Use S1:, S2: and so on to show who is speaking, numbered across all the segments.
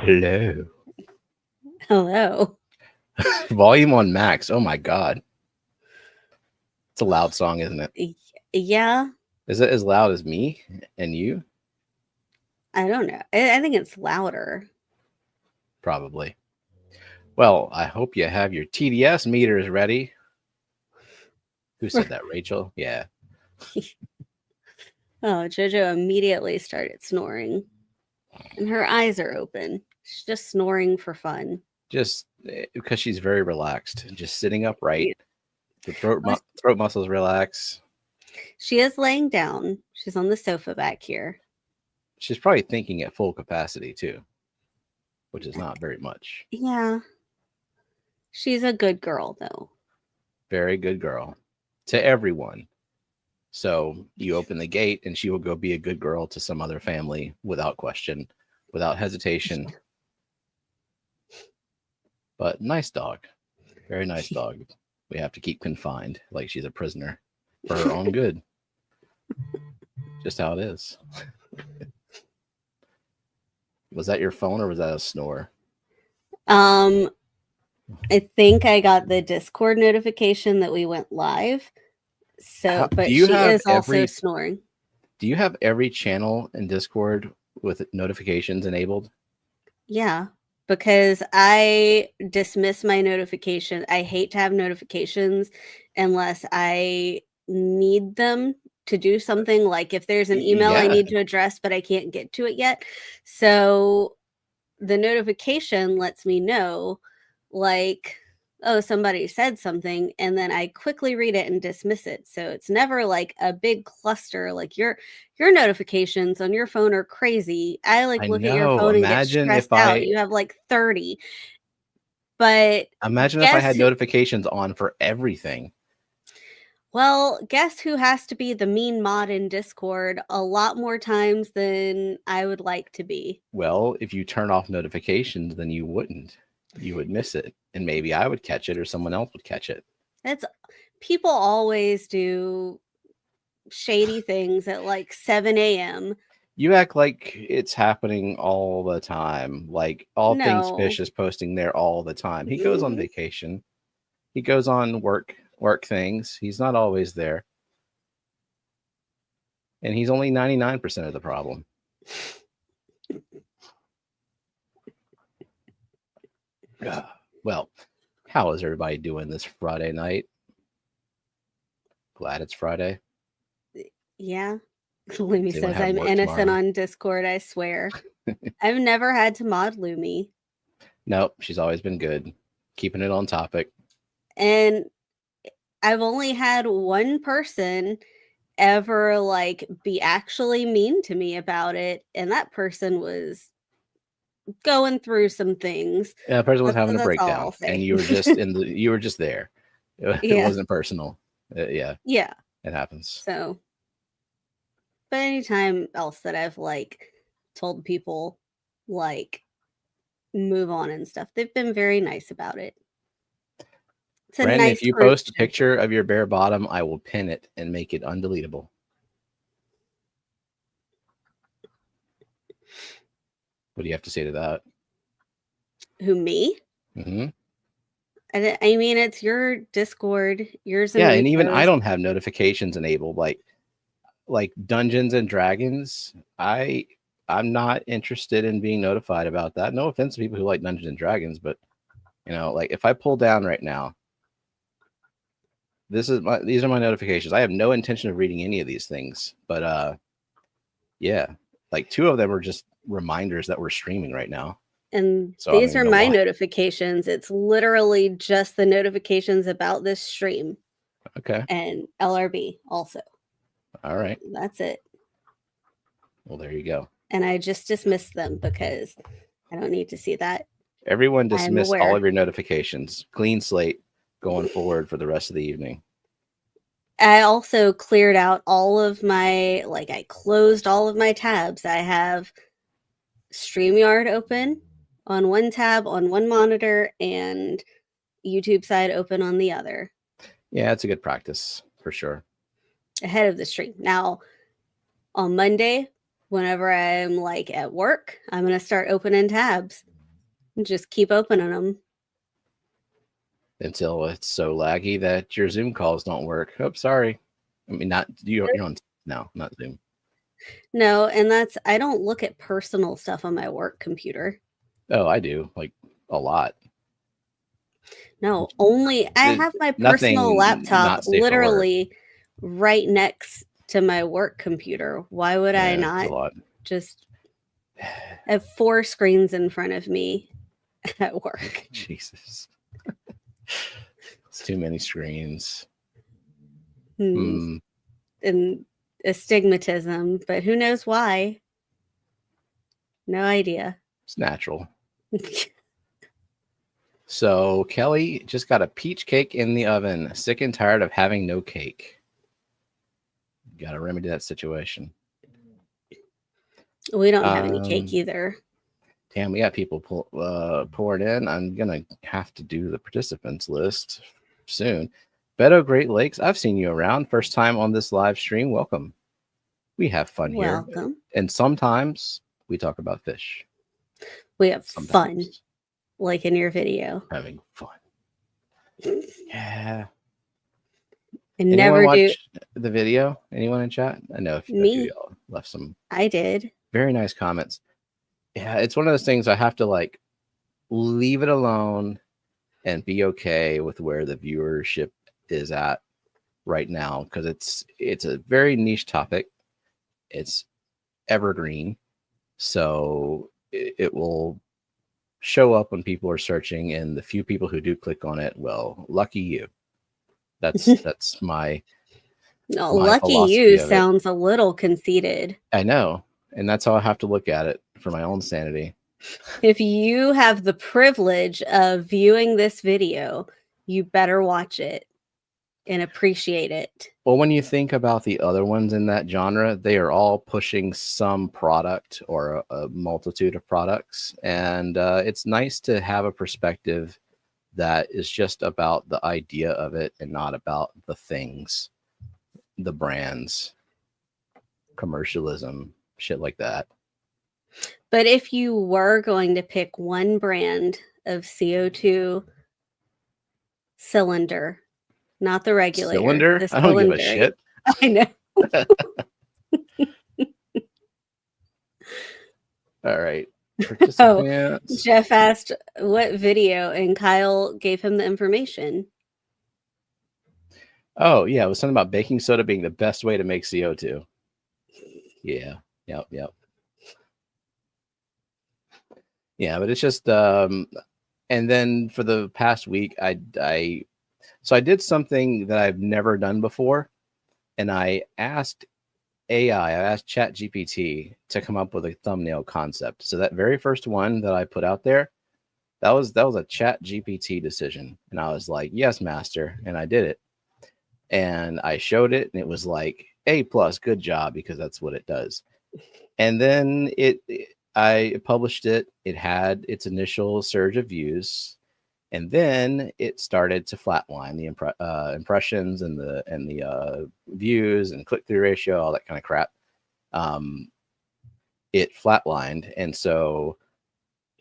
S1: Hello.
S2: Hello.
S1: Volume on max. Oh my god. It's a loud song, isn't it?
S2: Yeah.
S1: Is it as loud as me and you?
S2: I don't know. I think it's louder.
S1: Probably. Well, I hope you have your TDS meters ready. Who said that, Rachel? Yeah.
S2: Oh, JoJo immediately started snoring. And her eyes are open. She's just snoring for fun.
S1: Just because she's very relaxed. Just sitting upright.
S2: Yeah.
S1: The throat muscles relax.
S2: She is laying down. She's on the sofa back here.
S1: She's probably thinking at full capacity too, which is not very much.
S2: Yeah. She's a good girl, though.
S1: Very good girl to everyone. So you open the gate and she will go be a good girl to some other family without question, without hesitation. But nice dog. Very nice dog. We have to keep confined like she's a prisoner for her own good. Just how it is. Was that your phone or was that a snore?
S2: I think I got the Discord notification that we went live. So, but she is also snoring.
S1: Do you have every channel in Discord with notifications enabled?
S2: Yeah, because I dismiss my notification. I hate to have notifications unless I need them to do something, like if there's an email I need to address, but I can't get to it yet. So the notification lets me know, like, oh, somebody said something, and then I quickly read it and dismiss it. So it's never like a big cluster. Like your notifications on your phone are crazy. I look at your phone and get stressed out. You have like 30. But
S1: imagine if I had notifications on for everything.
S2: Well, guess who has to be the mean mod in Discord a lot more times than I would like to be?
S1: Well, if you turn off notifications, then you wouldn't. You would miss it. And maybe I would catch it or someone else would catch it.
S2: People always do shady things at like 7 a.m.
S1: You act like it's happening all the time. Like all things fish is posting there all the time. He goes on vacation. He goes on work things. He's not always there. And he's only 99% of the problem. Well, how is everybody doing this Friday night? Glad it's Friday.
S2: Yeah. Lumi says I'm innocent on Discord, I swear. I've never had to mod Lumi.
S1: Nope, she's always been good. Keeping it on topic.
S2: And I've only had one person ever like be actually mean to me about it, and that person was going through some things.
S1: Yeah, the person was having a breakdown, and you were just you were just there. It wasn't personal. Yeah, it happens.
S2: So, but anytime else that I've like told people like move on and stuff, they've been very nice about it.
S1: Brandon, if you post a picture of your bare bottom, I will pin it and make it undeletable. What do you have to say to that?
S2: Who, me?
S1: Mm-hmm.
S2: I mean, it's your Discord, yours.
S1: Yeah, and even I don't have notifications enabled. Like Dungeons and Dragons, I'm not interested in being notified about that. No offense to people who like Dungeons and Dragons, but like if I pull down right now, these are my notifications. I have no intention of reading any of these things, but yeah, like 2 of them are just reminders that we're streaming right now.
S2: And so these are my notifications. It's literally just the notifications about this stream.
S1: Okay.
S2: And LRB also.
S1: All right.
S2: That's it.
S1: Well, there you go.
S2: And I just dismiss them because I don't need to see that.
S1: Everyone dismiss all of your notifications. Clean slate going forward for the rest of the evening.
S2: I also cleared out all of my, I closed all of my tabs. I have StreamYard open on one tab on one monitor and YouTube side open on the other.
S1: Yeah, it's a good practice for sure.
S2: Ahead of the stream. Now, on Monday, whenever I'm at work, I'm going to start opening tabs. Just keep opening them.
S1: Until it's so laggy that your Zoom calls don't work. Oh, sorry. I mean, not you're on no, not Zoom.
S2: No, and I don't look at personal stuff on my work computer.
S1: Oh, I do, like a lot.
S2: No, only I have my personal laptop literally right next to my work computer. Why would I not just have 4 screens in front of me at work?
S1: Jesus. It's too many screens.
S2: And astigmatism, but who knows why? No idea.
S1: It's natural. So Kelly just got a peach cake in the oven. Sick and tired of having no cake. Got to remedy that situation.
S2: We don't have any cake either.
S1: Damn, we got people pouring in. I'm gonna have to do the participants list soon. Beto Great Lakes, I've seen you around. First time on this live stream. Welcome. We have fun here.
S2: Welcome.
S1: And sometimes we talk about fish.
S2: We have fun, like in your video.
S1: Having fun. Yeah.
S2: And never do
S1: the video. Anyone in chat? I know if you left some.
S2: I did.
S1: Very nice comments. Yeah, it's one of those things I have to like leave it alone and be okay with where the viewership is at right now, because it's a very niche topic. It's evergreen, so it will show up when people are searching, and the few people who do click on it, well, lucky you. That's my
S2: no, lucky you sounds a little conceited.
S1: I know, and that's how I have to look at it for my own sanity.
S2: If you have the privilege of viewing this video, you better watch it and appreciate it.
S1: Well, when you think about the other ones in that genre, they are all pushing some product or a multitude of products. And it's nice to have a perspective that is just about the idea of it and not about the things, the brands, commercialism, shit like that.
S2: But if you were going to pick one brand of CO2 cylinder, not the regulator.
S1: Cylinder?
S2: The
S1: I don't give a shit.
S2: I know.
S1: All right.
S2: Oh, Jeff asked what video, and Kyle gave him the information.
S1: Oh, yeah. It was something about baking soda being the best way to make CO2. Yeah. Yep. Yeah, but it's just and then for the past week I did something that I've never done before, and I asked ChatGPT to come up with a thumbnail concept. So that very first one that I put out there, that was a ChatGPT decision, and I was like, "Yes, master," and I did it. And I showed it, and it was like A+, good job, because that's what it does. And then I published it. It had its initial surge of views, and then it started to flatline. The impressions and the views and click-through ratio, all that kind of crap. It flatlined, and so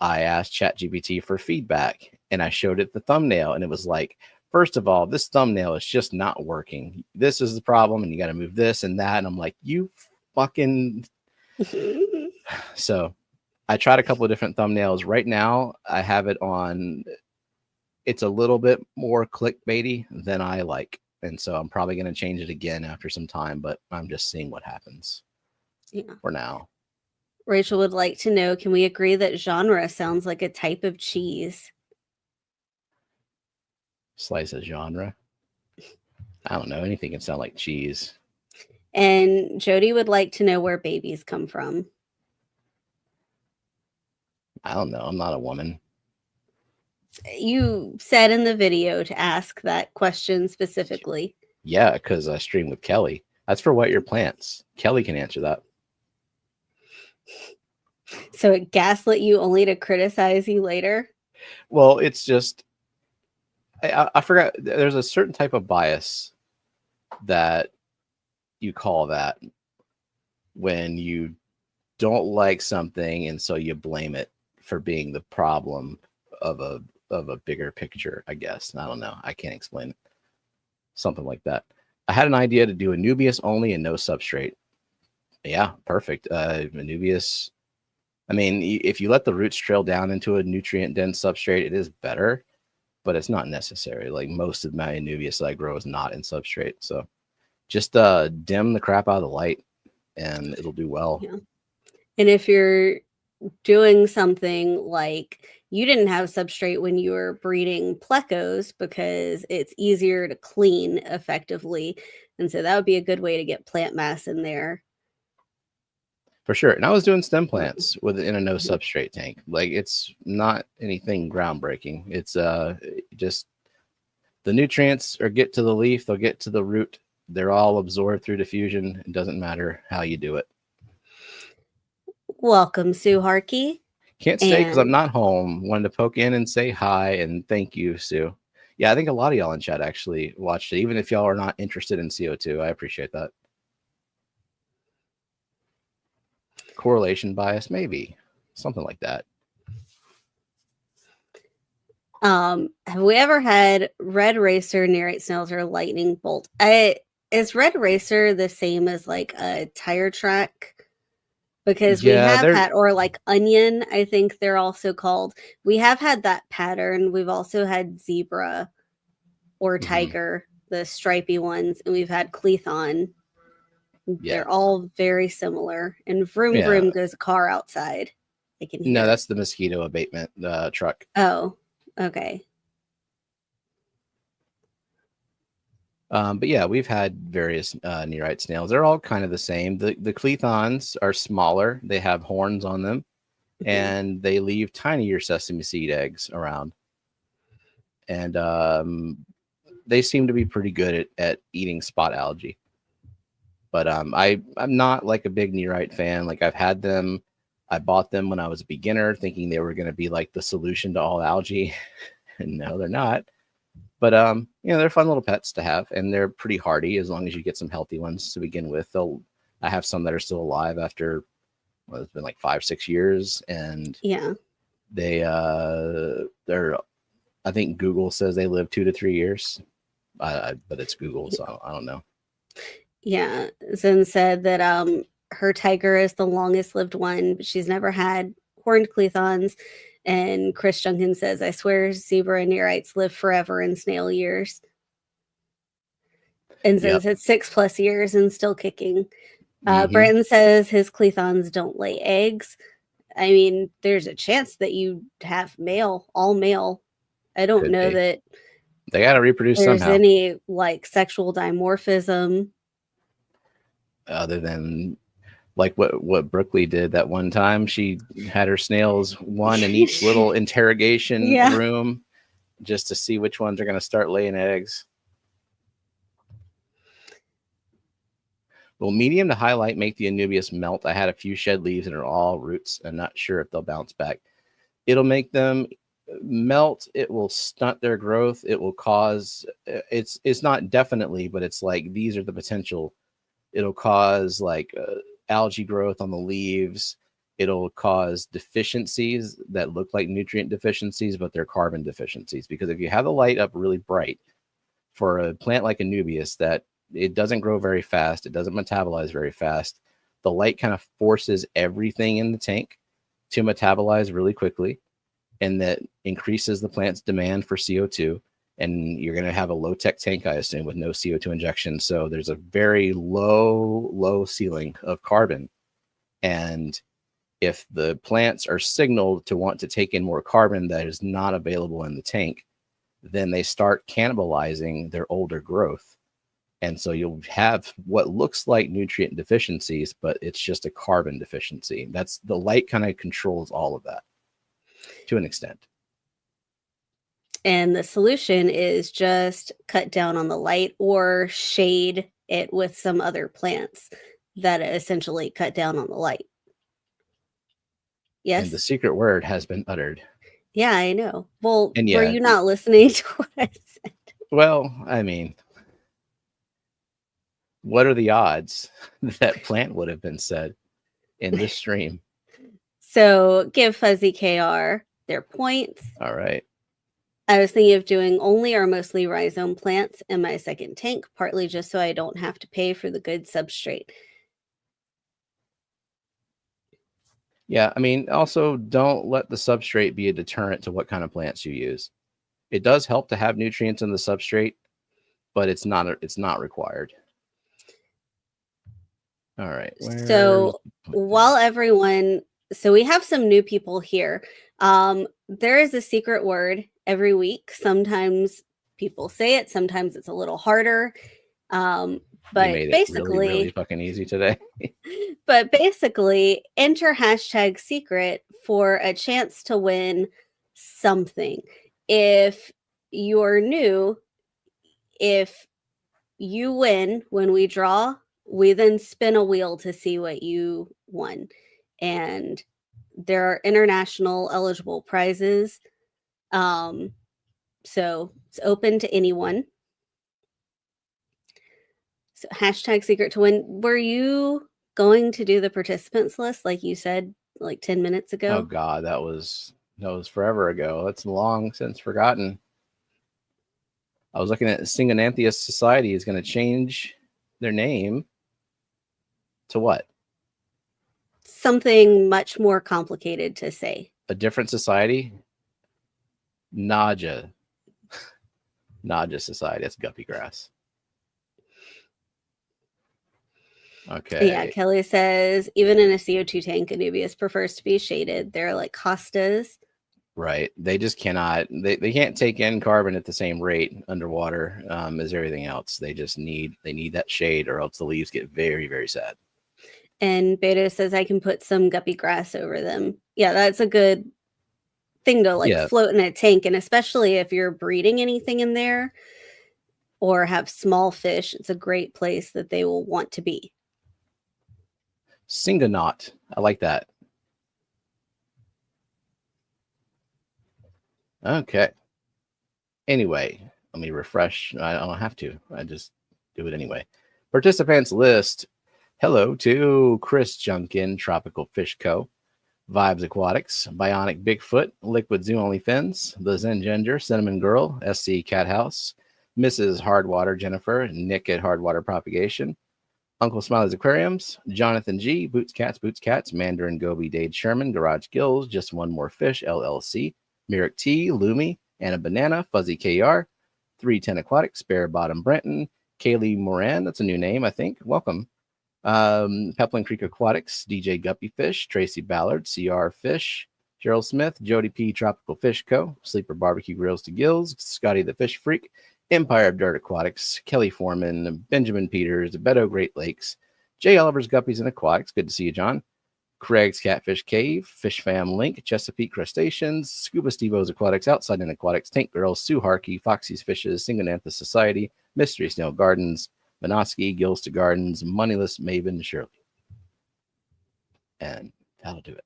S1: I asked ChatGPT for feedback, and I showed it the thumbnail, and it was like, first of all, this thumbnail is just not working. This is the problem, and you got to move this and that. And I'm like, you fucking. So I tried a couple of different thumbnails. Right now, I have it on. It's a little bit more clickbaity than I like. And so I'm probably going to change it again after some time, but I'm just seeing what happens for now.
S2: Rachel would like to know, can we agree that genre sounds like a type of cheese?
S1: Slice of genre? I don't know. Anything can sound like cheese.
S2: And Jody would like to know where babies come from.
S1: I don't know. I'm not a woman.
S2: You said in the video to ask that question specifically.
S1: Yeah, because I stream with Kelly. That's for Wet Your Plants. Kelly can answer that.
S2: So it gaslit you only to criticize you later?
S1: Well, it's just, I forgot. There's a certain type of bias that you call that when you don't like something, and so you blame it for being the problem a bigger picture, I guess. I don't know. I can't explain it. Something like that. I had an idea to do Anubias only and no substrate. Yeah, perfect. Anubias. I mean, if you let the roots trail down into a nutrient dense substrate, it is better, but it's not necessary. Like most of my Anubias that I grow is not in substrate. So just dim the crap out of the light and it'll do well.
S2: Yeah. And if you're doing something like you didn't have substrate when you were breeding plecos because it's easier to clean effectively. And so that would be a good way to get plant mass in there.
S1: For sure. And I was doing stem plants in a no substrate tank. Like it's not anything groundbreaking. It's just the nutrients or get to the leaf, they'll get to the root. They're all absorbed through diffusion. It doesn't matter how you do it.
S2: Welcome, Sue Harkey.
S1: Can't stay because I'm not home. Wanted to poke in and say hi and thank you, Sue. Yeah, I think a lot of y'all in chat actually watched it. Even if y'all are not interested in CO2, I appreciate that. Correlation bias, maybe something like that.
S2: Have we ever had red racer, nearite snails, or lightning bolt? Is red racer the same as like a tire track? Because we have had, or like onion, I think they're also called. We have had that pattern. We've also had zebra or tiger, the stripy ones, and we've had cleathon. Yeah. They're all very similar. And vroom vroom goes a car outside. I can hear.
S1: No, that's the mosquito abatement truck.
S2: Oh, okay.
S1: But yeah, we've had various nearite snails. They're all kind of the same. The cleathons are smaller. They have horns on them, and they leave tinier sesame seed eggs around. And they seem to be pretty good at eating spot algae. But I'm not like a big nearite fan. Like I've had them. I bought them when I was a beginner, thinking they were going to be like the solution to all algae. And no, they're not. But they're fun little pets to have, and they're pretty hardy as long as you get some healthy ones to begin with. I have some that are still alive after it's been like 5-6 years, and they're I think Google says they live 2 to 3 years, but it's Google, so I don't know.
S2: Yeah, Zen said that her tiger is the longest lived one, but she's never had horned cleathons. And Chris Junkin says, I swear zebra and nearites live forever in snail years. And says it's 6+ years and still kicking. Brandon says his cleathons don't lay eggs. I mean, there's a chance that you have all male. I don't know that
S1: they got to reproduce
S2: there's
S1: somehow.
S2: any like sexual dimorphism.
S1: Other than like what Brookley did that one time. She had her snails one in each little interrogation room just to see which ones are going to start laying eggs. Will medium to high light make the Anubias melt? I had a few shed leaves and are all roots. I'm not sure if they'll bounce back. It'll make them melt. It will stunt their growth. It will cause, it's not definitely, but it's like, these are the potential. It'll cause like algae growth on the leaves. It'll cause deficiencies that look like nutrient deficiencies, but they're carbon deficiencies. Because if you have the light up really bright for a plant like Anubias, that it doesn't grow very fast, it doesn't metabolize very fast, the light kind of forces everything in the tank to metabolize really quickly, and that increases the plant's demand for CO2. And you're going to have a low-tech tank, I assume, with no CO2 injection. So there's a very low ceiling of carbon. And if the plants are signaled to want to take in more carbon that is not available in the tank, then they start cannibalizing their older growth. And so you'll have what looks like nutrient deficiencies, but it's just a carbon deficiency. That's the light kind of controls all of that to an extent.
S2: And the solution is just cut down on the light or shade it with some other plants that essentially cut down on the light. Yes.
S1: And the secret word has been uttered.
S2: Yeah, I know. Well, were you not listening to what I said?
S1: Well, I mean, what are the odds that plant would have been said in this stream?
S2: So give Fuzzy KR They're points.
S1: All right.
S2: I was thinking of doing only or mostly rhizome plants in my second tank, partly just so I don't have to pay for the good substrate.
S1: Yeah, I mean, also don't let the substrate be a deterrent to what kind of plants you use. It does help to have nutrients in the substrate, but it's not required. All right.
S2: So while so we have some new people here. There is a secret word every week. Sometimes people say it, sometimes it's a little harder. But
S1: you made it
S2: basically,
S1: really fucking easy today.
S2: but basically, enter hashtag secret for a chance to win something. If you're new, if you win when we draw, we then spin a wheel to see what you won. And there are international eligible prizes. So it's open to anyone. So hashtag secret to win. Were you going to do the participants list like you said like 10 minutes ago?
S1: Oh God, that was forever ago. That's long since forgotten. I was looking at Singonanthius Society is going to change their name to what?
S2: Something much more complicated to say.
S1: A different society? Naja. Naja Society. That's guppy grass. Okay.
S2: Yeah, Kelly says, even in a CO2 tank, Anubias prefers to be shaded. They're like Costas.
S1: Right. They just cannot, they can't take in carbon at the same rate underwater as everything else. They just need that shade, or else the leaves get very, very sad.
S2: And Beto says I can put some guppy grass over them. Yeah, that's a good thing to float in a tank. And especially if you're breeding anything in there or have small fish, it's a great place that they will want to be.
S1: Singonaut. I like that. Okay. Anyway, let me refresh. I don't have to. I just do it anyway. Participants list. Hello to Chris Junkin, Tropical Fish Co., Vibes Aquatics, Bionic Bigfoot, Liquid Zoo Only Fins, The Zen Ginger, Cinnamon Girl, SC Cat House, Mrs. Hardwater Jennifer, Nick at Hardwater Propagation, Uncle Smiley's Aquariums, Jonathan G, Boots Cats, Mandarin Gobi, Dade Sherman, Garage Gills, Just One More Fish, LLC, Myrick T, Lumi, Anna Banana, Fuzzy KR, 310 Aquatic, Spare Bottom Brenton, Kaylee Moran, that's a new name, I think. Welcome. Peplin Creek Aquatics, DJ Guppy Fish, Tracy Ballard, CR Fish, Gerald Smith, Jody P, Tropical Fish Co., Sleeper Barbecue Grills to Gills, Scotty the Fish Freak, Empire of Dirt Aquatics, Kelly Foreman, Benjamin Peters, Beto Great Lakes, J. Oliver's Guppies and Aquatics, good to see you, John, Craig's Catfish Cave, Fishfam Link, Chesapeake Crustaceans, Scuba Stevo's Aquatics, Outside in Aquatics, Tank Girls, Sue Harkey, Foxy's Fishes, Singonantha Society, Mystery Snail Gardens, Minoski, Gills to Gardens, Moneyless Maven, Shirley. And that'll do it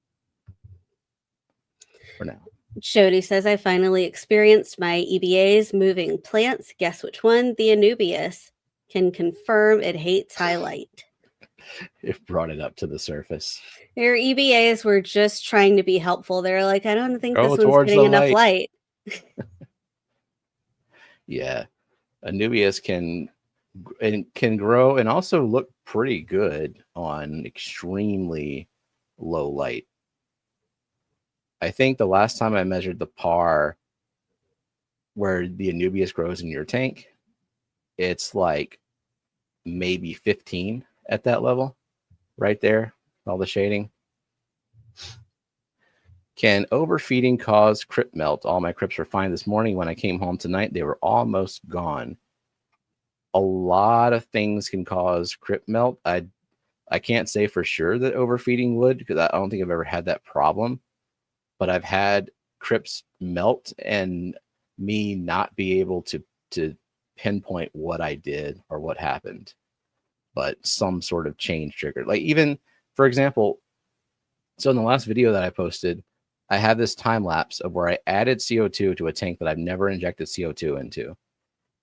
S1: for now.
S2: Jody says, I finally experienced my EBAs moving plants. Guess which one? The Anubias. Can confirm it hates highlight.
S1: It brought it up to the surface.
S2: Their EBAs were just trying to be helpful. They're like, I don't think this one's getting enough light.
S1: Yeah. Anubias can grow and also look pretty good on extremely low light. I think the last time I measured the par where the Anubias grows in your tank, it's like maybe 15 at that level right there, all the shading. Can overfeeding cause crypt melt? All my crypts were fine this morning. When I came home tonight, they were almost gone. A lot of things can cause crypt melt. I can't say for sure that overfeeding would, because I don't think I've ever had that problem, but I've had crypts melt and me not be able to pinpoint what I did or what happened, but some sort of change triggered. Like, even, for example, so in the last video that I posted, I had this time lapse of where I added CO2 to a tank that I've never injected CO2 into.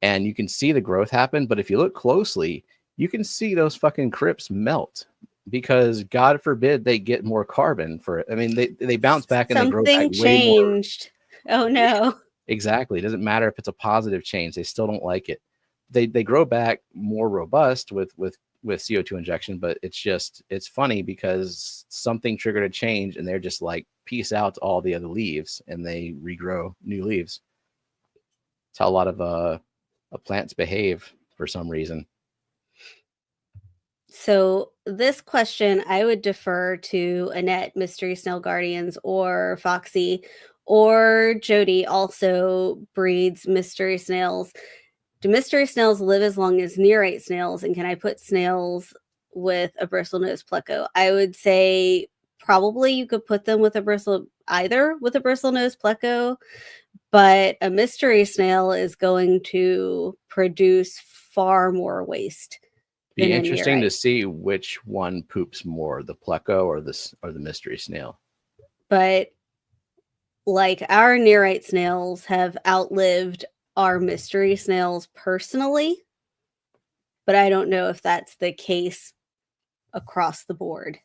S1: And you can see the growth happen, but if you look closely, you can see those fucking crypts melt. because God forbid they get more carbon for it. I mean, they bounce back and they grow back
S2: Something
S1: way more.
S2: changed. Oh no.
S1: Exactly. It doesn't matter if it's a positive change. They still don't like it. They grow back more robust with CO2 injection, but it's funny because something triggered a change and they're just like, peace out to all the other leaves, and they regrow new leaves. It's how a lot of plants behave for some reason.
S2: So this question, I would defer to Annette, Mystery Snail Guardians, or Foxy, or Jody also breeds mystery snails. Do mystery snails live as long as nearite snails? And can I put snails with a bristlenose pleco? I would say probably you could put them with either with a bristlenose pleco, but a mystery snail is going to produce far more waste.
S1: Be interesting to see which one poops more, the pleco or the mystery snail.
S2: But like our nearite snails have outlived our mystery snails personally, but I don't know if that's the case across the board.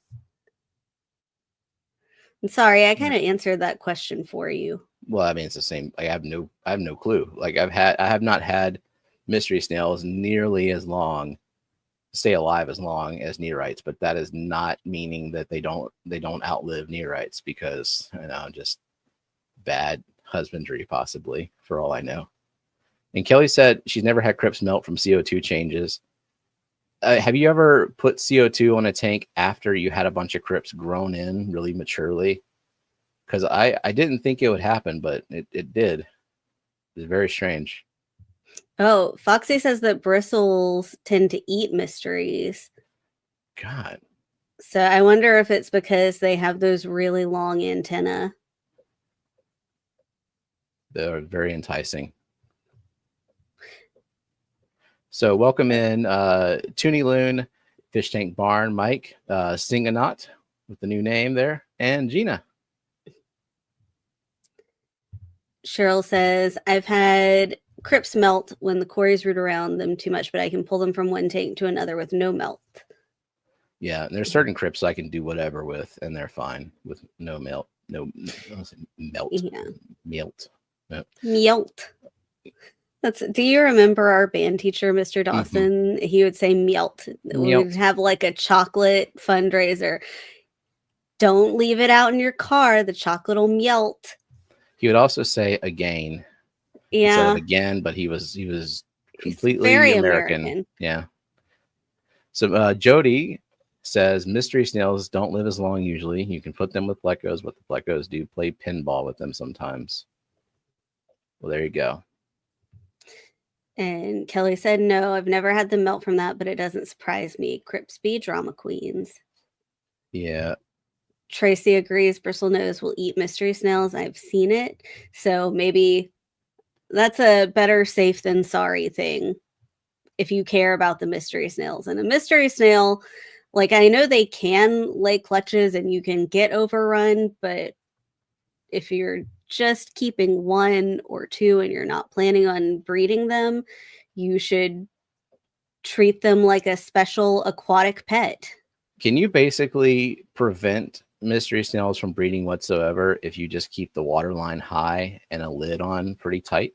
S2: I'm sorry, I kind of answered that question for you.
S1: Well, I mean, it's the same. I have no clue. Like I have not had mystery snails nearly as long stay alive as long as neorites, but that is not meaning that they don't outlive neorites, because just bad husbandry possibly, for all I know. And Kelly said she's never had crypts melt from CO2 changes. Have you ever put CO2 on a tank after you had a bunch of crypts grown in really maturely? Because I didn't think it would happen, but it did. It's very strange.
S2: Oh, Foxy says that bristles tend to eat mysteries.
S1: God.
S2: So I wonder if it's because they have those really long antennae.
S1: They're very enticing. So welcome in Toonie Loon, Fish Tank Barn, Mike, Singanot with the new name there, and Gina.
S2: Cheryl says, I've had crypts melt when the quarries root around them too much, but I can pull them from one tank to another with no melt.
S1: Yeah, and there's certain crypts I can do whatever with, and they're fine with no melt. No melt.
S2: Yeah.
S1: Melt. No.
S2: Melt. Do you remember our band teacher, Mr. Dawson? Mm-hmm. He would say melt. We would have like a chocolate fundraiser. Don't leave it out in your car. The chocolate will melt.
S1: He would also say again.
S2: Yeah.
S1: Instead of again, but he was completely
S2: very American.
S1: Yeah. So Jody says mystery snails don't live as long usually. You can put them with plecos, but the plecos do play pinball with them sometimes. Well, there you go.
S2: And Kelly said, no, I've never had them melt from that, but it doesn't surprise me. Crypts be drama queens.
S1: Yeah.
S2: Tracy agrees bristlenose will eat mystery snails. I've seen it. So maybe that's a better safe than sorry thing if you care about the mystery snails. And a mystery snail, like I know they can lay clutches and you can get overrun, but if you're just keeping one or two and you're not planning on breeding them, you should treat them like a special aquatic pet.
S1: Can you basically prevent mystery snails from breeding whatsoever if you just keep the water line high and a lid on pretty tight?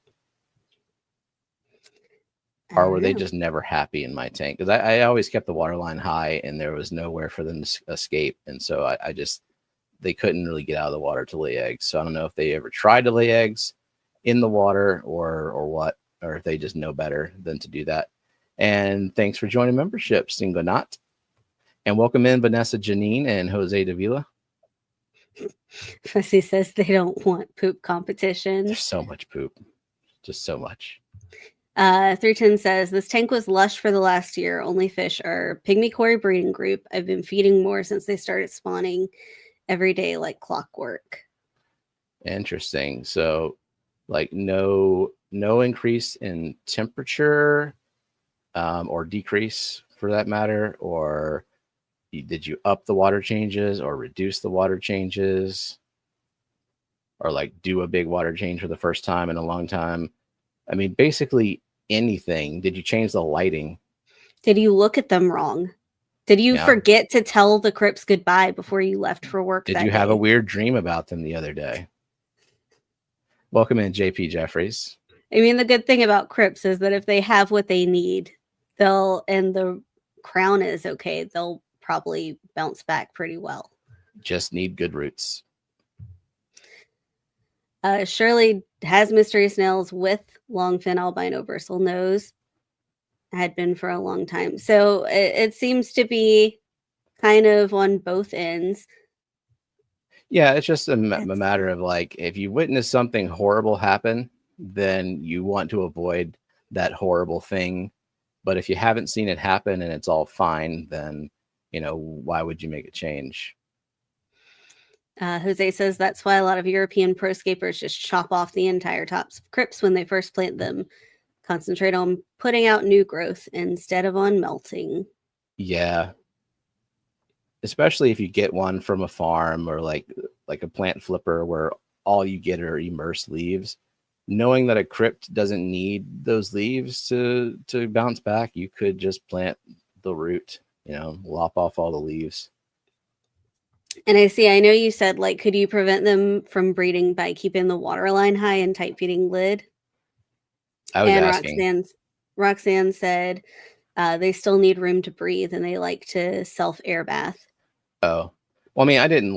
S1: Or were they just never happy in my tank? Because I always kept the water line high and there was nowhere for them to escape. And so they couldn't really get out of the water to lay eggs. So I don't know if they ever tried to lay eggs in the water or what, or if they just know better than to do that. And thanks for joining membership, Singonot. And welcome in Vanessa Janine and Jose Davila.
S2: Fussy says they don't want poop competition.
S1: There's so much poop. Just so much.
S2: 310 says, this tank was lush for the last year. Only fish are pygmy cory breeding group. I've been feeding more since they started spawning every day like clockwork.
S1: Interesting. So like no increase in temperature or decrease for that matter, or did you up the water changes or reduce the water changes, or like do a big water change for the first time in a long time? I mean, basically anything. Did you change the lighting?
S2: Did you look at them wrong? Did you forget to tell the Crips goodbye before you left for work?
S1: Did you have a weird dream about them the other day? Welcome in, JP Jeffries.
S2: I mean, the good thing about Crips is that if they have what they need, and the crown is okay, they'll probably bounce back pretty well.
S1: Just need good roots.
S2: Shirley has mystery snails with longfin albino bristle nose. Had been for a long time. So it seems to be kind of on both ends.
S1: Yeah, it's just a matter of like, if you witness something horrible happen, then you want to avoid that horrible thing. But if you haven't seen it happen and it's all fine, then, why would you make a change?
S2: Jose says that's why a lot of European proscapers just chop off the entire tops of Crips when they first plant them. Concentrate on putting out new growth instead of on melting.
S1: Yeah. Especially if you get one from a farm or like a plant flipper where all you get are immersed leaves. Knowing that a crypt doesn't need those leaves to bounce back, you could just plant the root, lop off all the leaves.
S2: And I know you said, like, could you prevent them from breeding by keeping the water line high and tight feeding lid?
S1: I was asking.
S2: Roxanne said they still need room to breathe and they like to self-air bath.
S1: Oh, well, I mean, I didn't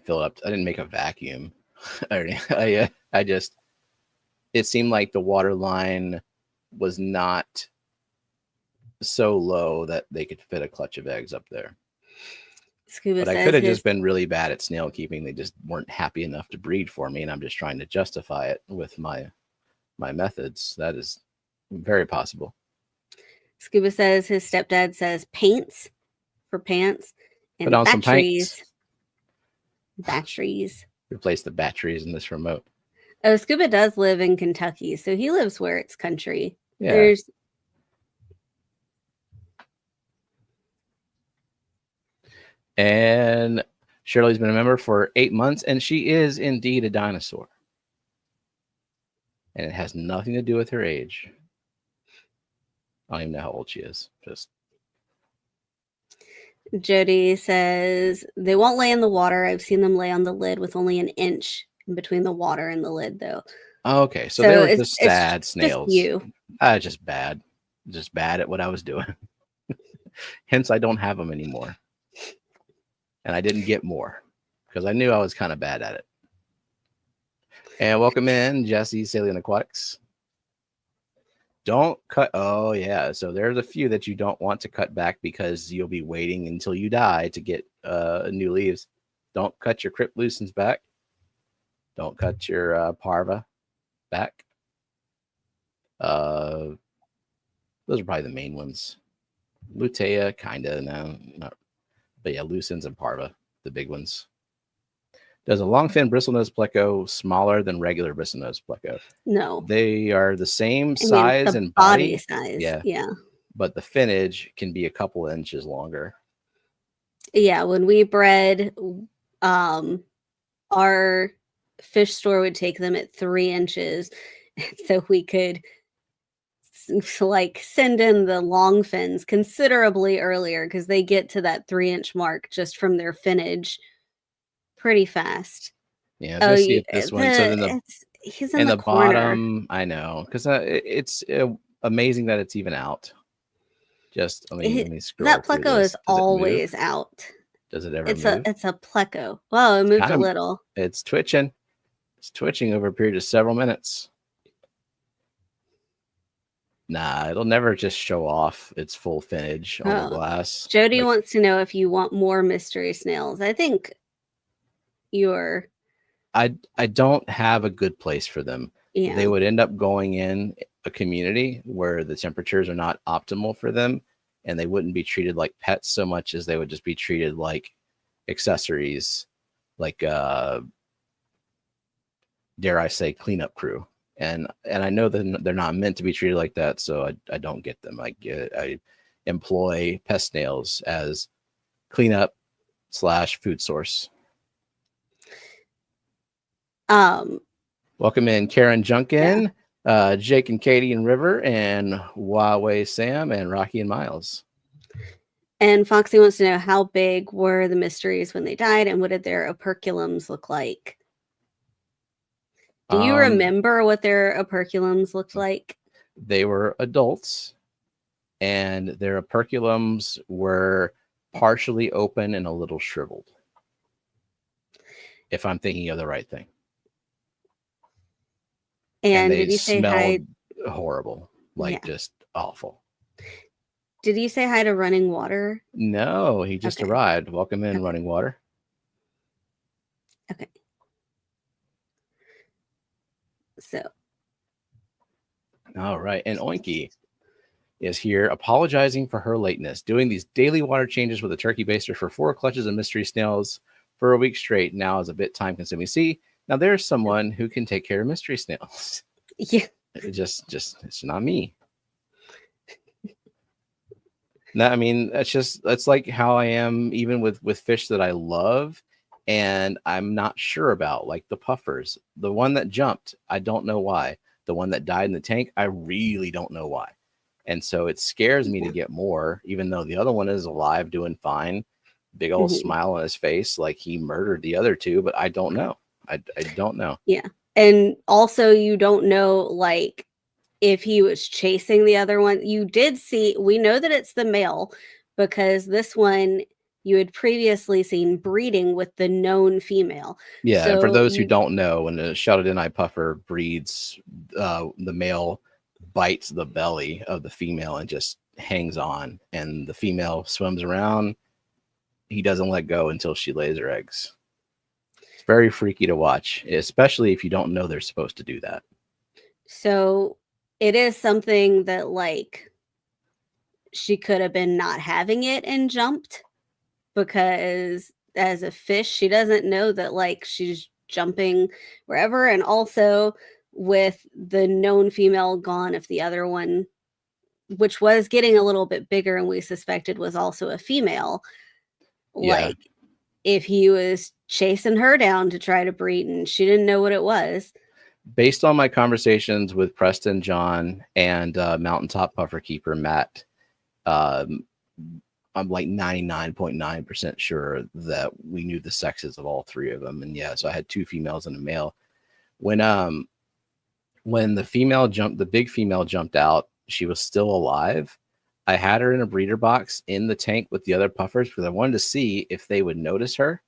S1: fill it up. I didn't make a vacuum. It seemed like the water line was not so low that they could fit a clutch of eggs up there.
S2: Scuba
S1: but I could have just been really bad at snail keeping. They just weren't happy enough to breed for me, and I'm just trying to justify it with my methods. That is very possible.
S2: Scuba says his stepdad says paints for pants and
S1: Put on some paints.
S2: Batteries.
S1: Replace the batteries in this remote.
S2: Oh, Scuba does live in Kentucky, so he lives where it's country.
S1: Yeah. And Shirley's been a member for 8 months, and she is indeed a dinosaur. And it has nothing to do with her age. I don't even know how old she is. Just
S2: Jody says they won't lay in the water. I've seen them lay on the lid with only an inch in between the water and the lid, though.
S1: Okay, so they were just sad snails. Just bad at what I was doing. Hence, I don't have them anymore. And I didn't get more because I knew I was kind of bad at it. And welcome in, Jesse, Salient Aquatics. Don't cut. Oh, yeah. So there's a few that you don't want to cut back because you'll be waiting until you die to get new leaves. Don't cut your cryptlucens back. Don't cut your parva back. Those are probably the main ones. Lutea, kind of. No, not. But yeah, lucens and parva, the big ones. Does a longfin bristlenose pleco smaller than regular bristlenose pleco?
S2: No.
S1: They are the same size and body
S2: size.
S1: Yeah. But the finnage can be a couple inches longer.
S2: Yeah, when we bred, our fish store would take them at 3 inches, so we could send in the long fins considerably earlier because they get to that 3-inch mark just from their finnage pretty fast.
S1: Yeah, see if this one's he's in the bottom. I know, because it's amazing that it's even out. Just let me scroll.
S2: That pleco is always out.
S1: Does it ever
S2: move? It's a pleco. Well, it moved a little.
S1: It's twitching. It's twitching over a period of several minutes. Nah, it'll never just show off its full finnage on the glass.
S2: Jody wants to know if you want more mystery snails. I think you're...
S1: I don't have a good place for them.
S2: Yeah.
S1: They would end up going in a community where the temperatures are not optimal for them, and they wouldn't be treated like pets so much as they would just be treated like accessories, like dare I say cleanup crew. And I know that they're not meant to be treated like that, so I don't get them. I employ pest snails as cleanup / food source. Welcome in Karen Junkin, Jake and Katie and River, and Huawei Sam, and Rocky and Miles.
S2: And Foxy wants to know, how big were the mysteries when they died, and what did their operculums look like? Do you remember what their operculums looked like?
S1: They were adults, and their operculums were partially open and a little shriveled. If I'm thinking of the right thing.
S2: And
S1: they
S2: did you say hi?
S1: Horrible, like just awful.
S2: Did you say hi to Running Water?
S1: No, he just arrived. Welcome in, Running Water.
S2: Okay. So.
S1: All right, and Oinky is here apologizing for her lateness, doing these daily water changes with a turkey baster for 4 clutches of mystery snails for a week straight. Now is a bit time consuming. See, now there's someone who can take care of mystery snails.
S2: Yeah.
S1: It's not me. No, I mean, that's like how I am even with fish that I love and I'm not sure about, like the puffers. The one that jumped, I don't know why. The one that died in the tank, I really don't know why. And so it scares me to get more, even though the other one is alive, doing fine. Big old smile on his face, like he murdered the other 2, but I don't know. I don't know.
S2: Yeah. And also you don't know, like, if he was chasing the other one. You did see, we know that it's the male because this one you had previously seen breeding with the known female.
S1: Yeah, so, and for those who don't know, when a shouted-in eye puffer breeds, the male bites the belly of the female and just hangs on, and the female swims around. He doesn't let go until she lays her eggs. It's very freaky to watch, especially if you don't know they're supposed to do that.
S2: So it is something that, like, she could have been not having it and jumped, because as a fish, she doesn't know that, like, she's jumping wherever. And also with the known female gone, if the other one, which was getting a little bit bigger and we suspected was also a female, like, if he was chasing her down to try to breed and she didn't know what it was.
S1: Based on my conversations with Preston, John, and Mountaintop Puffer Keeper Matt, I'm like 99.9% sure that we knew the sexes of all 3 of them. And yeah, so I had 2 females and a male. When the female jumped, the big female jumped out, she was still alive. I had her in a breeder box in the tank with the other puffers because I wanted to see if they would notice her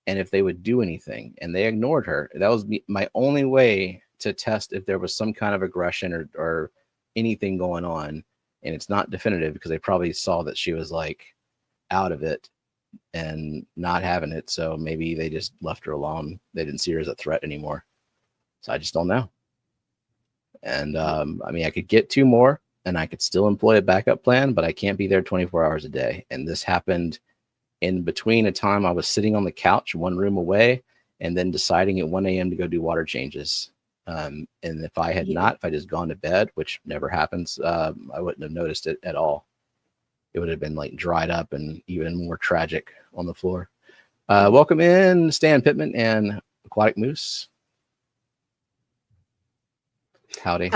S1: and if they would do anything, and they ignored her. That was my only way to test if there was some kind of aggression or anything going on. And it's not definitive because they probably saw that she was like out of it and not having it. So maybe they just left her alone. They didn't see her as a threat anymore. So I just don't know. And I mean, I could get 2 more and I could still employ a backup plan, but I can't be there 24 hours a day. And this happened in between a time I was sitting on the couch 1 room away and then deciding at 1 a.m. to go do water changes. And if I had not, if I just gone to bed, which never happens, I wouldn't have noticed it at all. It would have been like dried up and even more tragic on the floor. Welcome in Stan Pittman and Aquatic Moose. Howdy.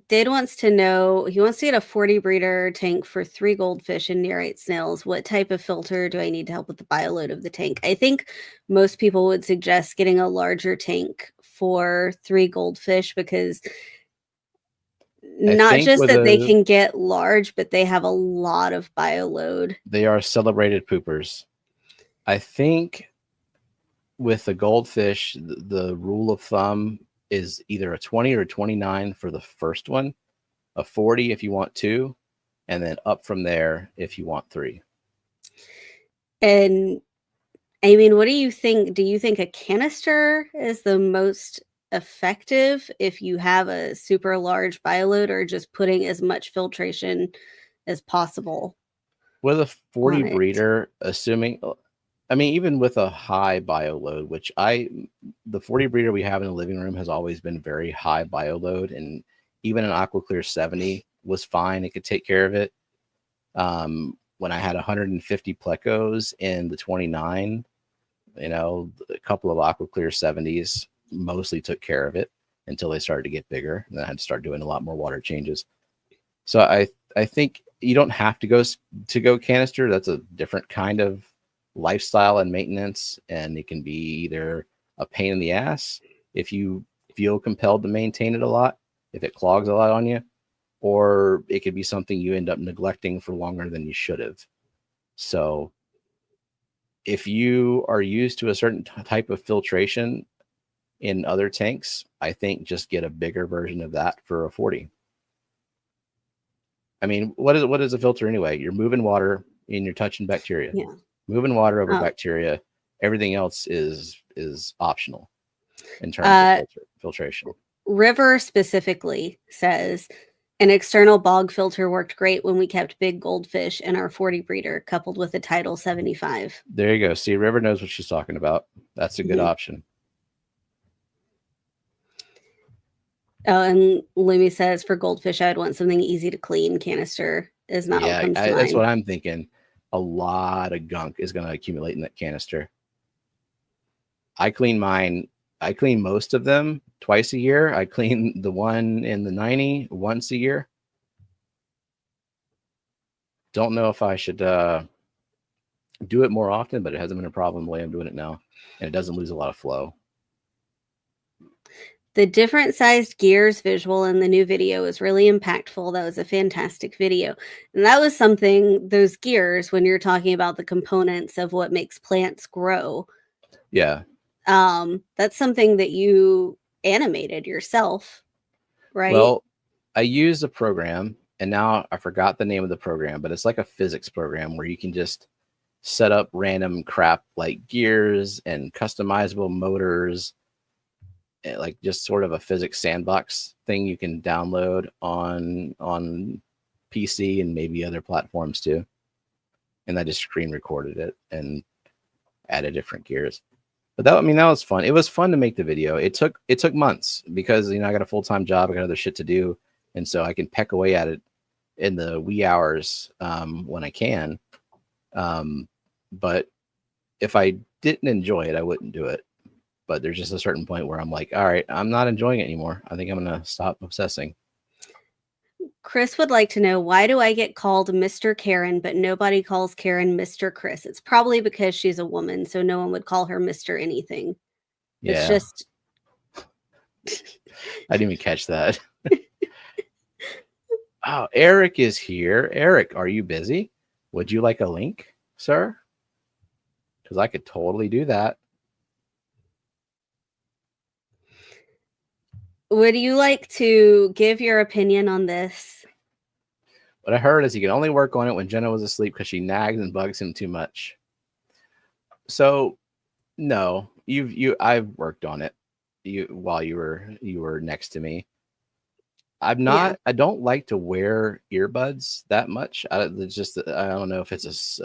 S2: Did wants to know, he wants to get a 40 breeder tank for 3 goldfish and near 8 snails. What type of filter do I need to help with the bioload of the tank? I think most people would suggest getting a larger tank for 3 goldfish because not just that they can get large, but they have a lot of bioload.
S1: They are celebrated poopers. I think with the goldfish, the rule of thumb is either a 20 or 29 for the first one, a 40 if you want 2, and then up from there if you want 3.
S2: And I mean, what do you think? Do you think a canister is the most effective if you have a super large bioload, or just putting as much filtration as possible?
S1: With a 40 breeder, assuming, I mean, even with a high bio load, which the 40 breeder we have in the living room has always been very high bio load, and even an AquaClear 70 was fine. It could take care of it. When I had 150 plecos in the 29, you know, a couple of AquaClear 70s mostly took care of it until they started to get bigger. And then I had to start doing a lot more water changes. So I think you don't have to go canister. That's a different kind of lifestyle and maintenance, and it can be either a pain in the ass if you feel compelled to maintain it a lot, if it clogs a lot on you, or it could be something you end up neglecting for longer than you should have. So if you are used to a certain type of filtration in other tanks, I think just get a bigger version of that for a 40. I mean, what is a filter anyway? You're moving water and you're touching bacteria.
S2: Yeah.
S1: Moving water over bacteria. Everything else is optional in terms of filtration.
S2: River specifically says an external bog filter worked great when we kept big goldfish in our 40 breeder, coupled with a Tidal 75.
S1: There you go. See, River knows what she's talking about. That's a good option.
S2: Oh, and Lumi says for goldfish, I'd want something easy to clean. Canister is not what comes to mind.
S1: That's what I'm thinking. A lot of gunk is going to accumulate in that canister. I clean mine. I clean most of them twice a year. I clean the one in the 90 once a year. Don't know if I should do it more often, but it hasn't been a problem the way I'm doing it now. And it doesn't lose a lot of flow.
S2: The different sized gears visual in the new video is really impactful. That was a fantastic video. And that was something, those gears, when you're talking about the components of what makes plants grow.
S1: Yeah.
S2: That's something that you animated yourself, right?
S1: Well, I used a program, and now I forgot the name of the program, but it's like a physics program where you can just set up random crap like gears and customizable motors, like just sort of a physics sandbox thing you can download on PC and maybe other platforms too. And I just screen recorded it and added different gears. But that was fun. It was fun to make the video. It took months because I got a full-time job, I got other shit to do, and so I can peck away at it in the wee hours when I can. But if I didn't enjoy it, I wouldn't do it. But there's just a certain point where I'm like, all right, I'm not enjoying it anymore. I think I'm going to stop obsessing.
S2: Chris would like to know, why do I get called Mr. Karen, but nobody calls Karen Mr. Chris? It's probably because she's a woman, so no one would call her Mr. anything.
S1: Yeah.
S2: It's just...
S1: I didn't even catch that. Oh, Eric is here. Eric, are you busy? Would you like a link, sir? Because I could totally do that.
S2: Would you like to give your opinion on this?
S1: What I heard is he could only work on it when Jenna was asleep because she nags and bugs him too much. So, no, I've worked on it while you were next to me. I don't like to wear earbuds that much. I don't know if it's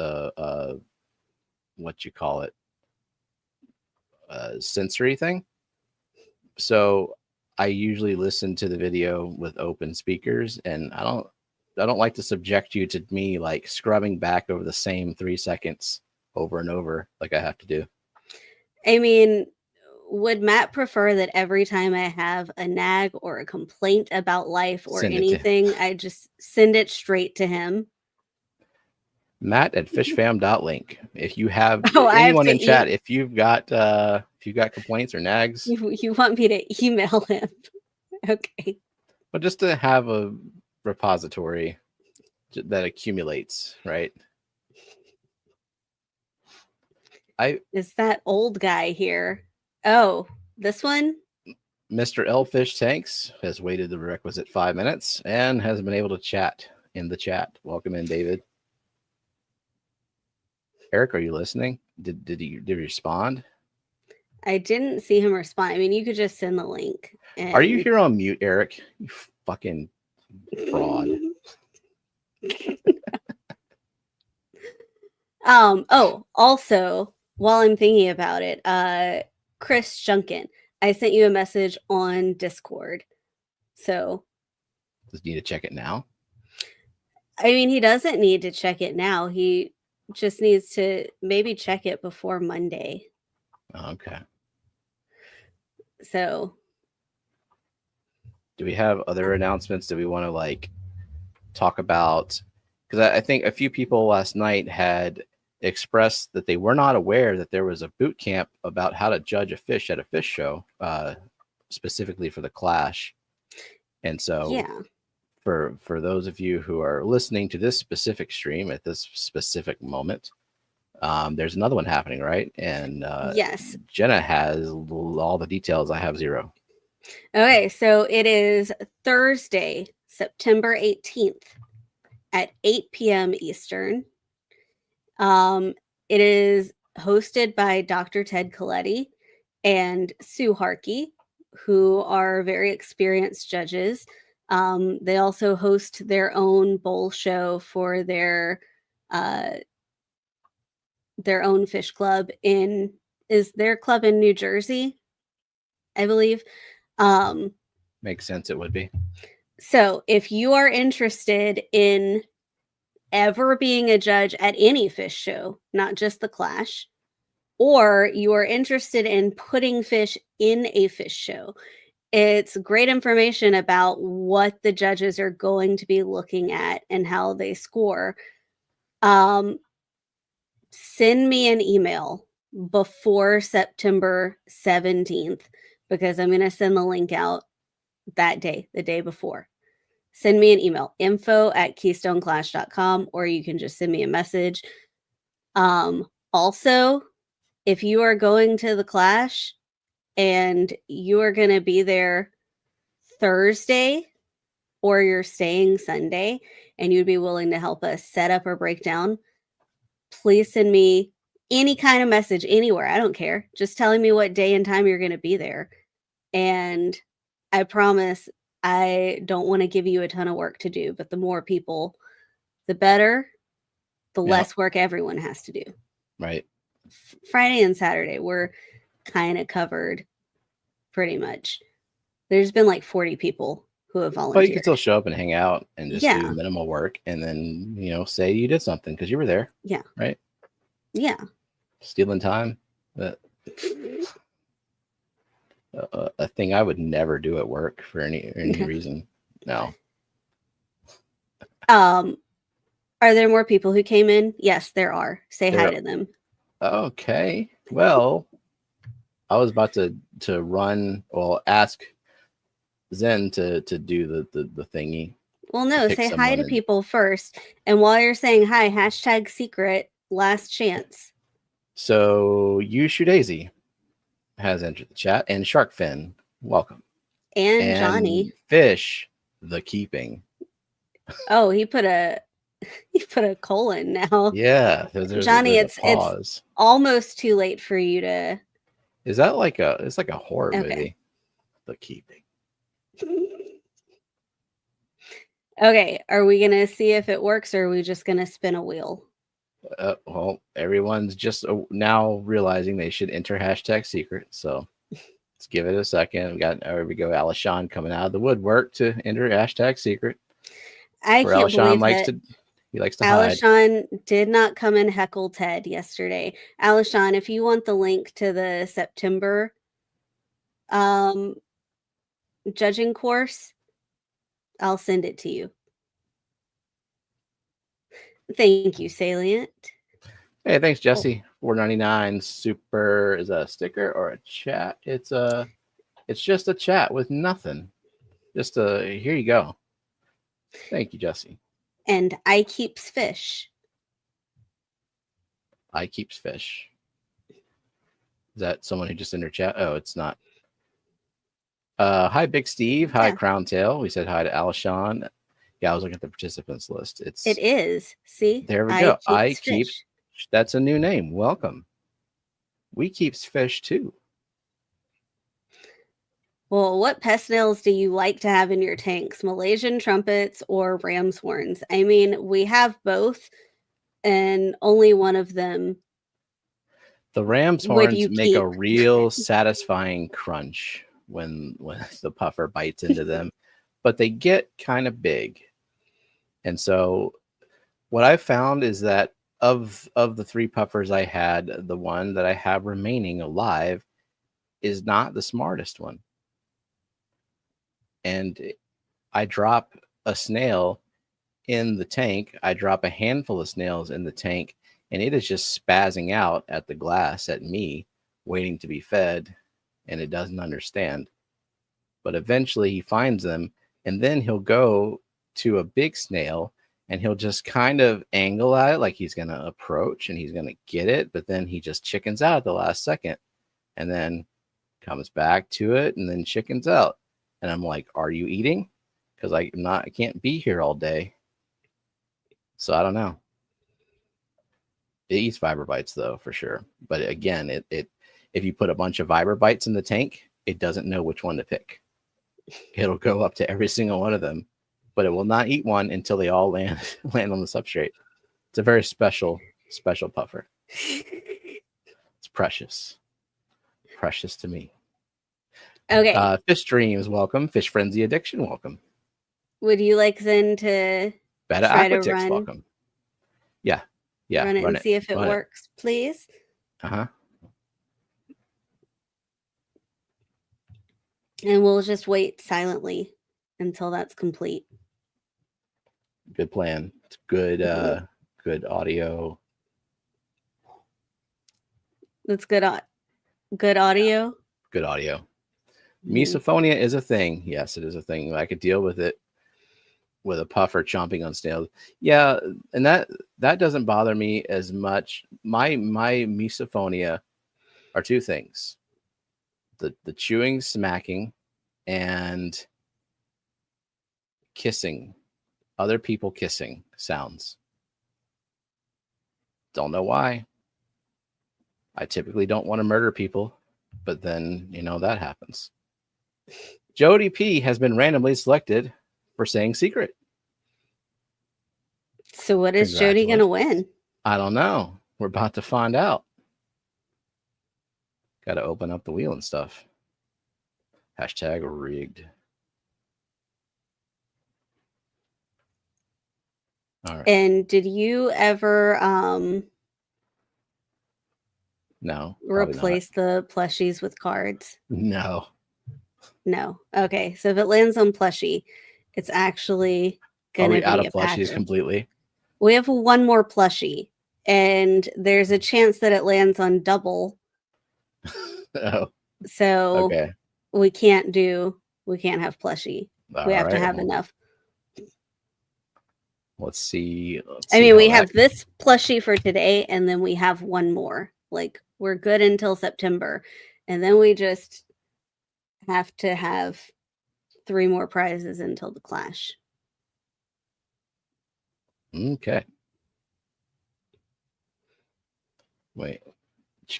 S1: what you call it, a sensory thing. So I usually listen to the video with open speakers, and I don't like to subject you to me like scrubbing back over the same 3 seconds over and over like I have to do.
S2: I mean, would Matt prefer that every time I have a nag or a complaint about life or anything, I just send it straight to him?
S1: Matt at fishfam.link. If you have anyone in chat, if you've got complaints or nags,
S2: you want me to email him? Okay.
S1: But just to have a repository that accumulates, right?
S2: Is that old guy here? Oh, this one?
S1: Mr. Elfish Tanks has waited the requisite 5 minutes and has been able to chat in the chat. Welcome in, David. Eric, are you listening? Did he respond?
S2: I didn't see him respond. I mean, you could just send the link.
S1: Are you here on mute, Eric? You fucking fraud.
S2: Oh, also, while I'm thinking about it, Chris Junkin, I sent you a message on Discord. So
S1: does he need to check it now?
S2: I mean, he doesn't need to check it now. He just needs to maybe check it before Monday.
S1: Okay.
S2: So
S1: do we have other announcements? Do we want to talk about because I think a few people last night had expressed that they were not aware that there was a boot camp about how to judge a fish at a fish show, specifically for the Clash. And so,
S2: Yeah.
S1: for those of you who are listening to this specific stream at this specific moment, there's another one happening, right? And
S2: Yes.
S1: Jenna has all the details. I have zero.
S2: Okay, so it is Thursday, September 18th at 8 p.m. Eastern. It is hosted by Dr. Ted Coletti and Sue Harkey, who are very experienced judges. They also host their own bowl show for their own fish club is their club in New Jersey, I believe.
S1: Makes sense. It would be.
S2: So if you are interested in ever being a judge at any fish show, not just the Clash, or you are interested in putting fish in a fish show, it's great information about what the judges are going to be looking at and how they score. Send me an email before September 17th, because I'm going to send the link out that day, the day before. Send me an email, info@keystoneclash.com, or you can just send me a message. Also, if you are going to the Clash and you are going to be there Thursday, or you're staying Sunday and you'd be willing to help us set up or break down, please send me any kind of message anywhere. I don't care. Just telling me what day and time you're going to be there. And I promise I don't want to give you a ton of work to do, but the more people, the better, the less work everyone has to do.
S1: Right.
S2: Friday and Saturday, we're kind of covered pretty much. There's been like 40 people who have volunteered.
S1: But you can still show up and hang out and just do minimal work, and then, say you did something because you were there.
S2: Yeah.
S1: Right.
S2: Yeah.
S1: Stealing time. A thing I would never do at work for any reason. No.
S2: Are there more people who came in? Yes, there are. Say hi to them.
S1: Okay. Well, I was about to ask Zen to do the thingy.
S2: Well, no, say hi to people first. And while you're saying hi, #secret last chance.
S1: So Yushu Daisy has entered the chat, and Sharkfin, welcome.
S2: And Johnny
S1: Fish the Keeping.
S2: Oh, he put a colon now.
S1: Yeah,
S2: Johnny, it's almost too late for you to.
S1: Is that it's like a horror movie? The Keeping.
S2: Okay, are we gonna see if it works, or are we just gonna spin a wheel?
S1: Well, everyone's just now realizing they should enter #secret. So let's give it a second. There we go. Alishan coming out of the woodwork to enter #secret.
S2: I can't believe it.
S1: He likes to hide.
S2: Alishan did not come and heckle Ted yesterday. Alishan, if you want the link to the September judging course, I'll send it to you. Thank you, Salient.
S1: Hey, thanks, Jesse. $4.99 super is a sticker or a chat. It's just a chat with nothing. Here you go. Thank you, Jesse.
S2: And I keeps fish.
S1: I keeps fish. Is that someone who just entered chat? Oh, it's not. Hi, Big Steve. Hi, Crown Tail. We said hi to Alishan. Yeah, I was looking at the participants list.
S2: It is. See?
S1: There we go. I keep. That's a new name. Welcome. We keeps fish too.
S2: Well, what pest snails do you like to have in your tanks? Malaysian trumpets or ram's horns? I mean, we have both, and only one of them.
S1: The ram's horns make a real satisfying crunch when the puffer bites into them, but they get kind of big. And so what I found is that of the 3 puffers I had, the one that I have remaining alive is not the smartest one. And I drop a snail in the tank. I drop a handful of snails in the tank, and it is just spazzing out at the glass at me, waiting to be fed, and it doesn't understand. But eventually he finds them, and then he'll go to a big snail, and he'll just kind of angle at it like he's going to approach and he's going to get it, but then he just chickens out at the last second and then comes back to it and then chickens out. And I'm like, are you eating? Because I can't be here all day. So I don't know. It eats viber bites though, for sure. But again, it if you put a bunch of viber bites in the tank, it doesn't know which one to pick. It'll go up to every single one of them, but it will not eat one until they all land on the substrate. It's a very special puffer. It's precious to me.
S2: Okay.
S1: Fish Dreams, welcome. Fish Frenzy Addiction, welcome.
S2: Would you like Zen to
S1: Beta
S2: try to
S1: Aquatics,
S2: run?
S1: welcome. Yeah.
S2: Run it and see if it works, please.
S1: Uh-huh.
S2: And we'll just wait silently until that's complete.
S1: Good plan. It's good, good audio.
S2: That's good. Good audio.
S1: Good audio. Misophonia is a thing. Yes, it is a thing. I could deal with it with a puffer chomping on snails. Yeah, and that doesn't bother me as much. My misophonia are two things: the chewing, smacking, and kissing. Other people kissing sounds. Don't know why. I typically don't want to murder people, but then that happens. Jody P has been randomly selected for saying secret.
S2: So what is Jody going to win?
S1: I don't know. We're about to find out. Got to open up the wheel and stuff. Hashtag rigged. All right.
S2: And did you ever
S1: no
S2: replace the plushies with cards?
S1: No.
S2: Okay, so if it lands on plushie, it's actually gonna be
S1: out of plushies completely.
S2: We have one more plushie, and there's a chance that it lands on double.
S1: Oh.
S2: So
S1: okay.
S2: We can't have plushie. We have to have enough.
S1: Let's see.
S2: We have this plushie for today, and then we have one more. Like, we're good until September, and then we just have to have 3 more prizes until the clash.
S1: Okay. Wait,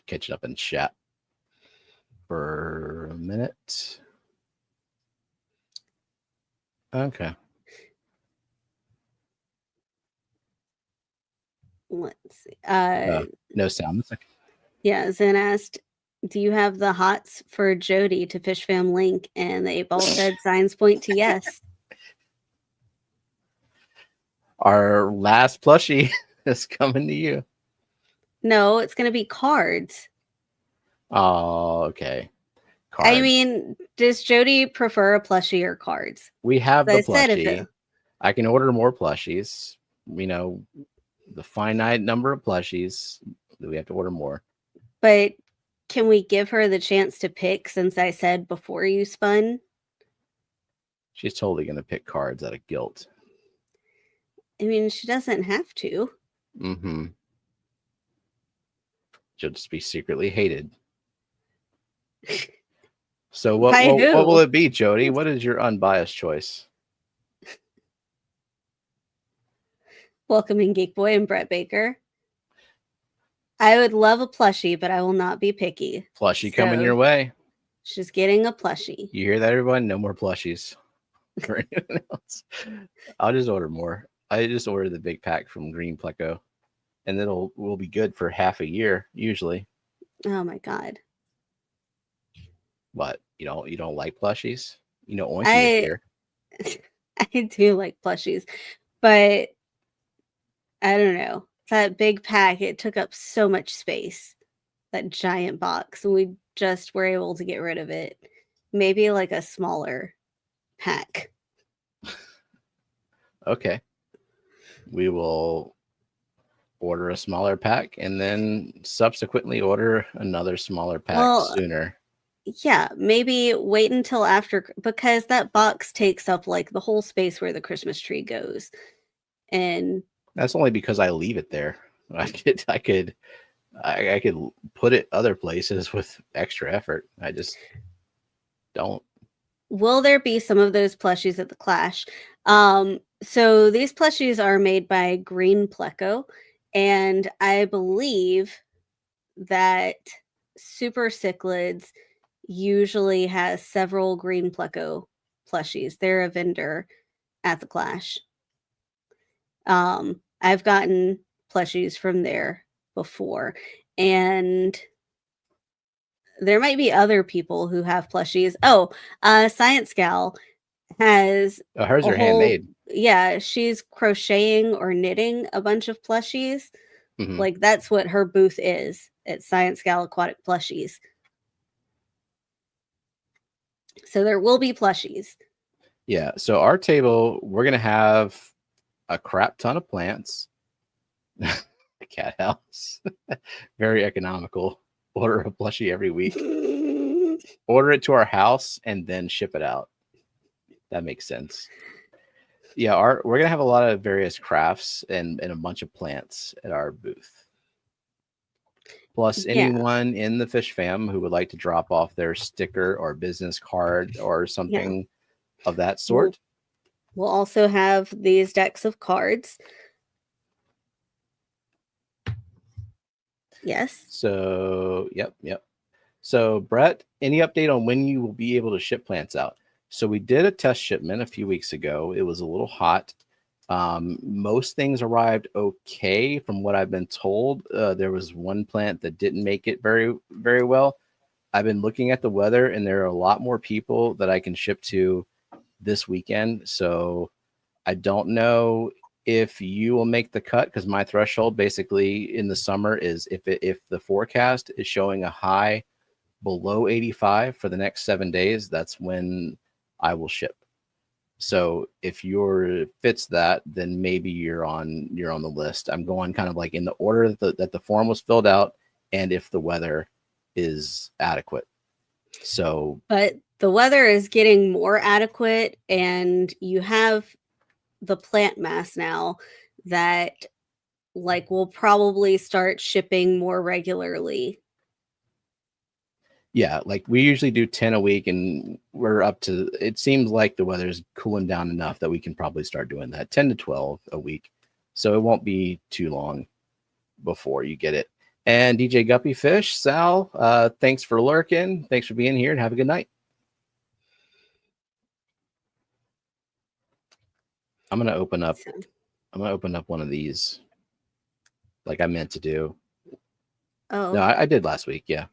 S1: catch it up in chat for a minute. Okay.
S2: Let's see.
S1: No sound.
S2: Yeah, Zen asked, do you have the hots for Jody to Fishfam link? And the 8-ball said signs point to yes.
S1: Our last plushie is coming to you.
S2: No, it's going to be cards.
S1: Oh, okay. Cards.
S2: I mean, does Jody prefer a plushie or cards?
S1: We have the plushie. I can order more plushies. The finite number of plushies. We have to order more.
S2: But can we give her the chance to pick, since I said before you spun?
S1: She's totally going to pick cards out of guilt.
S2: I mean, she doesn't have to.
S1: Mm-hmm. She'll just be secretly hated. So what will it be, Jody? What is your unbiased choice?
S2: Welcoming Geek Boy and Brett Baker. I would love a plushie, but I will not be picky.
S1: Plushie coming your way.
S2: She's getting a plushie.
S1: You hear that, everyone? No more plushies for anyone else. I'll just order more. I just ordered the big pack from Green Pleco, and we'll be good for half a year usually.
S2: Oh my god!
S1: What, you don't like plushies? Oinky here.
S2: I do like plushies, but I don't know. That big pack, it took up so much space. That giant box, and we just were able to get rid of it. Maybe like a smaller pack.
S1: Okay. we will order a smaller pack and then subsequently order another smaller pack sooner.
S2: Yeah, maybe wait until after, because that box takes up like the whole space where the Christmas tree goes. And
S1: that's only because I leave it there. I could put it other places with extra effort. I just don't.
S2: Will there be some of those plushies at the Clash? So these plushies are made by Green Pleco, and I believe that Super Cichlids usually has several Green Pleco plushies. They're a vendor at the Clash. I've gotten plushies from there before, and there might be other people who have plushies. Science Gal has
S1: hers are handmade.
S2: Yeah, she's crocheting or knitting a bunch of plushies.
S1: Mm-hmm.
S2: Like that's what her booth is at Science Gal Aquatic Plushies. So there will be plushies.
S1: Yeah. So our table, we're gonna have a crap ton of plants. A cat house. Very economical. Order a plushie every week. Order it to our house and then ship it out. That makes sense. Yeah, we're gonna have a lot of various crafts and a bunch of plants at our booth. Plus, anyone in the Fishfam who would like to drop off their sticker or business card or something of that sort.
S2: We'll also have these decks of cards. Yes.
S1: So, yep. So, Brett, any update on when you will be able to ship plants out? So we did a test shipment a few weeks ago. It was a little hot. Most things arrived okay from what I've been told. There was one plant that didn't make it very, very well. I've been looking at the weather, and there are a lot more people that I can ship to this weekend. So I don't know if you will make the cut, because my threshold basically in the summer is if the forecast is showing a high below 85 for the next 7 days, that's when I will ship. So if your fits that, then maybe you're on the list. I'm going kind of like in the order that the form was filled out, and if the weather is adequate. So,
S2: but the weather is getting more adequate, and you have the plant mass now that like will probably start shipping more regularly.
S1: Yeah, like we usually do 10 a week, and we're up to, it seems like the weather's cooling down enough that we can probably start doing that 10 to 12 a week. So it won't be too long before you get it. And DJ Guppy Fish, Sal, thanks for lurking. Thanks for being here, and have a good night. I'm going to open up one of these like I meant to do.
S2: Oh.
S1: No, I did last week. Yeah.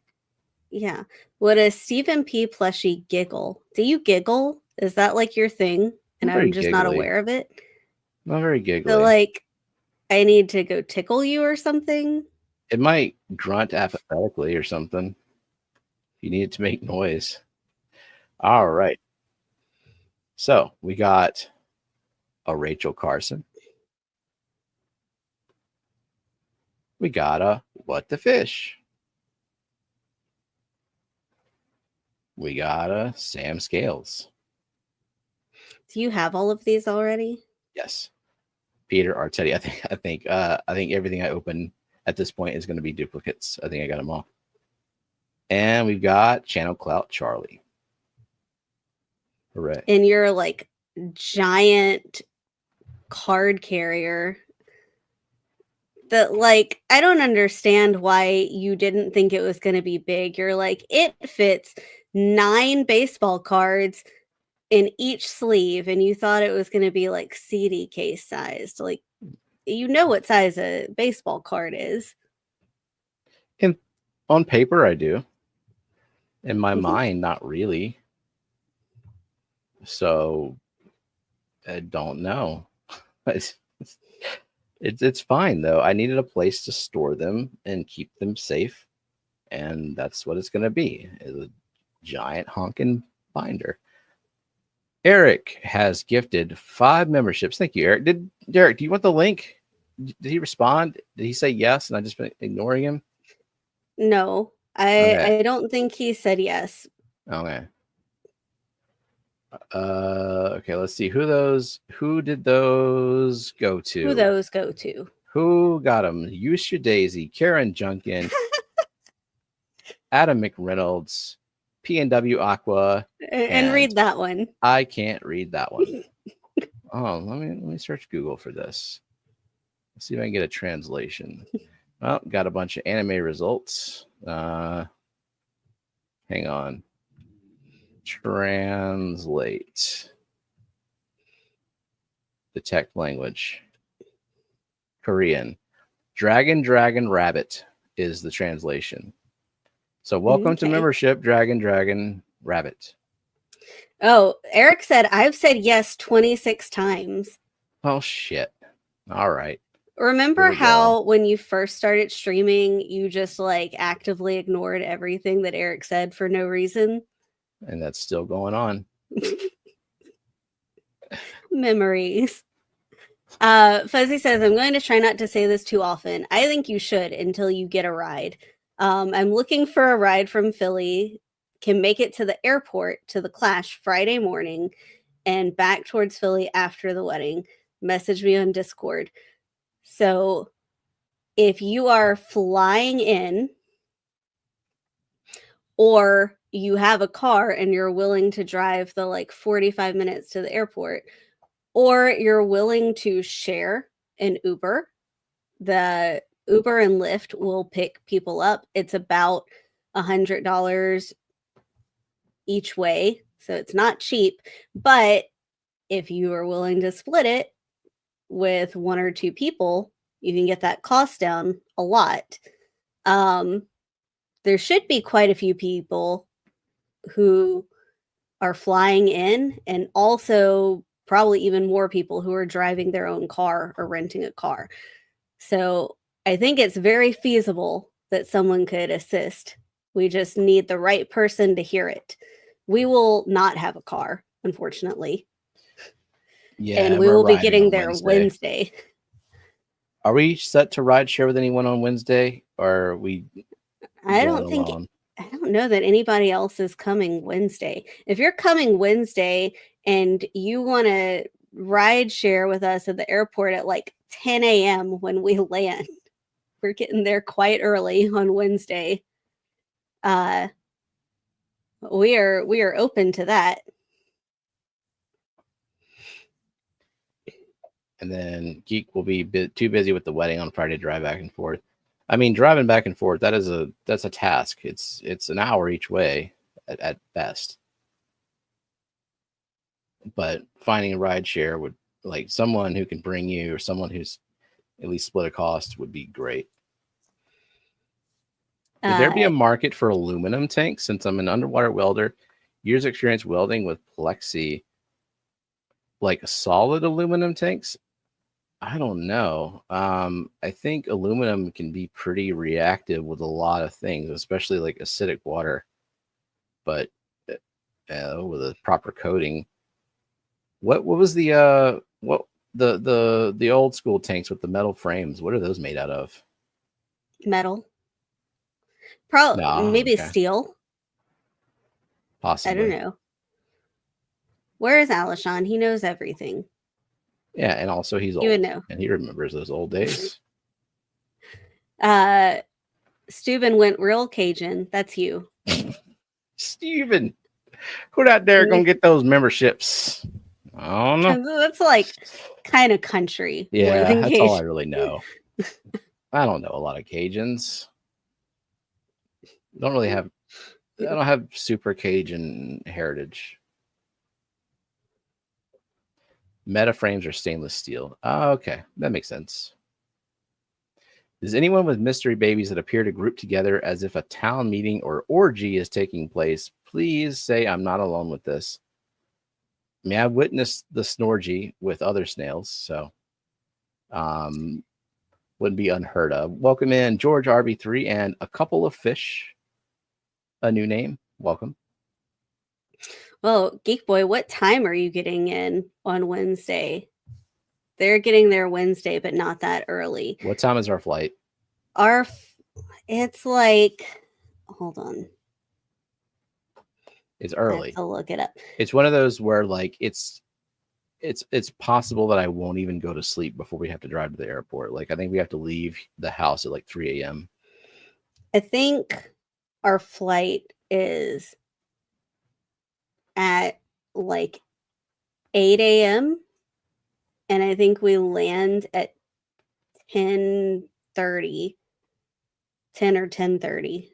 S2: Yeah. Would a Stephen P. plushie giggle? Do you giggle? Is that like your thing? And I'm just not aware of it.
S1: Not very giggly.
S2: So like I need to go tickle you or something?
S1: It might grunt apathetically or something. You need it to make noise. All right. So we got a Rachel Carson. We got a What the Fish. We got a Sam Scales.
S2: Do you have all of these already?
S1: Yes. Peter Artetti. I think everything I open at this point is going to be duplicates. I think I got them all. And we've got Channel Clout Charlie. Hooray.
S2: And you're like giant card carrier that like I don't understand why you didn't think it was going to be big. You're like, it fits 9 baseball cards in each sleeve, and you thought it was going to be like CD case sized. Like, you know what size a baseball card is.
S1: On paper, I do. In my mind, not really. So I don't know. It's fine though. I needed a place to store them and keep them safe, and that's what it's going to be. Is a giant honking binder. Eric has gifted 5 memberships. Thank you, Eric. Derek, do you want the link? Did he respond? Did he say yes? And I just been ignoring him?
S2: No,
S1: Okay.
S2: I don't think he said yes.
S1: Okay. Okay, let's see. Who did those go to?
S2: Who those go to?
S1: Who got them? Yusha Daisy, Karen Junkin, Adam McReynolds, PNW Aqua,
S2: And read that one.
S1: I can't read that one. Oh, let me search Google for this. Let's see if I can get a translation. Well, got a bunch of anime results. Hang on. Translate. Detect language. Korean. Dragon, dragon, rabbit is the translation. So welcome to membership, Dragon, rabbit.
S2: Oh, Eric said, I've said yes 26 times.
S1: Oh, shit. All right.
S2: Remember how when you first started streaming, you just like actively ignored everything that Eric said for no reason?
S1: And that's still going on.
S2: Memories. Fuzzy says, I'm going to try not to say this too often. I think you should until you get a ride. I'm looking for a ride from Philly, can make it to the airport to the Clash Friday morning and back towards Philly after the wedding. Message me on Discord. So if you are flying in or you have a car and you're willing to drive the like 45 minutes to the airport, or you're willing to share an Uber, the Uber and Lyft will pick people up. It's about $100 each way. So it's not cheap. But if you are willing to split it with 1 or 2 people, you can get that cost down a lot. There should be quite a few people who are flying in, and also probably even more people who are driving their own car or renting a car. So I think it's very feasible that someone could assist. We just need the right person to hear it. We will not have a car, unfortunately. Yeah, and we will be getting there Wednesday.
S1: Are we set to ride share with anyone on Wednesday, or are we?
S2: I don't know that anybody else is coming Wednesday. If you're coming Wednesday and you want to ride share with us at the airport at like 10 a.m. when we land, we're getting there quite early on Wednesday. We are open to that.
S1: And then Geek will be too busy with the wedding on Friday to drive back and forth. I mean, driving back and forth, that's a task. It's an hour each way at best. But finding a ride share would, like, someone who can bring you or someone who's at least split a cost would be great. Would there be a market for aluminum tanks? Since I'm an underwater welder, years of experience welding with plexi, like solid aluminum tanks? I don't know. I think aluminum can be pretty reactive with a lot of things, especially like acidic water. But with a proper coating, what was the old school tanks with the metal frames? What are those made out of?
S2: Metal. Probably maybe steel.
S1: Possibly.
S2: I don't know. Where is Alishon? He knows everything.
S1: Yeah, and also he's old.
S2: You would know.
S1: And he remembers those old days.
S2: Steuben went real Cajun. That's you.
S1: Steuben. Who out there gonna get those memberships? I don't know.
S2: That's like kind of country.
S1: Yeah, that's Cajun. All I really know. I don't know a lot of Cajuns. I don't have super Cajun heritage. Meta frames are stainless steel. Oh, okay. That makes sense. Is anyone with mystery babies that appear to group together as if a town meeting or orgy is taking place? Please say I'm not alone with this. I mean, I've witnessed the snorgy with other snails, so wouldn't be unheard of. Welcome in George RB3 and a couple of fish. A new name. Welcome.
S2: Well, Geek Boy, what time are you getting in on Wednesday? They're getting there Wednesday, but not that early.
S1: What time is our flight?
S2: It's like, hold on.
S1: It's
S2: I have
S1: early.
S2: to look it up.
S1: It's one of those where like it's possible that I won't even go to sleep before we have to drive to the airport. Like I think we have to leave the house at like 3 a.m.
S2: I think our flight is at like 8 a.m. and I think we land at 10:30, 10 or 10:30.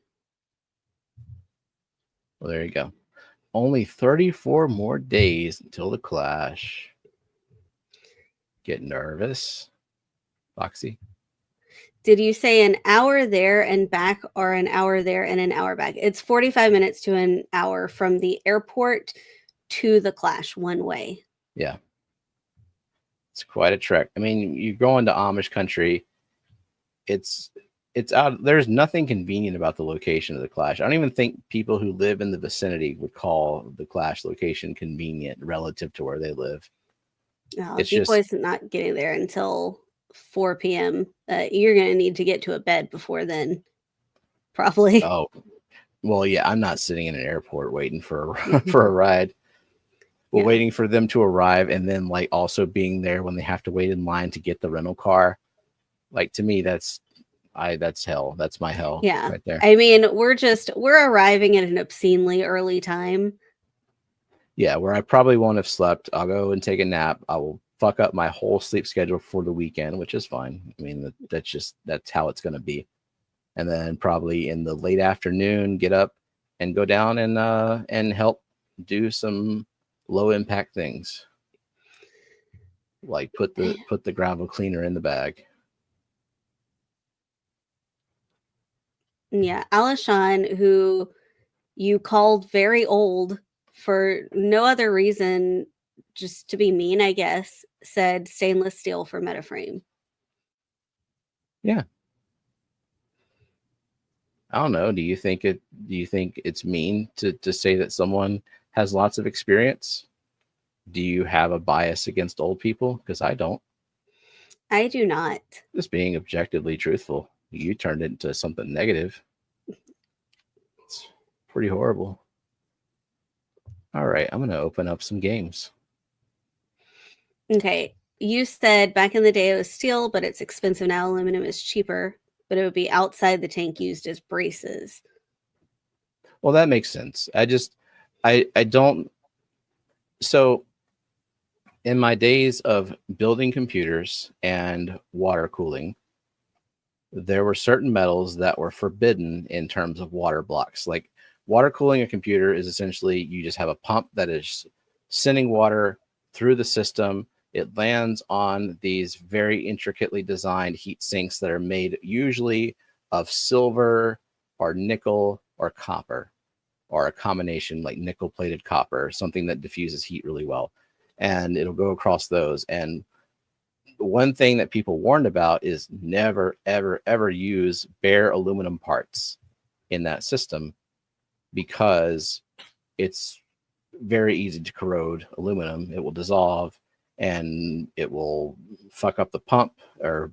S1: Well, there you go. Only 34 more days until the clash. Get nervous, Foxy?
S2: Did you say an hour there and back, or an hour there and an hour back? It's 45 minutes to an hour from the airport to the clash one way.
S1: Yeah. It's quite a trek. I mean, you go into Amish country, it's out. There's nothing convenient about the location of the clash. I don't even think people who live in the vicinity would call the clash location convenient relative to where they live. It's
S2: Geek
S1: just
S2: Boy's not getting there until 4 p.m. You're going to need to get to a bed before then, probably.
S1: oh, well, yeah. I'm not sitting in an airport waiting for for a ride. Well,
S2: Yeah.
S1: waiting for them to arrive and then like also being there when they have to wait in line to get the rental car. Like to me, that's hell. That's my hell.
S2: Yeah.
S1: Right there.
S2: I mean, we're arriving at an obscenely early time.
S1: Yeah, where I probably won't have slept. I'll go and take a nap. I will fuck up my whole sleep schedule for the weekend, which is fine. I mean, that's how it's going to be. And then probably in the late afternoon, get up and go down and help do some low impact things, like put the gravel cleaner in the bag.
S2: Yeah, Alishon, who you called very old for no other reason, just to be mean, I guess, said stainless steel for Metaframe.
S1: Yeah. I don't know. Do you think it's mean to say that someone has lots of experience? Do you have a bias against old people? Because I don't.
S2: I do not.
S1: Just being objectively truthful. You turned it into something negative. It's pretty horrible. All right, I'm going to open up some games.
S2: Okay. You said back in the day it was steel, but it's expensive now. Aluminum is cheaper, but it would be outside the tank used as braces.
S1: Well, that makes sense. I don't. So in my days of building computers and water cooling, there were certain metals that were forbidden in terms of water blocks. Like water cooling a computer is essentially you just have a pump that is sending water through the system. It lands on these very intricately designed heat sinks that are made usually of silver or nickel or copper, or a combination like nickel plated copper, something that diffuses heat really well. And it'll go across those. And one thing that people warned about is never, ever, ever use bare aluminum parts in that system, because it's very easy to corrode aluminum. It will dissolve and it will fuck up the pump, or,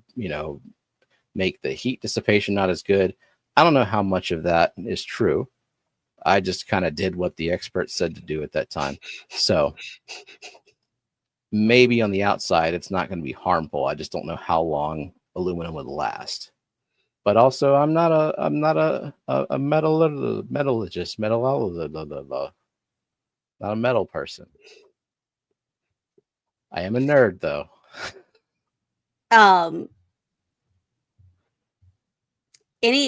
S1: make the heat dissipation not as good. I don't know how much of that is true. I just kind of did what the experts said to do at that time. So maybe on the outside, it's not going to be harmful. I just don't know how long aluminum would last. But also, I'm not a metallurgist, not a metal person. I am a nerd, though.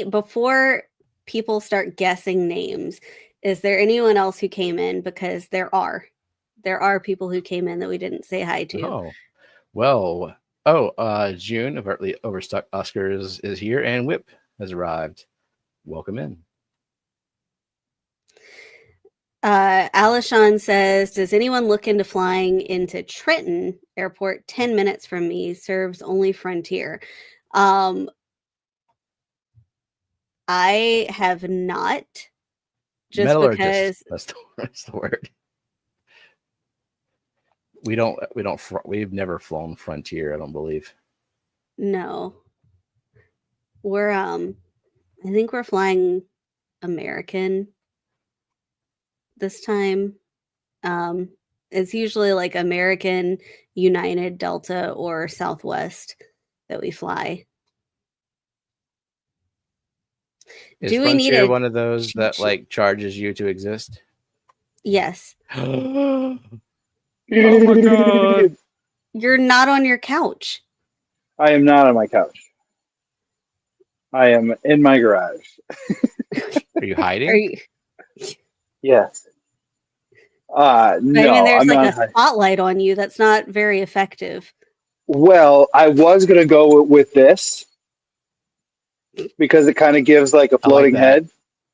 S2: Before people start guessing names, is there anyone else who came in? Because there are people who came in that we didn't say hi to.
S1: Oh, well. June of Overstuck Oscars is here, and Whip has arrived. Welcome in.
S2: Alishon says, does anyone look into flying into Trenton Airport? 10 minutes from me, serves only Frontier. I have not, just because
S1: That's the word. We've never flown Frontier, I don't believe.
S2: No. We're I think we're flying American this time. It's usually like American, United, Delta, or Southwest that we fly.
S1: Is
S2: Do we need
S1: Frontier
S2: a
S1: one of those that like charges you to exist?
S2: Yes.
S1: Oh my god.
S2: You're not on your couch.
S3: I am not on my couch. I am in my garage.
S1: Are you hiding?
S2: Are you?
S3: Yes. No,
S2: I mean, there's
S3: I'm
S2: like
S3: not
S2: a
S3: hiding.
S2: spotlight on you. That's not very effective.
S3: Well, I was gonna go with this because it kind of gives like a
S1: I like
S3: floating
S1: that.
S3: head.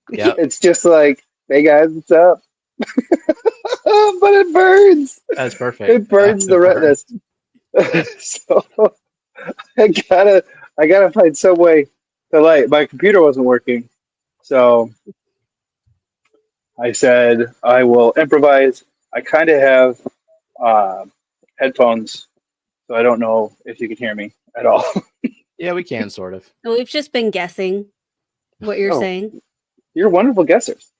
S1: Yep.
S3: It's just like, hey guys, what's up? But it burns.
S1: That's perfect.
S3: It burns the retinas. So I gotta find some way to light. My computer wasn't working, so I said I will improvise. I kind of have headphones, so I don't know if you can hear me at all.
S1: Yeah, we can sort of.
S2: We've just been guessing what you're
S3: Oh.
S2: saying.
S3: You're wonderful guessers.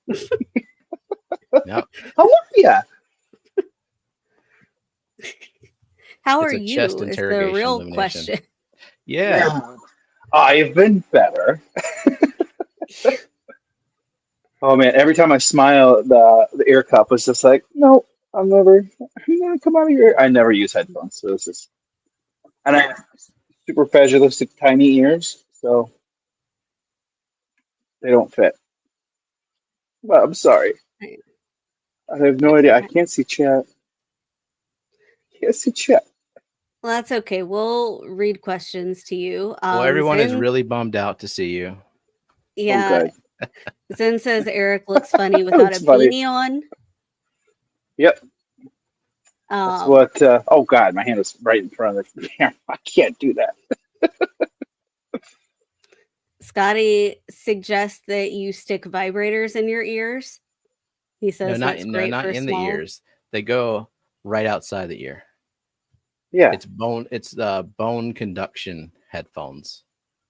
S1: Yep.
S3: How are ya?
S2: How
S1: It's
S2: are
S1: a
S2: you?
S1: chest
S2: Is the
S1: interrogation
S2: real
S1: elimination.
S2: question.
S1: Yeah.
S3: I've been better. Oh man, every time I smile, the ear cup was just like, no, I'm gonna come out of your ear. I never use headphones, so this is, and I have super fragilistic tiny ears, so they don't fit. Well, I'm sorry. I have no idea. I can't see chat. Can't see chat.
S2: Well, that's okay. We'll read questions to you.
S1: Well, everyone is
S2: Zen-
S1: really bummed out to see you.
S2: Yeah.
S3: Oh, good.
S2: Zen says Eric looks funny without
S3: Looks
S2: a
S3: funny.
S2: beanie on.
S3: Yep. That's what. Oh God, my hand is right in front of the camera. I can't do that.
S2: Scotty suggests that you stick vibrators in your ears. He says
S1: not
S2: that's great
S1: not
S2: for
S1: in
S2: small.
S1: the ears. They go right outside the ear.
S3: Yeah.
S1: It's bone conduction headphones.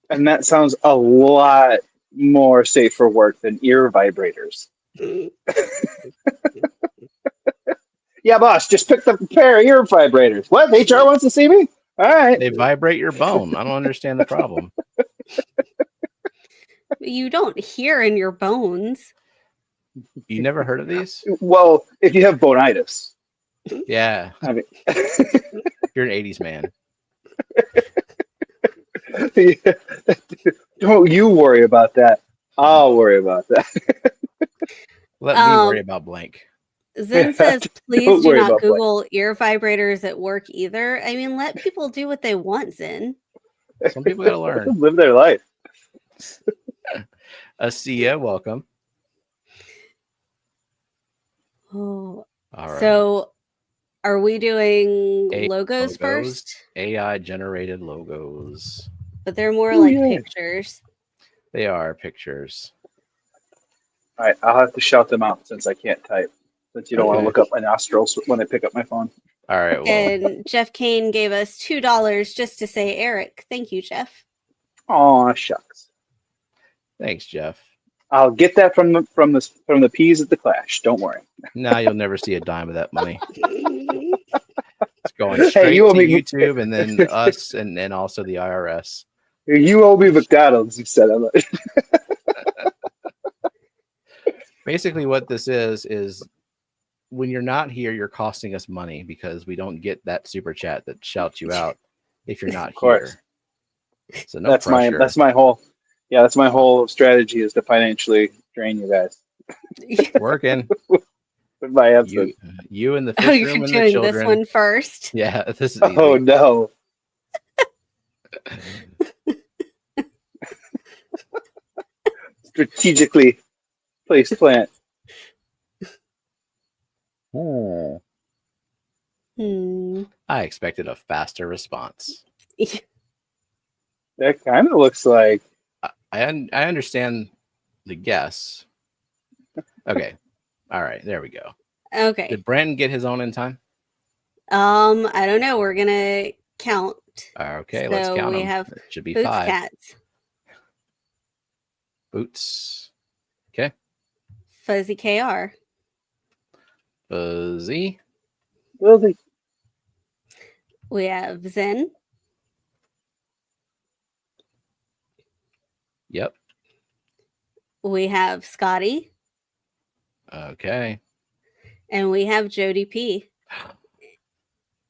S3: And that sounds a lot more safe for work than ear vibrators. Yeah, boss, just picked up a pair of ear vibrators. What? HR wants to see me? All right.
S1: They vibrate your bone. I don't understand the problem.
S2: You don't hear in your bones.
S1: You never heard of these?
S3: Well, if you have bonitis.
S1: Yeah.
S3: I mean,
S1: You're an 80s man.
S3: Don't you worry about that. I'll worry about that.
S1: Let me worry about blank.
S2: Zen says, please
S3: Don't
S2: do
S3: worry
S2: not
S3: about blank.
S2: Google ear vibrators at work either. I mean, let people do what they want, Zen.
S1: Some people got to learn.
S3: Live their life.
S1: Asia, welcome.
S2: Oh,
S1: All right.
S2: so are we doing logos first?
S1: AI generated logos.
S2: But they're more like pictures.
S1: They are pictures.
S3: All right, I'll have to shout them out since I can't type. Since you don't want to look up my nostrils when I pick up my phone.
S1: All right. Well,
S2: And Jeff Kane gave us $2 just to say Eric. Thank you, Jeff.
S3: Aw, shucks.
S1: thanks, Jeff.
S3: I'll get that from the peas at the Clash. Don't worry.
S1: Now you'll never see a dime of that money. It's going straight
S3: Hey, you owe
S1: to
S3: me
S1: YouTube and then us and also the IRS.
S3: You owe me McDonald's. You said it.
S1: Basically, what this is when you're not here, you're costing us money because we don't get that super chat that shouts you out if you're not here. So no pressure.
S3: That's my whole strategy is to financially drain you guys.
S1: Working.
S3: With my absence.
S1: You and the fish room and the children.
S2: This one first.
S1: Yeah, this is easy.
S3: Oh no. Strategically placed plant.
S1: I expected a faster response.
S3: That kind of looks like.
S1: I understand the guess. Okay. All right. There we go.
S2: Okay.
S1: Did Brandon get his own in time?
S2: I don't know. We're gonna count.
S1: Okay, let's
S2: So
S1: count
S2: we
S1: them.
S2: have
S1: It should be
S2: Boots
S1: 5.
S2: Cats,
S1: Boots. Okay.
S2: Fuzzy KR,
S1: Fuzzy.
S3: Wildy.
S2: we have Zen,
S1: Yep.
S2: we have Scotty,
S1: Okay.
S2: and we have Jody P.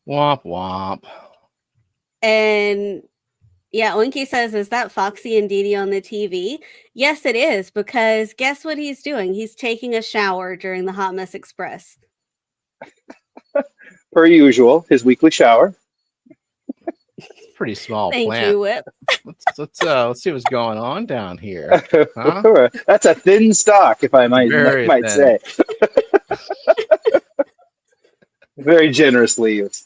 S1: Womp womp.
S2: And yeah, Oinky says, is that Foxy and Dee Dee on the TV? Yes, it is, because guess what he's doing? He's taking a shower during the Hot Mess Express.
S3: Per usual, his weekly shower.
S1: Pretty small
S2: Thank
S1: plant.
S2: you, Whip.
S1: Let's see what's going on down here. Huh?
S3: That's a thin stock, if I might
S1: Very
S3: say. Very generously used.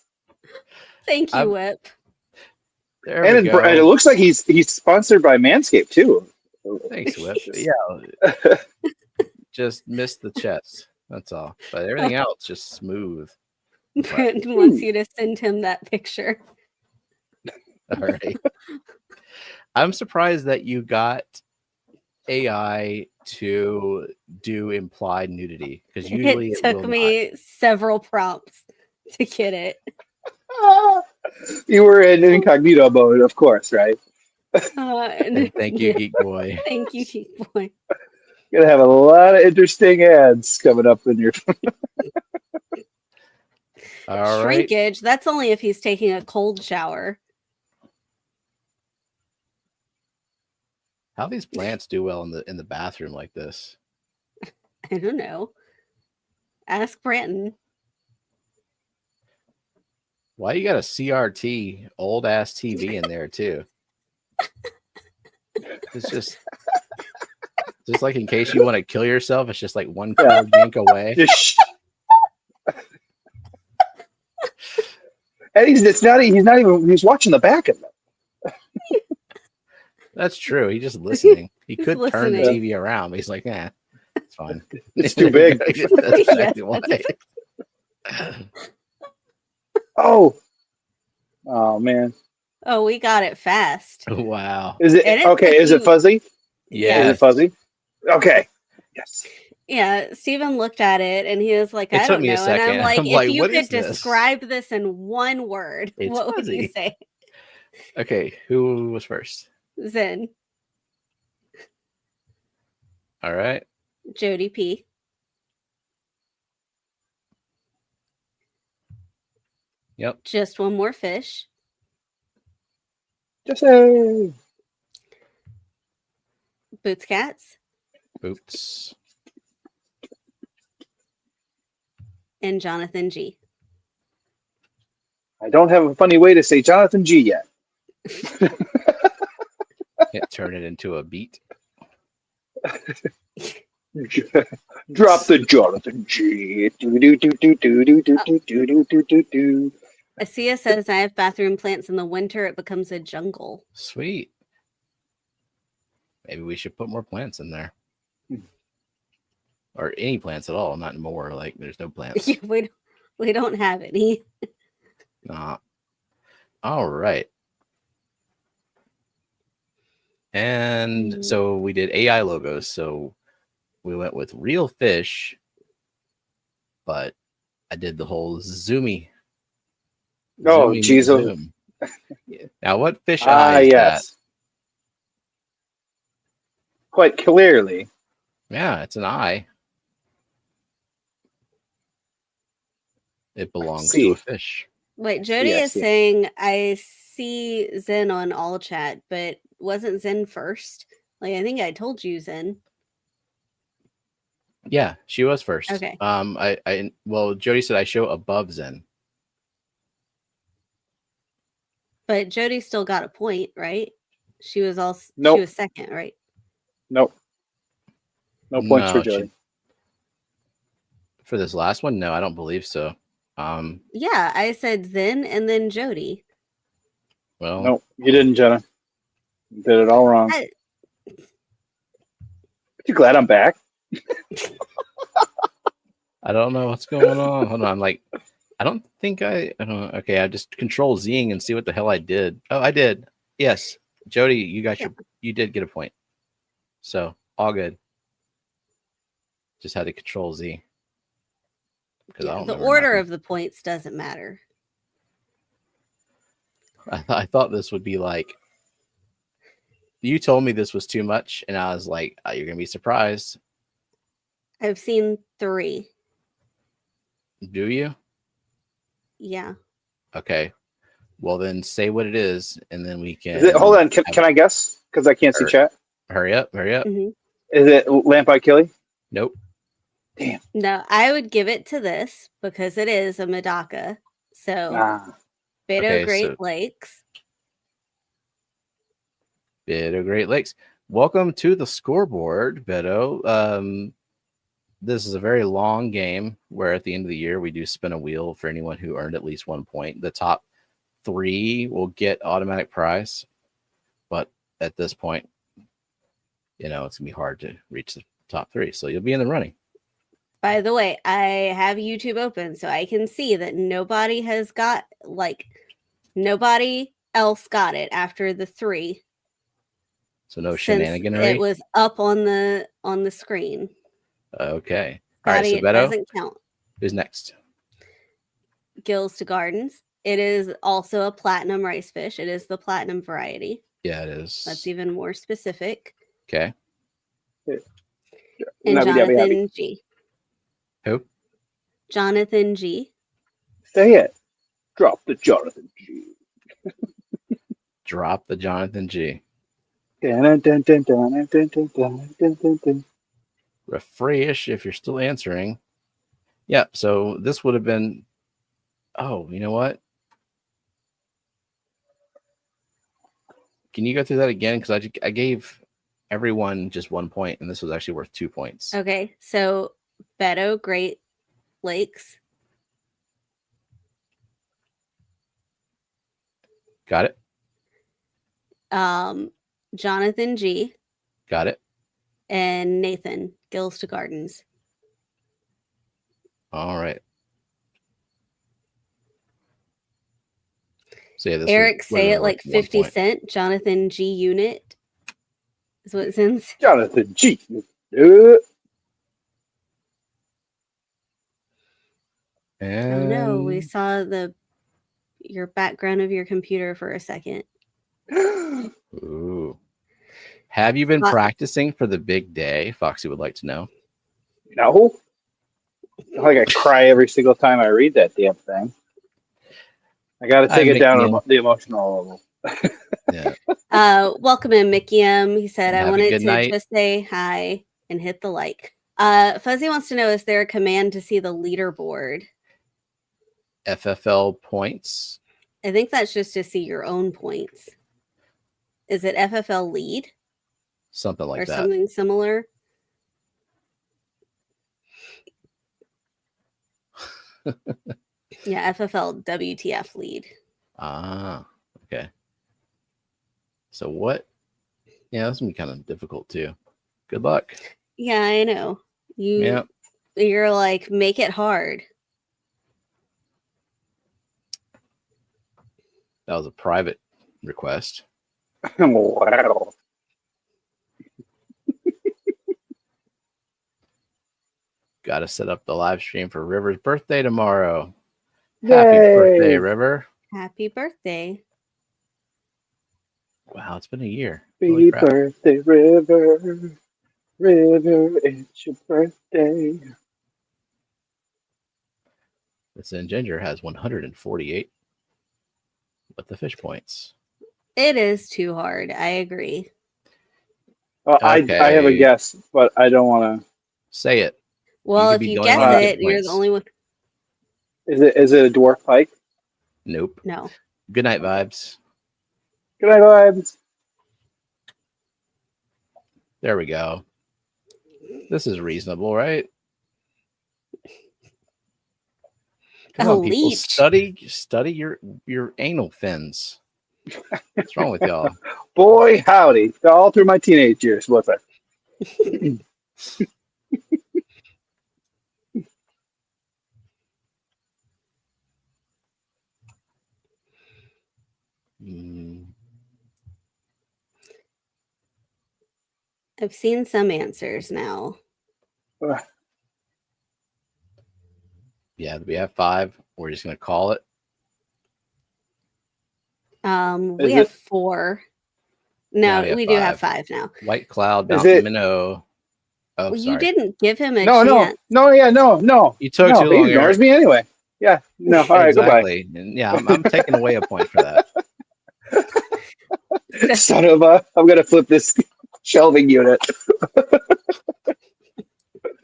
S2: Thank you, Whip.
S1: There
S3: And
S1: we go.
S3: it looks like he's sponsored by Manscaped too.
S1: Thanks, Whip. Yeah. Just missed the chest. That's all. But everything else just smooth.
S2: Brandon wants you to send him that picture.
S1: All right. I'm surprised that you got AI to do implied nudity, because usually
S2: It took me several prompts to get it.
S3: You were in incognito mode, of course, right?
S1: Thank you, Geek Boy.
S2: Thank you, Geek Boy.
S3: You're gonna have a lot of interesting ads coming up in your.
S1: All
S2: Shrinkage.
S1: right.
S2: That's only if he's taking a cold shower.
S1: How these plants do well in the bathroom like this?
S2: I don't know. Ask Brandon.
S1: Why you got a CRT old ass TV in there too? It's just like in case you want to kill yourself. It's just like one cord yank away.
S3: And he's not even watching the back of it.
S1: That's true. He's just listening. He
S2: He's
S1: could turn the
S2: listening.
S1: TV around, but he's like, nah, it's fine.
S3: It's too big.
S1: That's exactly why.
S3: Oh man.
S2: Oh, we got it fast.
S1: Wow.
S3: Is it okay? Is it fuzzy?
S1: Yeah.
S3: Is it fuzzy? Okay. Yes.
S2: Yeah, Steven looked at it and he was like,
S1: It
S2: I
S1: took
S2: don't
S1: me a
S2: know. And
S1: second.
S2: I'm like,
S1: I'm
S2: if
S1: like,
S2: you
S1: what
S2: could
S1: is this?
S2: describe this in one word,
S1: It's
S2: what would you
S1: fuzzy.
S2: say?
S1: Okay, who was first?
S2: Zen,
S1: All right.
S2: Jody P.
S1: Yep.
S2: Just one more fish.
S3: Just say.
S2: Boots Cats
S1: Boots.
S2: and Jonathan G.
S3: I don't have a funny way to say Jonathan G yet.
S1: Can't turn it into a beat.
S3: Drop the Jonathan G. Do.
S2: Asia says, I have bathroom plants in the winter. It becomes a jungle.
S1: Sweet. Maybe we should put more plants in there. Or any plants at all, not more. Like there's no plants.
S2: we don't have any.
S1: All right. And so we did AI logos. So we went with real fish, but I did the whole zoomy.
S3: Oh,
S1: zoomy
S3: geez.
S1: zoom. Now, what fish eye is
S3: yes.
S1: that?
S3: Quite clearly.
S1: Yeah, it's an eye. It belongs to a fish.
S2: Wait, Jody is saying, I see Zen on all chat, but wasn't Zen first? Like, I think I told you Zen.
S1: Yeah, she was first.
S2: Okay.
S1: Well, Jody said I show above Zen.
S2: But Jody still got a point, right? She was
S3: Nope.
S2: She was second, right?
S3: Nope. No points for Jody.
S1: For this last one, no, I don't believe so.
S2: Yeah, I said Zen and then Jody.
S1: Well,
S3: nope, you didn't, Jenna. You did it all wrong. You glad I'm back?
S1: I don't know what's going on. Hold on, I don't think I don't. Okay, I just control Zing and see what the hell I did. Oh, I did. Yes, Jody, you did get a point. So all good. Just had to control Z. Because I don't
S2: the
S1: remember
S2: order
S1: nothing.
S2: of the points doesn't matter.
S1: I thought this would be like. You told me this was too much, and I was like, oh, "You're gonna be surprised."
S2: I've seen 3.
S1: Do you?
S2: Yeah.
S1: Okay. Well, then say what it is, and then we can.
S3: Is it? Hold on. Can I guess? Because I can't see chat.
S1: Hurry up! Hurry up!
S2: Mm-hmm.
S3: Is it Lamp-Eye Killy?
S1: Nope.
S3: Damn.
S2: No, I would give it to this because it is a Medaka. So, Beto
S1: Okay,
S2: Great
S1: so-
S2: Lakes.
S1: Beto Great Lakes. Welcome to the scoreboard, Beto. This is a very long game where at the end of the year we do spin a wheel for anyone who earned at least 1 point. The top 3 will get automatic prize, but at this point, it's gonna be hard to reach the top 3. So you'll be in the running.
S2: By the way, I have YouTube open so I can see that nobody else got it after the 3.
S1: So no
S2: Since
S1: shenaniganery.
S2: it was up on the screen.
S1: Okay. All right.
S2: Scotty,
S1: So
S2: it
S1: Beto,
S2: doesn't count.
S1: who's next?
S2: Gills to Gardens. It is also a platinum rice fish. It is the platinum variety.
S1: Yeah, it is.
S2: That's even more specific.
S1: Okay.
S2: And
S3: Nabby,
S2: Jonathan G.
S1: Who?
S2: Jonathan G.
S3: Say it. Drop the Jonathan G.
S1: Drop the Jonathan G. Refresh if you're still answering. Yeah. So this would have been. Oh, you know what? Can you go through that again? Because I gave everyone just 1 point, and this was actually worth 2 points.
S2: Okay, so Beto Great Lakes.
S1: Got it.
S2: Jonathan G.
S1: Got it.
S2: And Nathan Gills to Gardens.
S1: All right. So yeah, this
S2: Eric, say it like 50
S1: point.
S2: Cent. Jonathan G Unit is what it says.
S3: Jonathan G.
S1: And
S2: Oh no, we saw your background of your computer for a second.
S1: Ooh. Have you been practicing for the big day? Foxy would like to know.
S3: No. Like I cry every single time I read that damn thing. I got to take it down on the emotional level.
S1: Yeah.
S2: Welcome in, Mickey M. He said,
S1: And
S2: I wanted to
S1: night.
S2: just say hi and hit the like. Fuzzy wants to know, is there a command to see the leaderboard?
S1: FFL points.
S2: I think that's just to see your own points. Is it FFL lead?
S1: Something like
S2: or
S1: that.
S2: Something similar? Yeah, FFL WTF lead.
S1: Ah, okay. So what? Yeah, that's gonna be kind of difficult too. Good luck.
S2: Yeah, I know. You're like, make it hard.
S1: That was a private request.
S3: Wow.
S1: Got to set up the live stream for River's birthday tomorrow.
S3: Yay.
S1: Happy birthday, River.
S2: Happy birthday.
S1: Wow, it's been a year.
S3: Happy birthday, River. River, it's your birthday.
S1: This Ginger has 148 with the fish points.
S2: It is too hard. I agree.
S3: Well,
S1: Okay.
S3: I have a guess, but I don't want to
S1: say it.
S2: Well, if you guess it, you're the only one.
S3: Is it a dwarf pike?
S1: Nope.
S2: No.
S1: Good night vibes.
S3: Good night vibes.
S1: There we go. This is reasonable, right? Come on, people.
S2: Leech.
S1: Study your anal fins. What's wrong with y'all?
S3: Boy, howdy. All through my teenage years, what's that?
S1: Mm,
S2: I've seen some answers now.
S1: yeah, we have 5. We're just gonna call it.
S2: We
S3: Is
S2: have
S3: it-
S2: 4.
S1: Now
S2: No,
S1: we have
S2: we do have
S1: 5.
S2: 5 now.
S1: White cloud,
S3: Is
S1: mountain
S3: it-
S1: minnow. Oh,
S2: Well, you
S1: sorry.
S2: didn't give him a
S3: No,
S2: chance.
S3: no.
S1: You took
S3: No,
S1: too
S3: he
S1: long,
S3: ignores
S1: Eric.
S3: me anyway. Yeah, no. All right, goodbye.
S1: Exactly. And yeah, I'm taking away a point for that.
S3: Son of a! I'm gonna flip this shelving unit.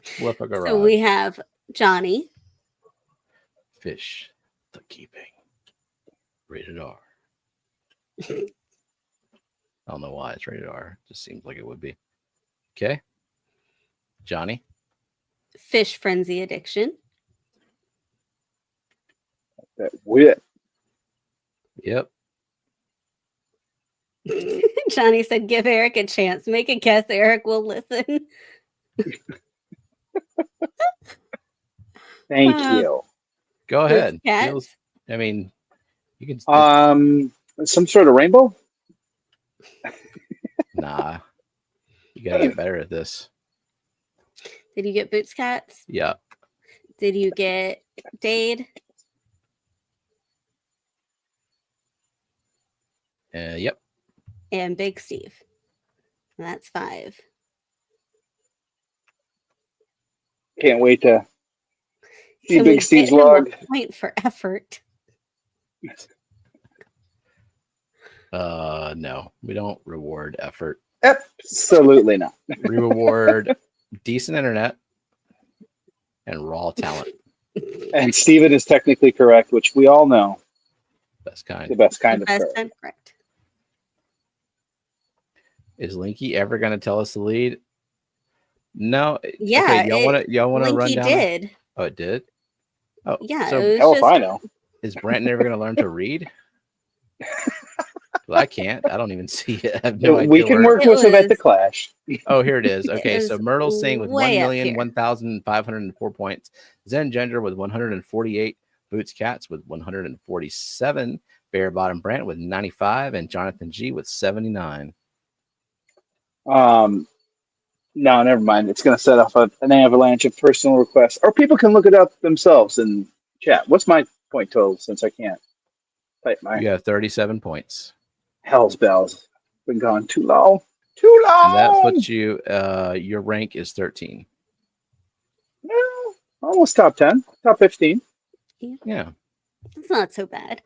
S1: Flip a garage.
S2: So we have Johnny,
S1: Fish, the keeping. Rated R. I don't know why it's rated R. Just seems like it would be. Okay. Johnny.
S2: Fish Frenzy Addiction,
S3: Weird.
S1: Yep.
S2: Johnny said, give Eric a chance. Make a guess. Eric will listen.
S3: Thank you.
S1: Go ahead.
S2: Cats.
S1: Feels- I mean, you can.
S3: Some sort of rainbow.
S1: Nah. You gotta get better at this.
S2: Did you get Boots Cats?
S1: Yeah.
S2: Did you get Dade?
S1: Yep.
S2: And Big Steve. That's 5.
S3: Can't wait to see
S2: Can we
S3: Big Steve's
S2: get him
S3: log.
S2: a point for effort?
S1: No, we don't reward effort.
S3: Absolutely not.
S1: We reward decent internet and raw talent.
S3: And Steven is technically correct, which we all know.
S1: Best kind.
S3: The best kind
S2: The
S3: of
S2: best
S3: correct.
S2: and correct.
S1: Is Linky ever going to tell us the lead? No.
S2: Yeah,
S1: Okay, y'all want to run
S2: Linky
S1: down?
S2: did.
S1: Oh, it did. Oh,
S2: Yeah,
S1: So
S2: it was
S3: Hell if
S2: just,
S3: I know.
S1: is Brandon ever going to learn to read? Well, I can't. I don't even see it. I have no idea.
S3: We can
S1: where-
S3: work
S2: It
S3: with him at the
S2: was-
S3: Clash.
S1: Oh, here it is. Okay,
S2: It
S1: so
S2: was
S1: Myrtle Singh with
S2: way up here.
S1: 1,001,504 points. Zen Gender with 148. Boots Cats with 147. Bear Bottom Brant with 95. And Jonathan G with 79.
S3: No, never mind. It's going to set off an avalanche of personal requests. Or people can look it up themselves in chat. What's my point total since I can't type my
S1: You have 37 points.
S3: hell's bells? Been going too low. Too low.
S1: And that puts you, your rank is 13.
S3: Well, almost top 10, top 15.
S1: Yeah.
S2: It's not so bad.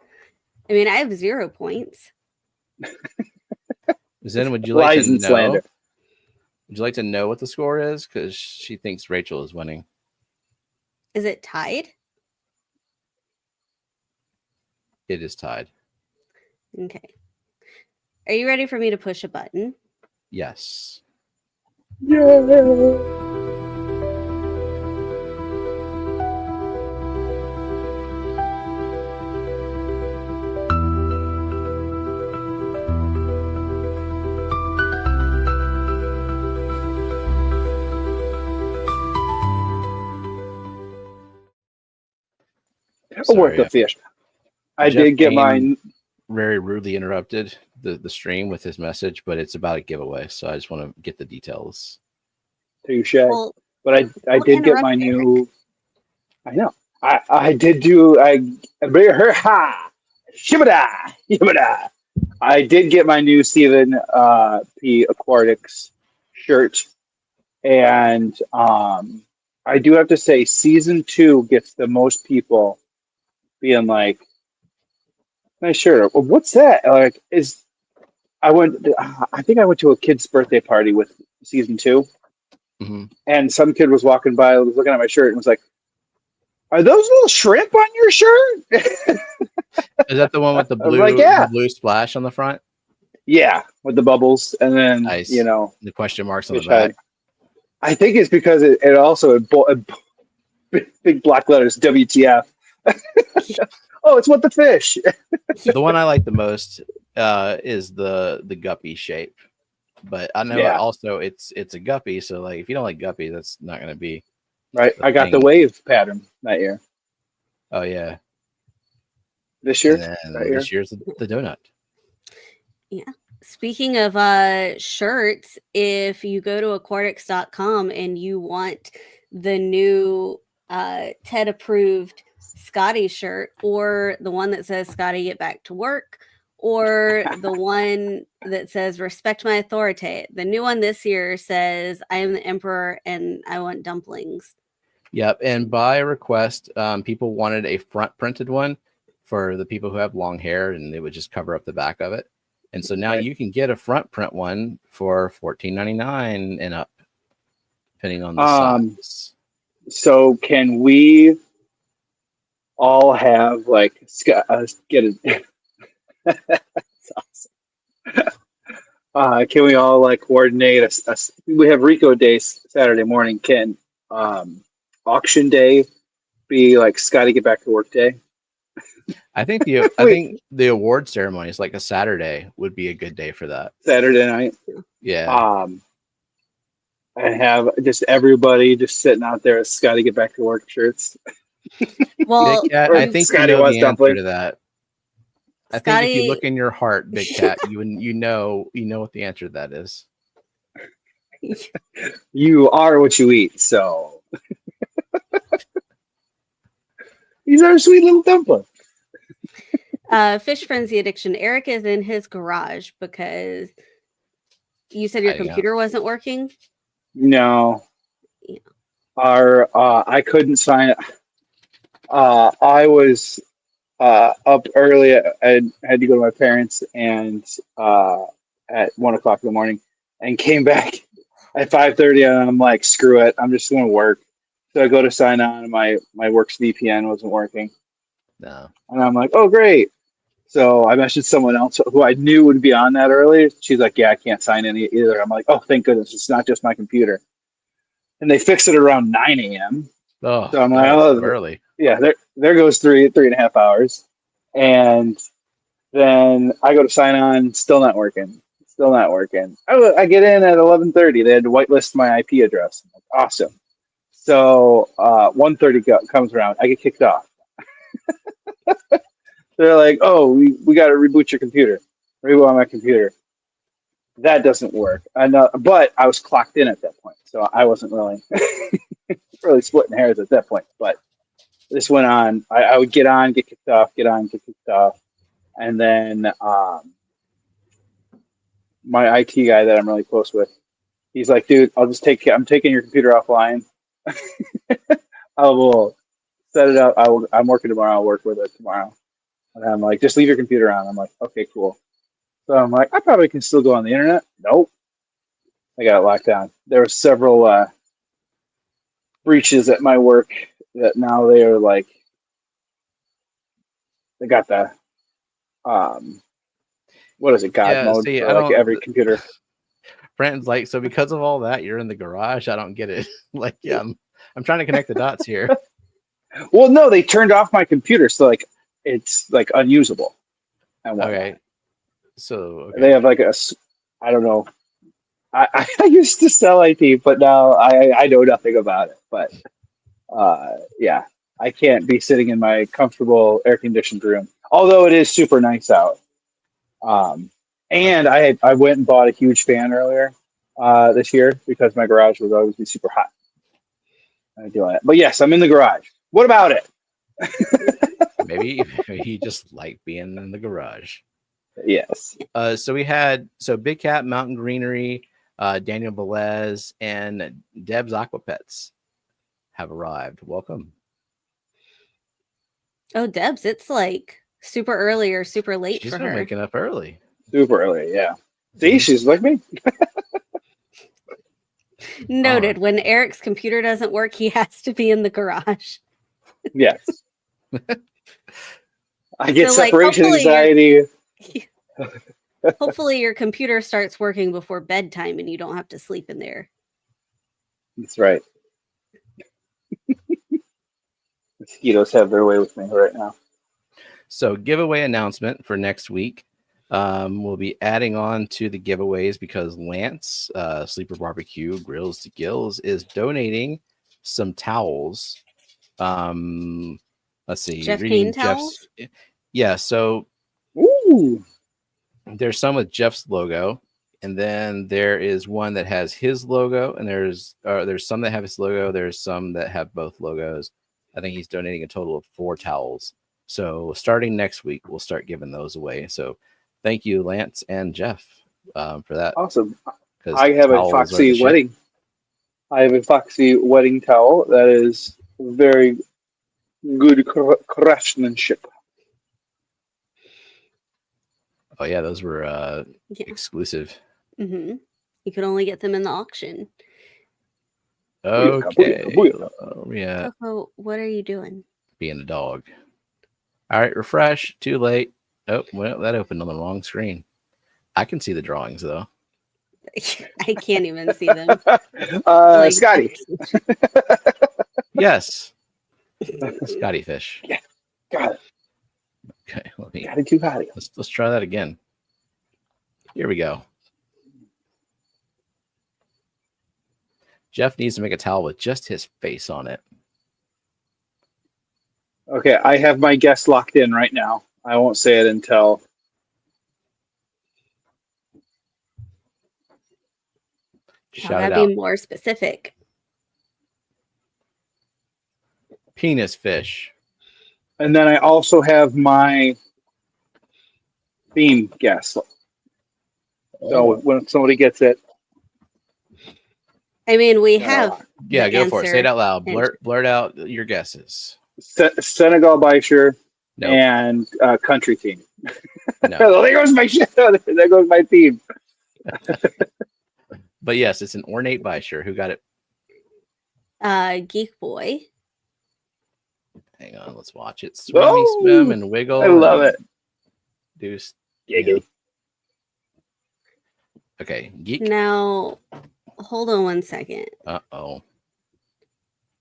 S2: I mean, I have 0 points.
S1: Zen, would you like
S3: Lies
S1: to
S3: and
S1: know?
S3: slander.
S1: Would you like to know what the score is? Because she thinks Rachel is winning.
S2: Is it tied?
S1: It is tied.
S2: Okay. Are you ready for me to push a button?
S1: Yes.
S3: Yeah. A work
S1: Sorry,
S3: of fish. I
S1: Jeff
S3: did get
S1: Payne
S3: mine.
S1: very rudely interrupted the stream with his message, but it's about a giveaway. So I just want to get the details.
S3: Touche.
S2: Well,
S3: But I
S2: don't
S3: did get my
S2: interrupt
S3: new. I know. I did do. Shibada. I did get my new Stephen P. Aquatics shirt, and I do have to say, season 2 gets the most people being like, "Nice shirt." Well, what's that? Like, I think I went to a kid's birthday party with season 2.
S1: Mm-hmm.
S3: And some kid was walking by, was looking at my shirt, and was like, "Are those little shrimp on your shirt?"
S1: Is that the one with the
S3: I was
S1: blue,
S3: like, yeah.
S1: the blue splash on the front?
S3: Yeah, with the bubbles, and then
S1: Nice. The question marks on the
S3: fish
S1: back.
S3: head. I think it's because it also big black letters WTF. Oh, it's what the fish.
S1: The one I like the most is the guppy shape, but I know
S3: Yeah.
S1: also it's a guppy. So like, if you don't like guppy, that's not going to be
S3: Right, I got the
S1: thing.
S3: wave pattern that year.
S1: Oh yeah.
S3: This year,
S1: And then
S3: that year.
S1: this year's the donut.
S2: Speaking of shirts, if you go to aquatics.com and you want the new Ted approved Scotty shirt, or the one that says Scotty get back to work, or the one that says respect my authority, the new one this year says I am the emperor and I want dumplings.
S1: Yep. And by request, people wanted a front printed one for the people who have long hair, and they would just cover up the back of it. And so now you can get a front print one for $14.99 and up, depending on the size.
S3: So can we all have like get it? That's awesome. Can we all like coordinate we have Rico Day Saturday morning. Can auction day be like Scotty get back to work day?
S1: I think the award ceremony is like a Saturday would be a good day for that.
S3: Saturday night.
S1: Yeah.
S3: And have just everybody just sitting out there with Scotty get back to work shirts.
S2: Well,
S1: Big Cat, I think
S3: Scotty
S1: you know
S3: was
S1: the answer
S3: dumpling.
S1: to that. I
S2: Scotty,
S1: think if you look in your heart, Big Cat, you know what the answer to that is.
S3: You are what you eat, so he's our sweet little dumpling.
S2: Fish Frenzy Addiction. Eric is in his garage because you said your computer wasn't working.
S3: No.
S2: Yeah.
S3: I couldn't sign it. I was up early. I had to go to my parents and at 1 o'clock in the morning, and came back at 5:30. And I'm like, screw it, I'm just going to work. So I go to sign on, and my work's VPN wasn't working.
S1: No.
S3: And I'm like, oh great. So I messaged someone else who I knew would be on that early. She's like, yeah, I can't sign in either. I'm like, oh, thank goodness, it's not just my computer. And they fixed it around 9 a.m.
S1: Oh,
S3: so I'm like, oh,
S1: so early.
S3: Yeah, there goes 3.5 hours. And then I go to sign on, still not working. I get in at 11:30. They had to whitelist my IP address. I'm like, awesome. So 1:30 comes around. I get kicked off. They're like, oh, we got to reboot your computer. Reboot on my computer. That doesn't work. But I was clocked in at that point, so I wasn't really splitting hairs at that point. But this went on. I would get on, get kicked off, get on, get kicked off, and then my IT guy that I'm really close with, he's like, dude, I'm taking your computer offline. I will set it up. I'm working tomorrow. I'll work with it tomorrow. And I'm like, just leave your computer on. I'm like, okay, cool. So I'm like, I probably can still go on the internet. Nope. I got it locked down. There were several breaches at my work that now they are like, they got the, what is it, God mode for like every computer.
S1: Brandon's like, so because of all that, you're in the garage? I don't get it. Like, yeah, I'm trying to connect the dots here.
S3: Well, no, they turned off my computer, so like it's like unusable.
S1: Okay. So
S3: they have like I don't know. I used to sell IT, but now I know nothing about it. But yeah, I can't be sitting in my comfortable air conditioned room, although it is super nice out. And I went and bought a huge fan earlier this year because my garage would always be super hot. I do that. But yes, I'm in the garage. What about it?
S1: Maybe he just liked being in the garage.
S3: Yes.
S1: So we had Big Cat Mountain Greenery, Daniel Velez, and Deb's Aqua Pets have arrived. Welcome.
S2: Oh, Deb's, it's like super early or super late for her.
S1: She's waking up early.
S3: Super early, yeah. See, she's like me.
S2: Noted. When Eric's computer doesn't work, he has to be in the garage.
S3: Yes. I get separation anxiety.
S2: Hopefully your computer starts working before bedtime and you don't have to sleep in there.
S3: That's right. Mosquitoes have their way with me right now.
S1: So giveaway announcement for next week. We'll be adding on to the giveaways because Lance, Sleeper Barbecue Grills to Gills, is donating some towels. Let's see.
S2: Jeff Payne towels?
S1: Yeah, so
S3: ooh.
S1: there's some with Jeff's logo, and then there is one that has his logo, and there's some that have his logo. There's some that have both logos. I think he's donating a total of 4 towels. So starting next week, we'll start giving those away. So thank you, Lance and Jeff, for that.
S3: Awesome. I have a Foxy wedding. I have a Foxy wedding towel that is very good craftsmanship.
S1: Oh yeah, those were exclusive.
S2: Mm-hmm. You could only get them in the auction.
S1: Okay. Yeah.
S2: Coco, what are you doing?
S1: Being a dog. All right, refresh. Too late. Oh, well, that opened on the wrong screen. I can see the drawings though.
S2: I can't even see them.
S3: Scotty.
S1: Yes. Scotty fish.
S3: Yeah. Got it.
S1: Okay, let's try that again. Here we go. Jeff needs to make a towel with just his face on it.
S3: Okay, I have my guess locked in right now. I won't say it until.
S1: Shout it
S2: out.
S1: Be
S2: more specific.
S1: Penis fish.
S3: And then I also have my theme guess. So when somebody gets it.
S2: I mean, we have.
S1: Yeah, go for it. Say it out loud. Blurt out your guesses.
S3: Senegal Bisher
S1: nope.
S3: And country theme.
S1: No.
S3: There goes my shit. There goes my theme.
S1: But yes, it's an ornate Bisher. Who got it?
S2: Geek Boy.
S1: Hang on, let's watch it. Swim and wiggle.
S3: I love it.
S1: Deuce.
S3: Yeah.
S1: Okay, geek.
S2: Now, hold on one second.
S1: Uh-oh.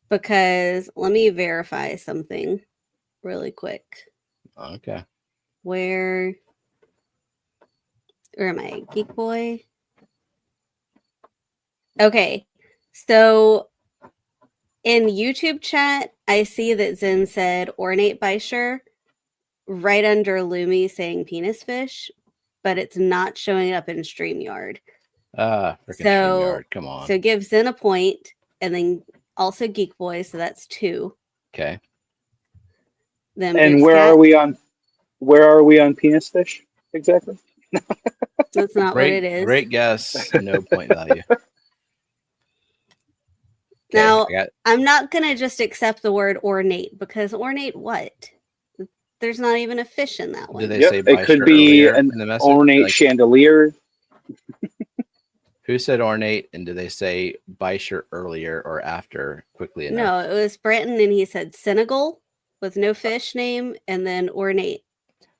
S2: Because let me verify something really quick.
S1: Okay.
S2: Where am I? Geek Boy? Okay. So in YouTube chat, I see that Zen said ornate Bisher right under Lumi saying penis fish, but it's not showing up in StreamYard.
S1: StreamYard. Come on.
S2: So give Zen a point, and then also Geek Boy, so that's 2.
S1: Okay.
S3: Then and where are we on penis fish exactly?
S2: That's not what it is.
S1: Great guess. No point value.
S2: Okay, now, I'm not going to just accept the word ornate, because ornate what? There's not even a fish in that one.
S1: Do they say
S3: it could be an ornate chandelier.
S1: Who said ornate, and do they say Bisher earlier or after quickly enough?
S2: No, it was Branton, and he said Senegal with no fish name, and then ornate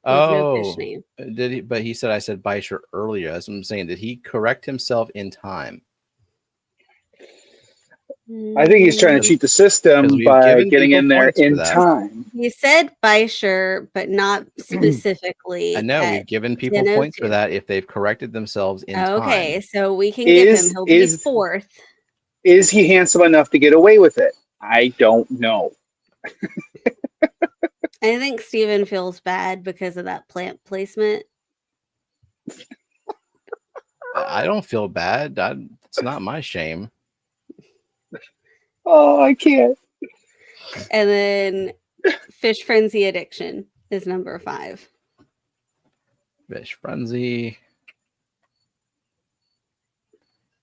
S2: with no fish name.
S1: Did he? But he said I said Bisher earlier. That's what I'm saying. Did he correct himself in time?
S3: I think he's trying to cheat the system by getting in there in time.
S2: He said Bisher, but not specifically.
S1: I know we've given people points for that if they've corrected themselves in time.
S2: Okay, so we can give him. He'll be 4th.
S3: Is he handsome enough to get away with it? I don't know.
S2: I think Steven feels bad because of that plant placement.
S1: I don't feel bad. It's not my shame.
S3: Oh, I can't.
S2: And then Fish Frenzy Addiction is number 5.
S1: Fish Frenzy.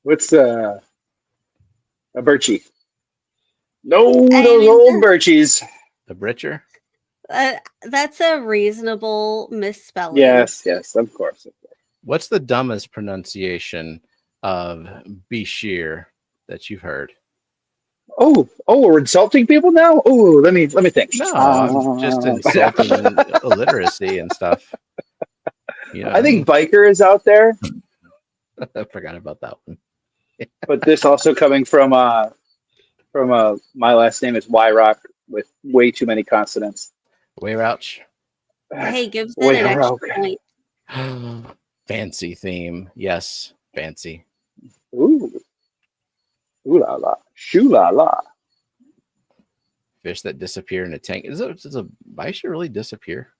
S3: What's a birchie? No, those old birchies.
S1: The Britcher?
S2: That's a reasonable misspelling.
S3: Yes, of course.
S1: What's the dumbest pronunciation of Bishir that you've heard?
S3: Oh, we're insulting people now? Oh, let me think.
S1: No, I'm just insulting illiteracy and stuff. You know,
S3: I think biker is out there.
S1: I forgot about that one.
S3: But this also coming from my last name is Y-Rock with way too many consonants.
S1: Way-Rouch.
S2: Hey, gives it an extra point.
S1: Fancy theme. Yes, fancy.
S3: Ooh. Ooh la la. Shoo la la.
S1: Fish that disappear in a tank. Does a Bisher really disappear?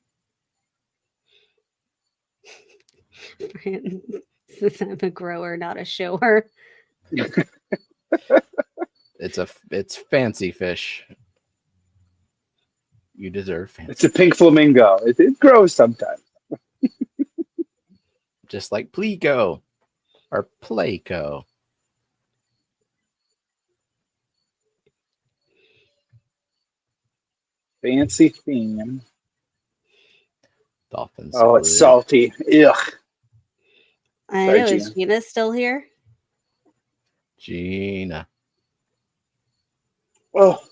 S2: Since I'm a grower, not a shower.
S1: It's fancy fish. You deserve fancy.
S3: It's a pink flamingo. It grows sometimes.
S1: Just like Pleco or Playco.
S3: Fancy theme.
S1: Dolphins.
S3: Oh, it's salty. Ugh.
S2: I
S3: Sorry,
S2: know. Is
S3: Gina.
S2: Gina still here?
S1: Gina.
S3: Oh,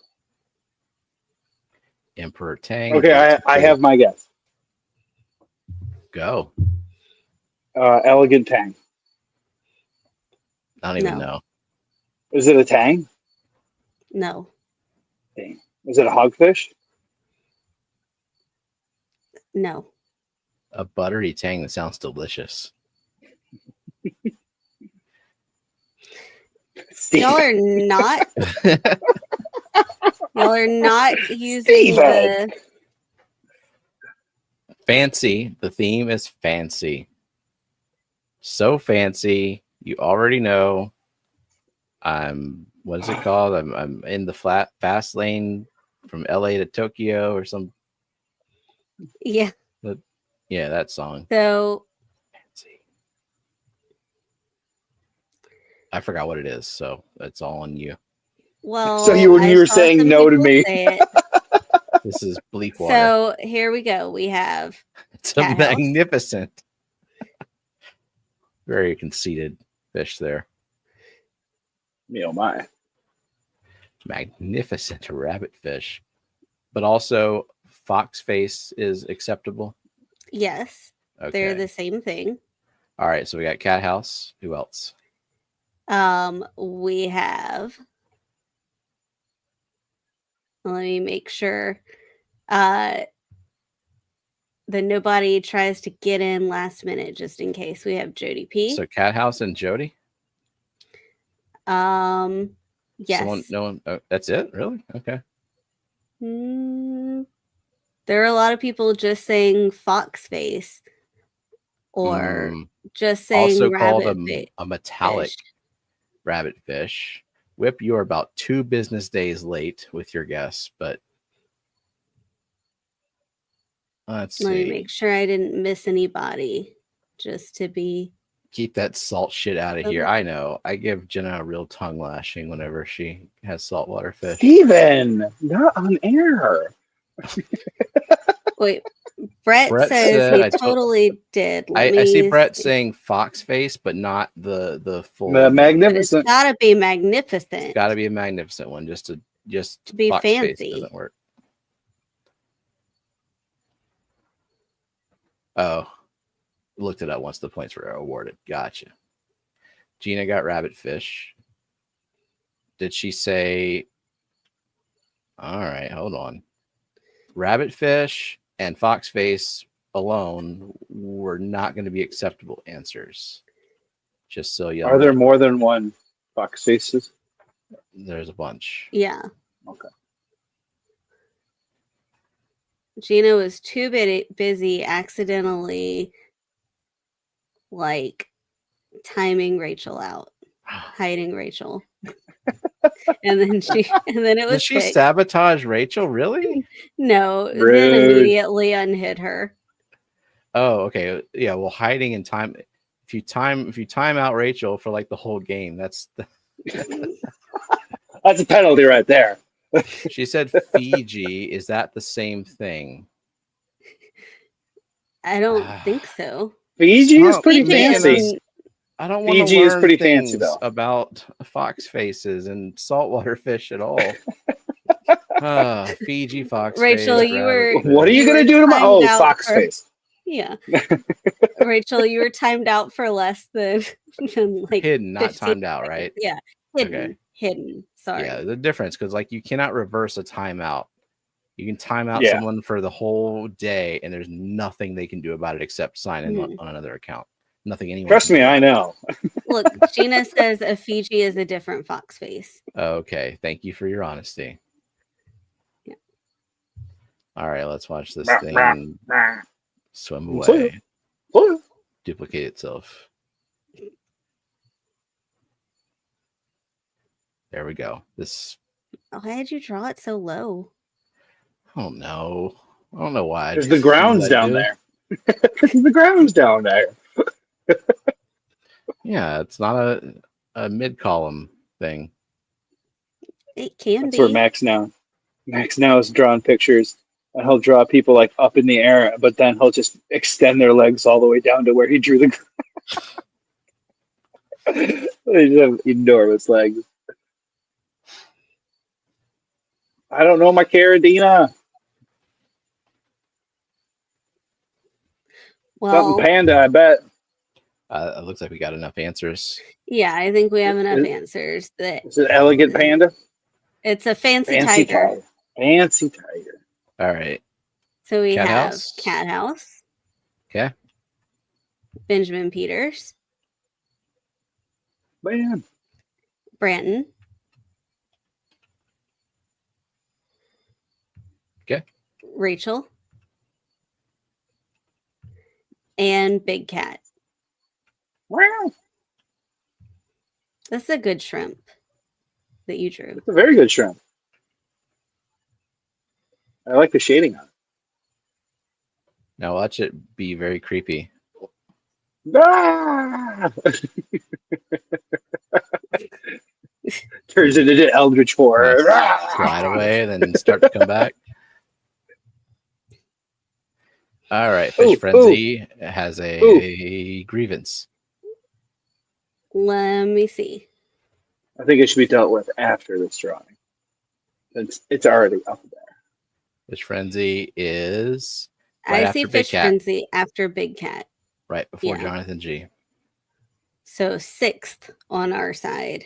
S1: Emperor Tang.
S3: okay. I have my guess.
S1: Go.
S3: Elegant tang.
S1: I don't even
S2: No.
S1: know.
S3: Is it a tang?
S2: No.
S3: Dang. Is it a hogfish?
S2: No.
S1: A buttery tang that sounds delicious.
S2: Y'all are not. Y'all are not using
S3: Steven!
S2: the.
S1: Fancy. The theme is fancy. So fancy. You already know. What is it called? I'm in the fast lane from LA to Tokyo or some.
S2: Yeah.
S1: Yeah, that song.
S2: So
S1: Fancy. I forgot what it is, so that's all on you.
S2: well.
S3: So you
S2: I
S3: were
S2: saw
S3: saying
S2: some
S3: no to
S2: people
S3: me.
S2: say it.
S1: This is bleak water.
S2: So here we go. We have
S1: It's a
S2: cat house.
S1: magnificent, very conceited fish there.
S3: Me oh my.
S1: Magnificent rabbit fish, but also fox face is acceptable.
S2: yes.
S1: Okay.
S2: They're the same thing.
S1: All right, so we got cat house. Who else?
S2: We have. Let me make sure. That nobody tries to get in last minute, just in case. We have Jody P.
S1: So cat house and Jody.
S2: Yes.
S1: No one. Oh, that's it. Really? Okay.
S2: There are a lot of people just saying fox face, or just saying
S1: Also
S2: rabbit
S1: called a metallic
S2: fish.
S1: rabbit fish. Whip, you are about 2 business days late with your guess, but let's
S2: Let me
S1: see.
S2: make sure I didn't miss anybody. Just to be.
S1: Keep that salt shit out of here. I know. I give Jenna a real tongue lashing whenever she has saltwater fish.
S3: Steven, not on air.
S2: Wait, Brett says
S1: said,
S2: he totally did.
S1: I see Brett saying fox face, but not the full.
S3: The magnificent.
S2: It's gotta be magnificent.
S1: It's got to be a magnificent one. Just to
S2: be
S1: fox
S2: fancy.
S1: face doesn't work. Oh, looked it up once the points were awarded. Gotcha. Gina got rabbit fish. Did she say? All right, hold on. Rabbit fish and fox face alone were not going to be acceptable answers. Just so you know.
S3: Are there more than one fox faces?
S1: There's a bunch.
S2: Yeah.
S3: Okay.
S2: Gina was too busy accidentally timing Rachel out, hiding Rachel. and then it was
S1: Did she sabotage Rachel? Really?
S2: No,
S3: Rude.
S2: then immediately unhid her.
S1: Oh, okay. Yeah, well, hiding in time. If you time out Rachel for the whole game, that's
S3: That's a penalty right there.
S1: She said Fiji. Is that the same thing?
S2: I don't think so.
S3: Fiji is pretty
S2: Fiji
S3: fancy.
S1: I don't want to
S3: Fiji is
S1: learn
S3: pretty
S1: things
S3: fancy, though.
S1: about fox faces and saltwater fish at all. Fiji fox
S2: Rachel,
S1: face.
S2: you were.
S3: What are you going to do to my fox face?
S2: Yeah. Rachel, you were timed out for less than
S1: hidden, not
S2: 15
S1: timed out, right?
S2: Yeah. Hidden.
S1: Okay.
S2: Hidden. Sorry.
S1: Yeah, the difference, because you cannot reverse a timeout. You can time out someone for the whole day, and there's nothing they can do about it except sign in on another account. Nothing anyone.
S3: Trust me, I know.
S2: Look, Gina says a Fiji is a different fox face.
S1: Okay, thank you for your honesty.
S2: Yeah.
S1: All right, let's watch this thing swim away. duplicate itself. There we go. This.
S2: Why did you draw it so low?
S1: Oh no. I don't know why.
S3: Because the ground's down there. The ground's down there.
S1: Yeah, it's not a mid-column thing.
S2: It can
S3: That's
S2: be.
S3: where Max now is drawing pictures, and he'll draw people like up in the air, but then he'll just extend their legs all the way down to where he drew the. They just have enormous legs. I don't know my Caradina.
S2: Well,
S3: Something panda, I bet.
S1: It looks like we got enough answers.
S2: yeah, I think we have enough answers. That
S3: Is it elegant panda?
S2: it's a fancy
S3: Fancy
S2: tiger.
S3: tiger. Fancy tiger.
S1: All right.
S2: So we
S1: Cat
S2: have
S1: house.
S2: Cat House,
S1: Okay.
S2: Benjamin Peters,
S3: Man.
S2: Branton.
S1: Okay.
S2: Rachel. And Big Cat.
S3: Wow.
S2: That's a good shrimp that you drew.
S3: It's a very good shrimp. I like the shading on it.
S1: Now watch it be very creepy.
S3: Ah! Turns into Eldritch Horror.
S1: Slide away, then start to come back. All right. Fish Frenzy has a grievance.
S2: Let me see.
S3: I think it should be dealt with after this drawing. It's already up there.
S1: Fish Frenzy is right
S2: I
S1: after
S2: see
S1: Big
S2: Fish
S1: Cat.
S2: Frenzy after Big Cat.
S1: Right before
S2: Yeah.
S1: Jonathan G.
S2: So 6th on our side.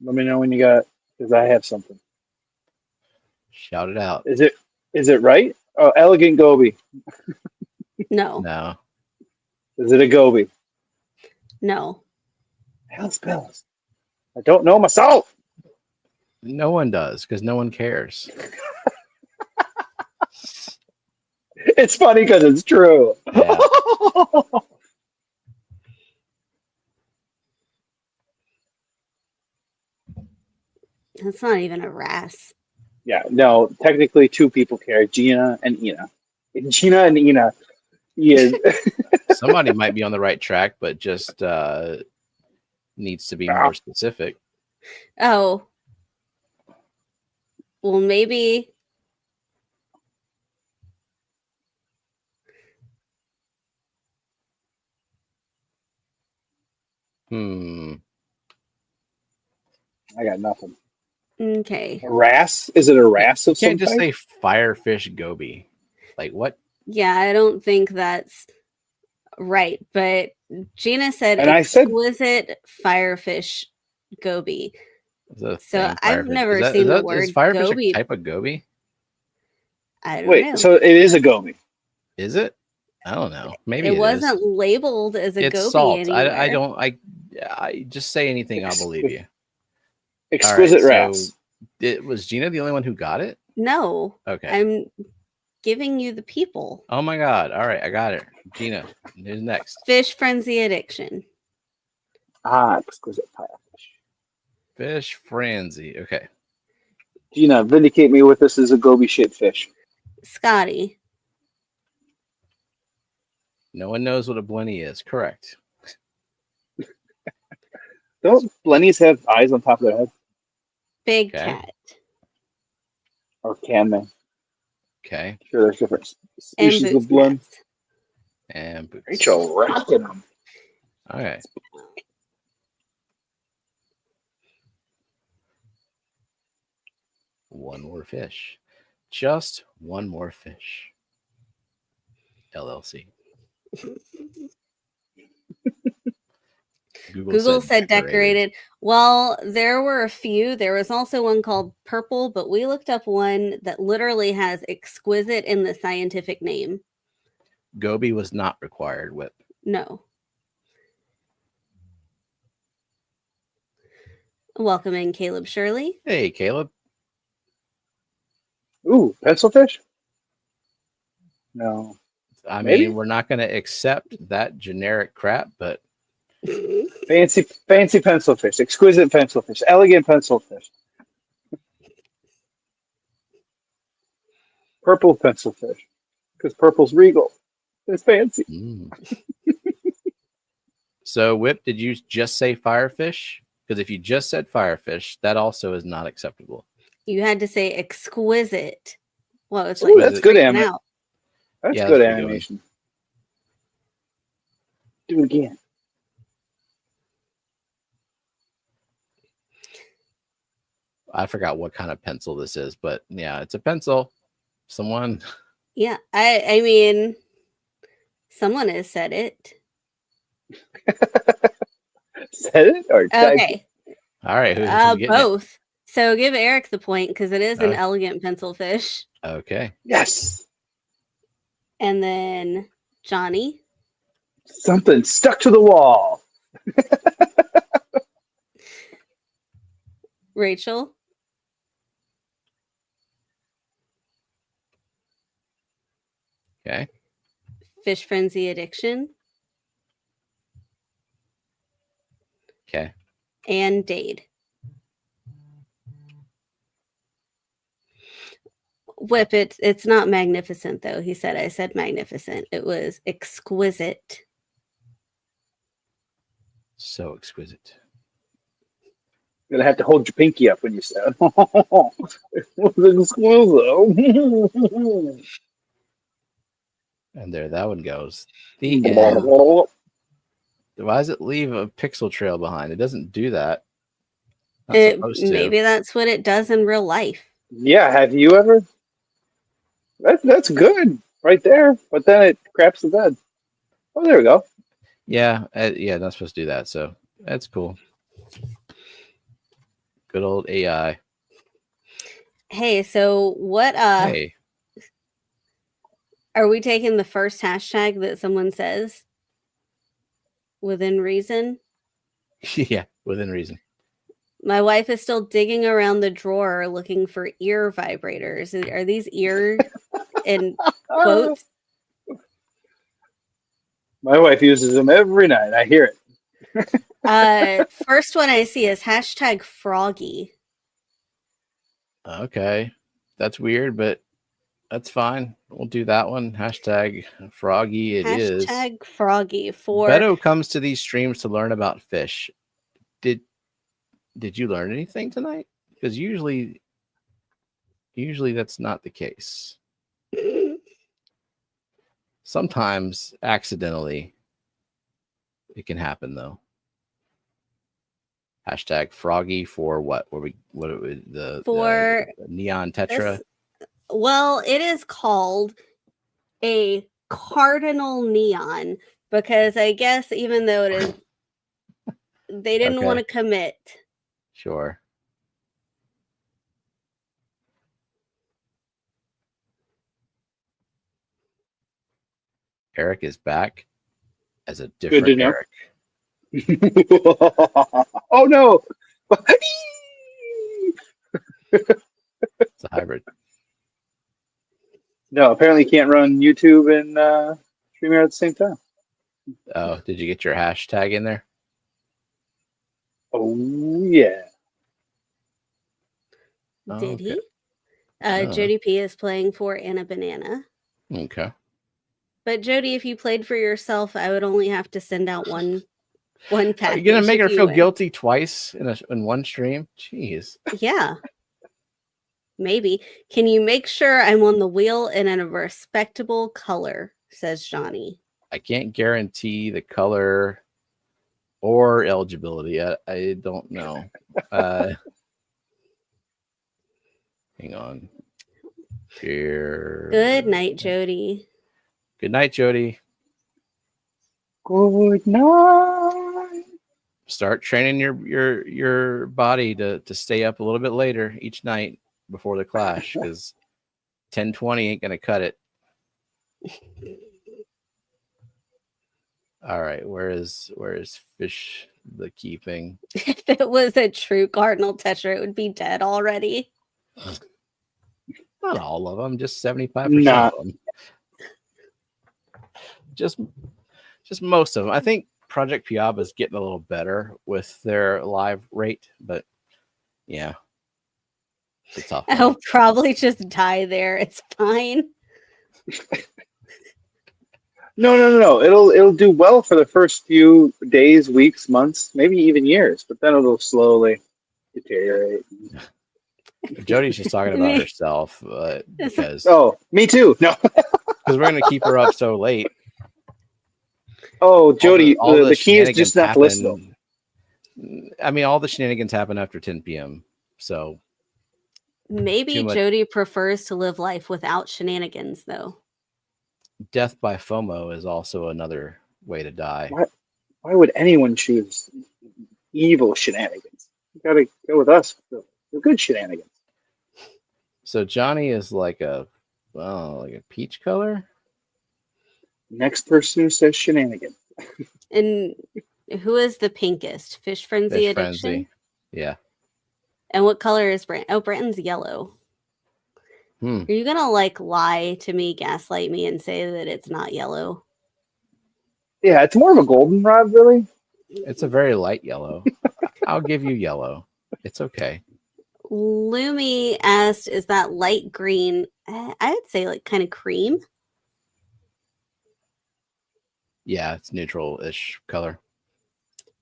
S3: Let me know when you got, because I have something.
S1: Shout it out.
S3: Is it right? Oh, elegant goby.
S2: No.
S1: No.
S3: Is it a goby?
S2: No.
S3: Hell's bells. I don't know myself.
S1: No one does because no one cares.
S3: It's funny because it's true.
S1: Yeah.
S2: That's not even a wrasse.
S3: Yeah, no, technically two people care, Gina and Ina. Gina and Ina. Yeah.
S1: Somebody might be on the right track, but just needs to be more specific.
S2: Oh. Well, maybe.
S3: I got nothing.
S2: Okay.
S3: A wrasse? Is it a wrasse of
S1: You
S3: some
S1: can't just
S3: type?
S1: say firefish goby. Like what?
S2: Yeah, I don't think that's right. But Gina said
S3: And I said-
S2: exquisite firefish goby.
S1: Is that a
S2: So
S1: thing,
S2: I've
S1: firefish?
S2: never
S1: Is that-
S2: seen
S1: is
S2: the
S1: that-
S2: word
S1: Is firefish
S2: goby.
S1: a type of goby?
S2: I don't
S3: Wait,
S2: know.
S3: so it is a goby.
S1: Is it? I don't know. Maybe
S2: it
S1: it
S2: wasn't
S1: is.
S2: labeled as a
S1: It's
S2: goby
S1: salt.
S2: anywhere.
S1: I don't. I just say anything. I'll believe you.
S3: Exquisite
S1: All right,
S3: wrasse.
S1: So was Gina the only one who got it?
S2: No.
S1: Okay.
S2: I'm giving you the people.
S1: Oh my God. All right. I got it. Gina, who's next?
S2: Fish frenzy addiction.
S3: Exquisite firefish.
S1: Fish Frenzy. Okay.
S3: Gina, vindicate me with this as a goby-shaped fish.
S2: Scotty.
S1: No one knows what a blenny is. Correct.
S3: Don't blennies have eyes on top of their head?
S2: Big
S1: Okay.
S2: cat.
S3: Or can they?
S1: Okay.
S3: Sure, there's different
S2: And
S3: species
S2: boots
S3: of blen.
S2: Mats.
S1: And boots.
S3: Rachel rocking them.
S1: Okay. One more fish. Just one more fish. LLC.
S2: Google said decorated. Well, there were a few. There was also one called purple, but we looked up one that literally has exquisite in the scientific name.
S1: Goby was not required. Whip.
S2: No. Welcome in, Caleb Shirley.
S1: Hey, Caleb.
S3: Ooh, pencil fish? No.
S1: I
S3: Maybe?
S1: mean, we're not going to accept that generic crap, but
S3: Fancy pencilfish, exquisite pencilfish, elegant pencilfish, purple pencilfish, because purple's regal. It's fancy.
S1: So, Whip, did you just say firefish? Because if you just said firefish, that also is not acceptable.
S2: You had to say exquisite. Well, it's
S3: Ooh,
S2: like
S3: that's good
S2: freaking out.
S3: That's
S1: Yeah,
S3: good
S1: that's a good one.
S3: animation. Do it again.
S1: I forgot what kind of pencil this is, but yeah, it's a pencil. Someone.
S2: Yeah, I mean, someone has said it.
S3: Said it or typed
S2: Okay,
S1: All right, who's getting
S2: both. So give Eric the point because it is an
S1: Okay.
S2: elegant pencilfish.
S1: it? Okay.
S3: Yes.
S2: And then Johnny.
S3: Something stuck to the wall.
S2: Rachel.
S1: Okay.
S2: Fish frenzy addiction.
S1: Okay.
S2: And Dade. Whip, it's not magnificent though. He said I said magnificent. It was exquisite.
S1: So exquisite.
S3: You're gonna have to hold your pinky up when you said it was exquisite.
S1: And there that one goes. The end.
S3: Wow.
S1: Why does it leave a pixel trail behind? It doesn't do that. Not supposed to.
S2: Maybe that's what it does in real life.
S3: Yeah, have you ever? That's good right there. But then it craps the bed. Oh, there we go.
S1: Yeah, yeah, not supposed to do that. So that's cool. Good old AI.
S2: Hey, so what
S1: Hey.
S2: are we taking the first hashtag that someone says? Within reason?
S1: Yeah, within reason.
S2: My wife is still digging around the drawer looking for ear vibrators. Are these ear in quotes?
S3: My wife uses them every night. I hear it.
S2: First one I see is hashtag froggy.
S1: Okay. That's weird, but that's fine. We'll do that one. Hashtag froggy it is.
S2: Hashtag froggy for
S1: Beto comes to these streams to learn about fish. Did you learn anything tonight? Because usually that's not the case. Sometimes accidentally it can happen though. Hashtag froggy for what? The neon tetra?
S2: Well, it is called a cardinal neon because I guess even though it is, they didn't want to commit.
S1: Sure. Eric is back as a different Eric.
S3: Oh no!
S1: It's a hybrid.
S3: No, apparently you can't run YouTube and StreamYard at the same time.
S1: Oh, did you get your hashtag in there?
S3: Oh yeah.
S2: Did he? Jody P is playing for Anna Banana.
S1: Okay.
S2: But Jody, if you played for yourself, I would only have to send out one package.
S1: Are you gonna make her feel guilty twice in one stream? Jeez.
S2: Yeah. Maybe. Can you make sure I'm on the wheel and in a respectable color? Says Johnny.
S1: I can't guarantee the color or eligibility. I don't know. Hang on. Here.
S2: Good night, Jody.
S1: Good night, Jody.
S3: Good night.
S1: Start training your body to stay up a little bit later each night before the clash, because 10:20 ain't gonna cut it. All right, where is fish the keeping?
S2: If it was a true cardinal tetra, it would be dead already.
S1: Not all of them, just 75% of them. just most of them. I think Project Piaba is getting a little better with their live rate, but yeah, it's a tough one.
S2: I'll probably just die there. It's fine.
S3: No. It'll do well for the first few days, weeks, months, maybe even years, but then it'll slowly deteriorate.
S1: Jody's just talking about herself because
S3: me too. No,
S1: because we're gonna keep her up so late.
S3: Oh, Jody, the key is just not to listen.
S1: I mean, all the shenanigans happen after 10 p.m. So
S2: maybe Jody prefers to live life without shenanigans, though.
S3: Death
S1: by FOMO is also another way to die.
S3: Why would anyone choose evil shenanigans? You gotta go with us, the good shenanigans.
S1: So Johnny is like a peach color.
S3: Next person who says shenanigans.
S2: And who is the pinkest? Fish Frenzy
S1: Fish
S2: Edition?
S1: Frenzy. Yeah.
S2: And what color is Brant? Oh, Branton's yellow. Are you gonna lie to me, gaslight me, and say that it's not yellow?
S3: Yeah, it's more of a goldenrod, really.
S1: It's a very light yellow. I'll give you yellow. It's okay.
S2: Lumi asked, "Is that light green?" I would say like kind of cream.
S1: Yeah, it's neutral-ish color.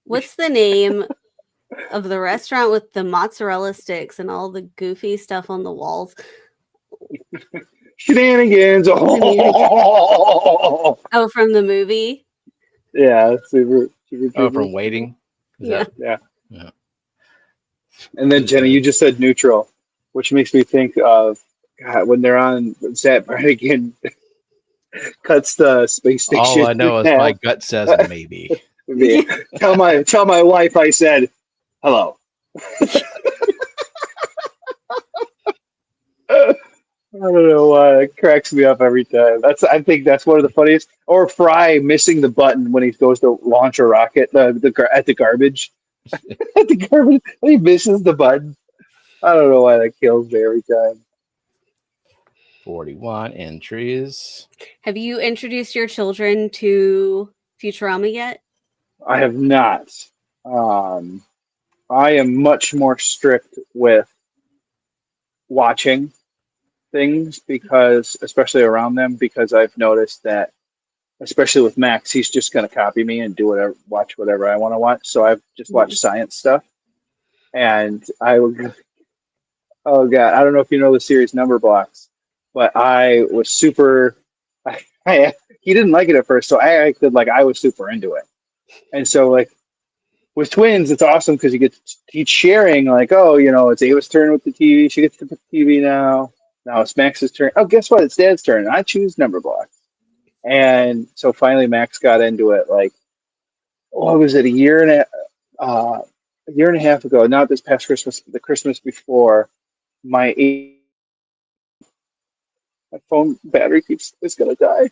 S2: What's the name of the restaurant with the mozzarella sticks and all the goofy stuff on the walls?
S3: Shenanigans. Oh,
S2: from the movie.
S3: Yeah, super.
S1: From Waiting.
S3: Yeah. And then Jenny, you just said neutral, which makes me think of when they're on set. Brannigan cuts the space station.
S1: All I know is my gut says maybe.
S3: Tell my wife I said hello. I don't know why it cracks me up every time. I think that's one of the funniest. Or Fry missing the button when he goes to launch a rocket at the garbage. At the garbage, he misses the button. I don't know why that kills me every time.
S1: 41 entries.
S2: Have you introduced your children to Futurama yet?
S3: I have not. I am much more strict with watching things because, especially around them, because I've noticed that, especially with Max, he's just going to copy me and watch whatever I want to watch. So I've just watched science stuff, and oh god, I don't know if you know the series Number Blocks, but I was super. He didn't like it at first, so I acted like I was super into it, and so like. With twins, it's awesome because you get to teach sharing, like, it's Ava's turn with the TV. She gets to put the TV now. Now it's Max's turn. Oh, guess what? It's Dad's turn. I choose Number Blocks. And so finally Max got into it, like, was it a year and a half ago? Not this past Christmas, but the Christmas before. My phone battery is going to die.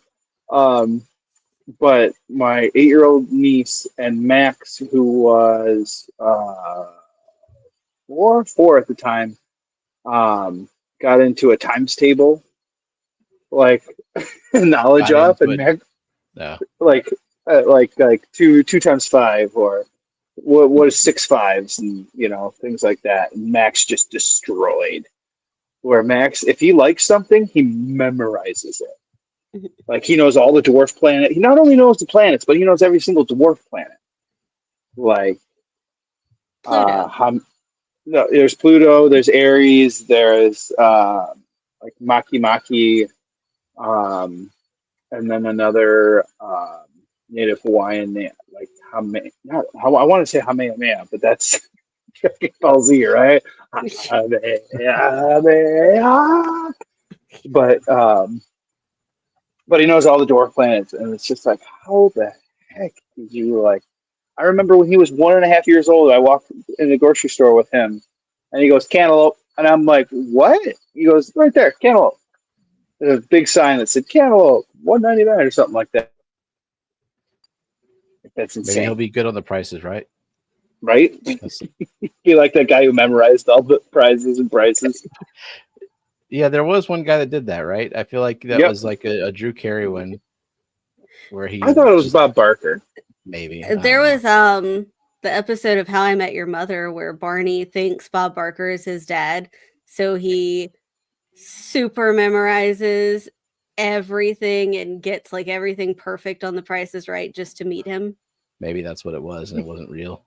S3: But my 8-year-old niece and Max, who was 4 at the time, got into a times table, like knowledge off, and Max, like 2 times 5, or what is 6 5s, and things like that. And Max just destroyed. Where Max, if he likes something, he memorizes it. Like he knows all the dwarf planet. He not only knows the planets, but he knows every single dwarf planet. Like there's Pluto, there's Aries, there's like Maki, and then another native Hawaiian name, like I want to say Hamehameha, but that's Ball Z, right? But he knows all the dwarf planets, and it's just like, how the heck did you like? I remember when he was 1.5 years old, I walked in the grocery store with him, and he goes, cantaloupe, and I'm like, what? He goes, right there, cantaloupe. There's a big sign that said cantaloupe, $1.99 or something like that. That's insane.
S1: Maybe he'll be good on the prices, right?
S3: Right? You like that guy who memorized all the prizes and prices.
S1: Yeah, there was one guy that did that, right? I feel like that was like a Drew Carey one. where he
S3: I thought it was
S1: just-
S3: Bob Barker.
S1: maybe
S2: There was the episode of How I Met Your Mother where Barney thinks Bob Barker is his dad, so he super memorizes everything and gets like everything perfect on The Price is Right just to meet him.
S1: maybe that's what it was, and it wasn't real.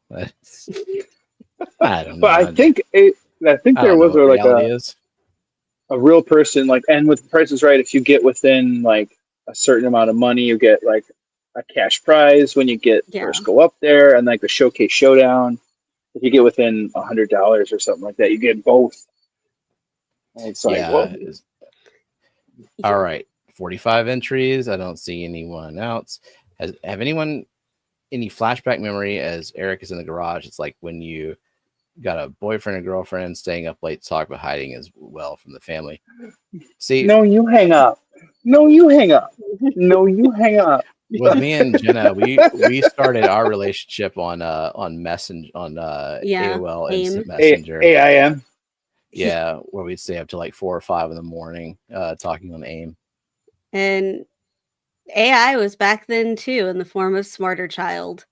S1: I don't know.
S3: But I think
S1: I
S3: there
S1: don't know
S3: was
S1: what
S3: like
S1: reality is.
S3: a real person, like, and with The Price is Right, if you get within like a certain amount of money, you get like a cash prize when you get
S2: Yeah.
S3: first go up there, and like the showcase showdown. If you get within $100 or something like that, you get both. And it's like,
S1: Yeah.
S3: well,
S1: All right. 45 entries. I don't see anyone else. Have anyone any flashback memory as Eric is in the garage? It's like when you got a boyfriend or girlfriend staying up late to talk about hiding as well from the family. See,
S3: no, you hang up. No, you hang up. No, you hang up.
S1: with me and Jenna, we started our relationship on Messenger on
S2: Yeah,
S1: AOL
S2: AIM.
S1: Instant Messenger.
S3: AIM.
S1: Yeah, where we'd stay up to like 4 or 5 in the morning talking on AIM.
S2: And AI was back then too in the form of Smarter Child.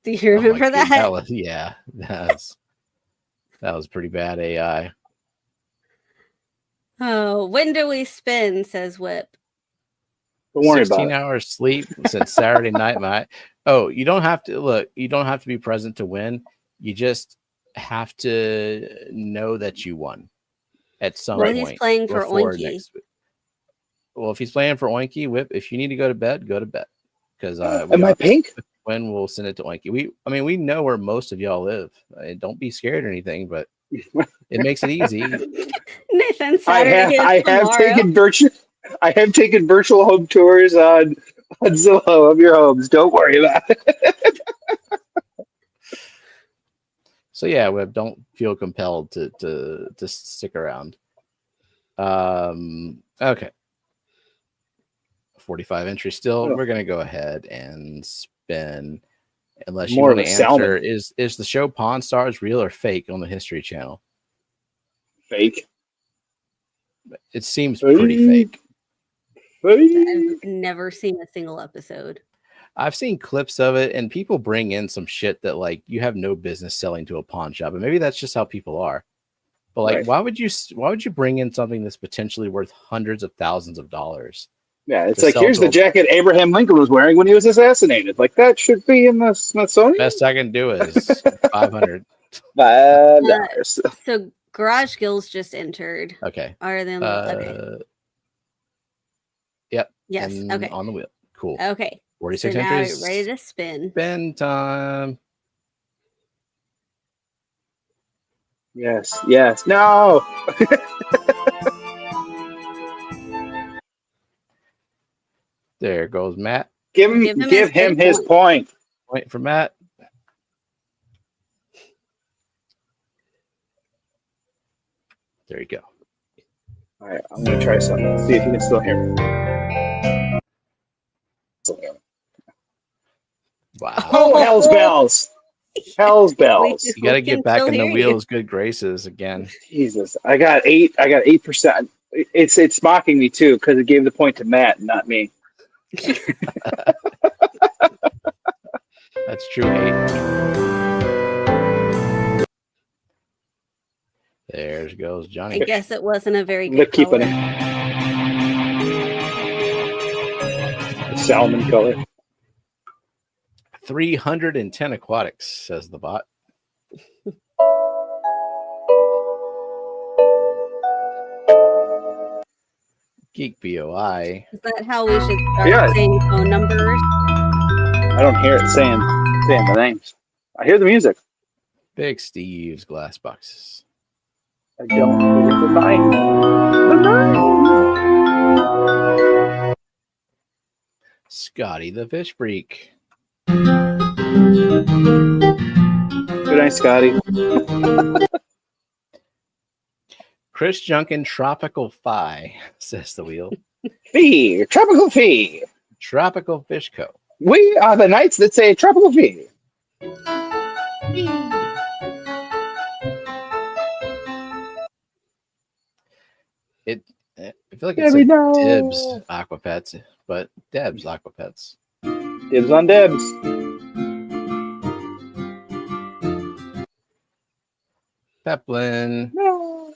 S2: Do you
S1: Oh my
S2: remember
S1: God,
S2: that?
S1: That was pretty bad AI.
S2: Oh, when do we spin? Says Whip.
S3: Don't worry about
S1: 16
S3: it.
S1: hours sleep since Saturday night. You don't have to be present to win. You just have to know that you won at some
S2: Well,
S1: point.
S2: he's playing for
S1: before
S2: Oinky.
S1: next week. Well, if he's playing for Oinky, Whip, if you need to go to bed, go to bed. Because
S3: Am I pink?
S1: when we'll send it to Oinky. We know where most of y'all live. Don't be scared or anything, but it makes it easy.
S2: Nathan, Saturday
S3: I have taken virtual home tours on Zillow of your homes. Don't worry about it.
S1: So yeah, Web, don't feel compelled to stick around. Okay. 45 entries still.
S3: Oh.
S1: We're gonna go ahead and spin. Unless
S3: More
S1: you
S3: of
S1: want to
S3: a
S1: answer,
S3: salmon.
S1: is the show Pawn Stars real or fake on the History Channel?
S3: Fake.
S1: It seems pretty fake.
S2: I've never seen a single episode.
S1: I've seen clips of it, and people bring in some shit that like you have no business selling to a pawn shop, and maybe that's just how people are. But like,
S3: Right.
S1: why would you bring in something that's potentially worth hundreds of thousands of dollars?
S3: Yeah, it's
S1: to
S3: like,
S1: sell
S3: here's
S1: to
S3: the
S1: a-
S3: jacket Abraham Lincoln was wearing when he was assassinated. Like, that should be in the Smithsonian.
S1: Best I can do is 500.
S3: $5.
S2: So Garage Gills just entered.
S1: Okay.
S2: Are they on the okay?
S1: Yep.
S2: Yes.
S1: And
S2: Okay.
S1: on the wheel. Cool.
S2: Okay.
S1: 46
S2: So now
S1: entries.
S2: you're ready to spin.
S1: Spin time.
S3: Yes. No.
S1: There goes Matt.
S3: Give him his point.
S1: Point for Matt. There you go.
S3: All right, I'm going to try something. See if you can still hear me.
S1: Wow.
S3: Oh, hell's bells. Hell's bells.
S1: You got to
S2: We can
S1: get back
S2: still
S1: in the
S2: hear you.
S1: wheel's good graces again.
S3: Jesus. I got 8%. It's mocking me too, because it gave the point to Matt, not me.
S1: That's true. 8. There goes
S2: I
S1: Johnny.
S2: guess it wasn't a very
S3: Look,
S2: good
S3: keeping
S2: color.
S3: The salmon color.
S1: 310 aquatics, says the bot. Geek BOI.
S2: Is that how we should start saying phone numbers?
S3: I don't hear it saying the names. I hear the music.
S1: Big Steve's glass boxes.
S3: I don't hear the line.
S1: Scotty the fish freak.
S3: Good night, Scotty.
S1: Chris Junkin Tropical Phi, says the wheel.
S3: Fee. Tropical Fee.
S1: Tropical Fish Co.
S3: We are the knights that say Tropical Fee.
S1: I feel like it's
S3: Debbie, no.
S1: Dibs Aquapets, but Debs Aquapets.
S3: Dibs on Debs.
S1: Peplin.
S3: No.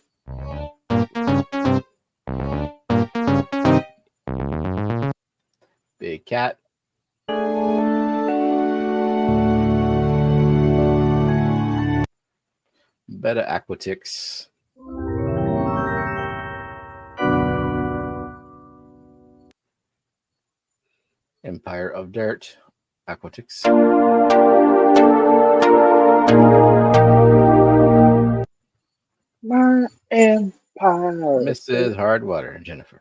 S1: Big Cat. Beta Aquatics. Empire of Dirt. Aquatics.
S3: My Empire.
S1: Mrs. Hardwater. Jennifer.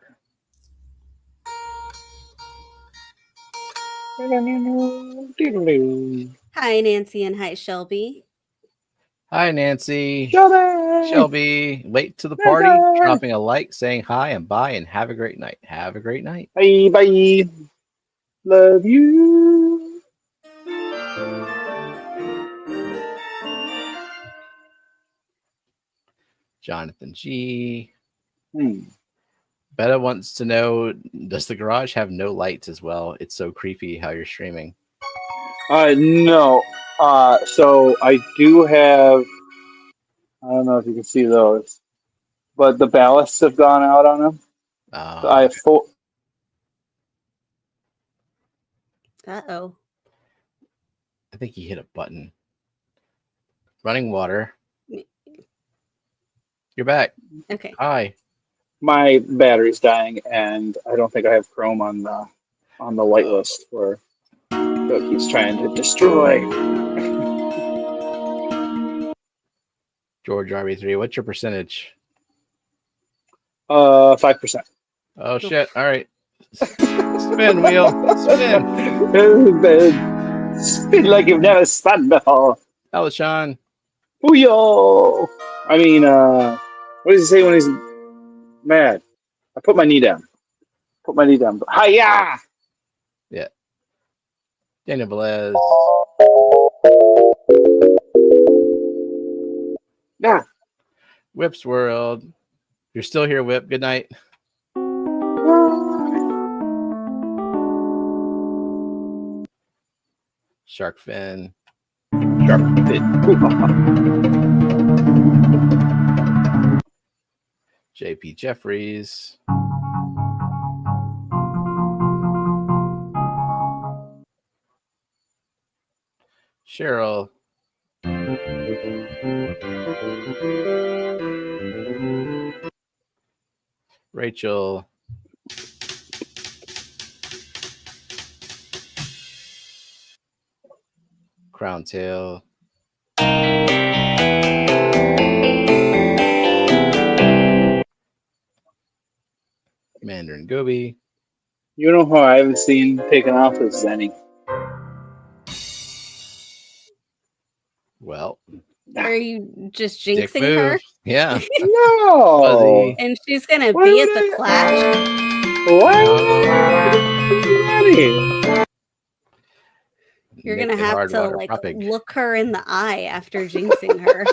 S2: Hi, Nancy, and hi, Shelby.
S1: Hi, Nancy.
S3: Shelby.
S1: Shelby, late to the party, dropping a like, saying hi and bye, and have a great night. Have a great night.
S3: Bye, bye. Love you.
S1: Jonathan G.
S3: Hmm.
S1: Betta wants to know, does the garage have no lights as well? It's so creepy how you're streaming.
S3: No. So I do have. I don't know if you can see those, but the ballasts have gone out on them. So I have four.
S2: Uh-oh.
S1: I think he hit a button. Running water. You're back.
S2: Okay.
S1: Hi.
S3: My battery's dying, and I don't think I have Chrome on the whitelist for so it keeps trying to destroy.
S1: George RB3, what's your percentage?
S3: 5%.
S1: Oh, shit. All right. Spin, wheel. Spin.
S3: Spin like you've never spun before.
S1: Alashon.
S3: Booyah! I mean, what does he say when he's mad? I put my knee down. Put my knee down. Hiya!
S1: Yeah. Daniel Velez.
S3: Yeah.
S1: Whip's World. You're still here, Whip. Good night. Shark Fin.
S3: Shark Fin.
S1: JP Jeffries. Cheryl. Rachel. Crown Tail. Mandarin Gobi.
S3: You know who I haven't seen taken off is Zenny.
S1: Well,
S2: Are you just
S1: dick
S2: jinxing
S1: move.
S2: her?
S1: Yeah.
S3: No!
S1: Fuzzy.
S2: And she's going to
S3: What
S2: be
S3: is
S2: at the
S3: it?
S2: clash.
S3: What?
S2: You're
S1: Nick
S2: going to
S1: and
S2: have to
S1: Hardwater
S2: like
S1: Propig.
S2: look her in the eye after jinxing her.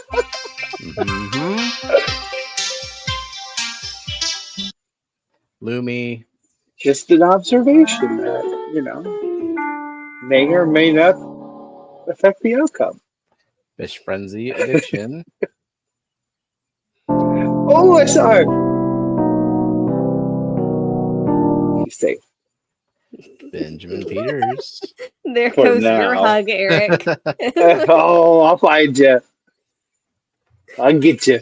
S1: Lumi.
S3: Just an observation that, may or may not affect the outcome.
S1: Fish Frenzy Addiction.
S3: Oh, I saw her! She's safe.
S1: Benjamin Peters.
S2: There
S3: For
S2: goes your
S3: now.
S2: hug, Eric.
S3: Oh, I'll find you. I'll get you.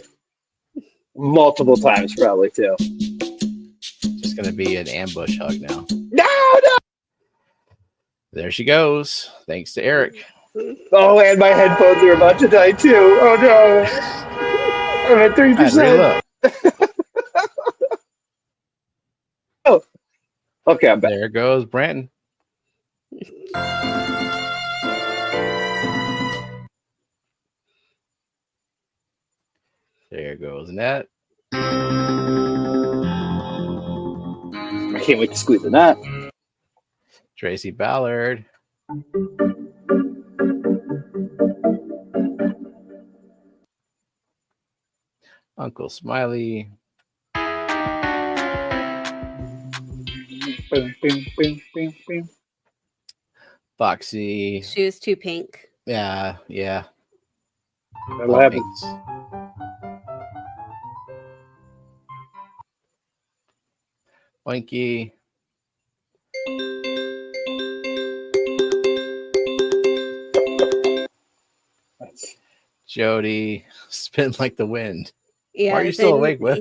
S3: Multiple times, probably, too.
S1: Just going to be an ambush hug now.
S3: No!
S1: There she goes. Thanks to Eric.
S3: Oh, and my headphones are about to die, too. Oh, no. I'm at 3%. Oh. Okay, I'm back.
S1: There goes Brandon. There goes Nat.
S3: I can't wait to squeeze the nut.
S1: Tracy Ballard. Uncle Smiley.
S3: boom, boom, boom, boom, boom.
S1: Foxy.
S2: She was too pink.
S1: Yeah.
S3: That'll
S1: All
S3: happen.
S1: pinks. Oinky.
S3: That's-
S1: Jody. Spin like the wind.
S2: Yeah,
S1: Why are you still awake, Whip?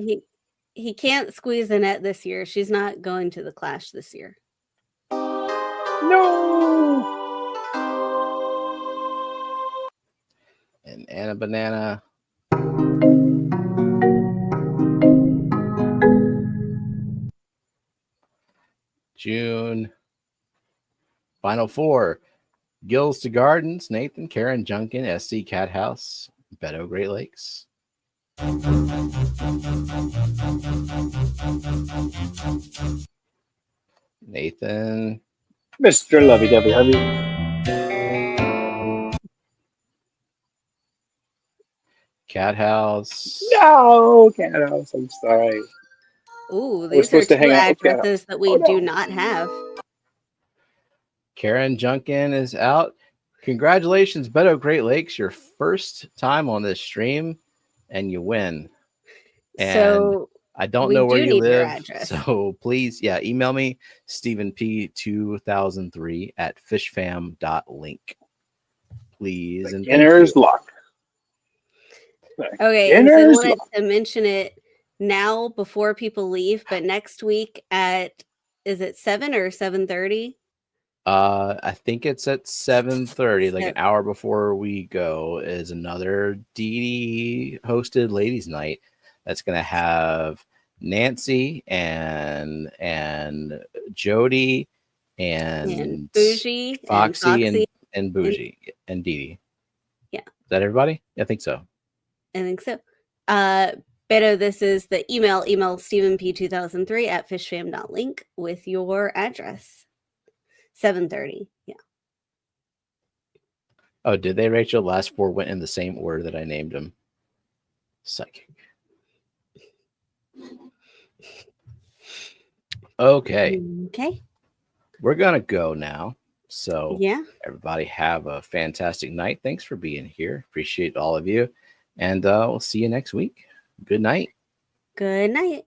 S2: He can't squeeze the net this year. She's not going to the Clash this year.
S3: No.
S1: And Anna Banana. June. Final four. Gills to Gardens, Nathan, Karen Junkin, SC Cat House, Beto Great Lakes. Nathan.
S3: Mr. Lovey Dovey Hubby.
S1: Cat House.
S3: No, Cat House. I'm sorry.
S2: Ooh, these are
S3: supposed to
S2: two
S3: hang out with Cat House.
S2: addresses that we
S3: Oh, no.
S2: do not have.
S1: Karen Junkin is out. Congratulations, Beto Great Lakes. Your first time on this stream, and you win. And
S2: So
S1: I don't
S2: we
S1: know where
S2: do
S1: you
S2: need your
S1: live,
S2: address.
S1: so please, email me, StephenP2003@fishfam.link. Please and thank you.
S3: Beginner's luck.
S2: Okay, and so I
S3: Beginner's
S2: wanted
S3: luck.
S2: to mention it now before people leave, but next week is it 7 or 7:30?
S1: I think it's at 7:30, like an
S2: Yep.
S1: hour before we go, is another DD hosted ladies' night that's gonna have Nancy and Jody and
S2: Bougie
S1: Foxy
S2: and Foxy.
S1: and Bougie and Dee.
S2: Yeah.
S1: Is that everybody? I think so.
S2: I think so. Beto, this is the email StephenP2003@fishfam.link with your address. 7:30. Yeah.
S1: Oh, did they, Rachel? Last four went in the same order that I named them. Psychic. Okay.
S2: Okay.
S1: We're gonna go now. So
S2: Yeah.
S1: everybody have a fantastic night. Thanks for being here. Appreciate all of you. And we'll see you next week. Good night.
S2: Good night.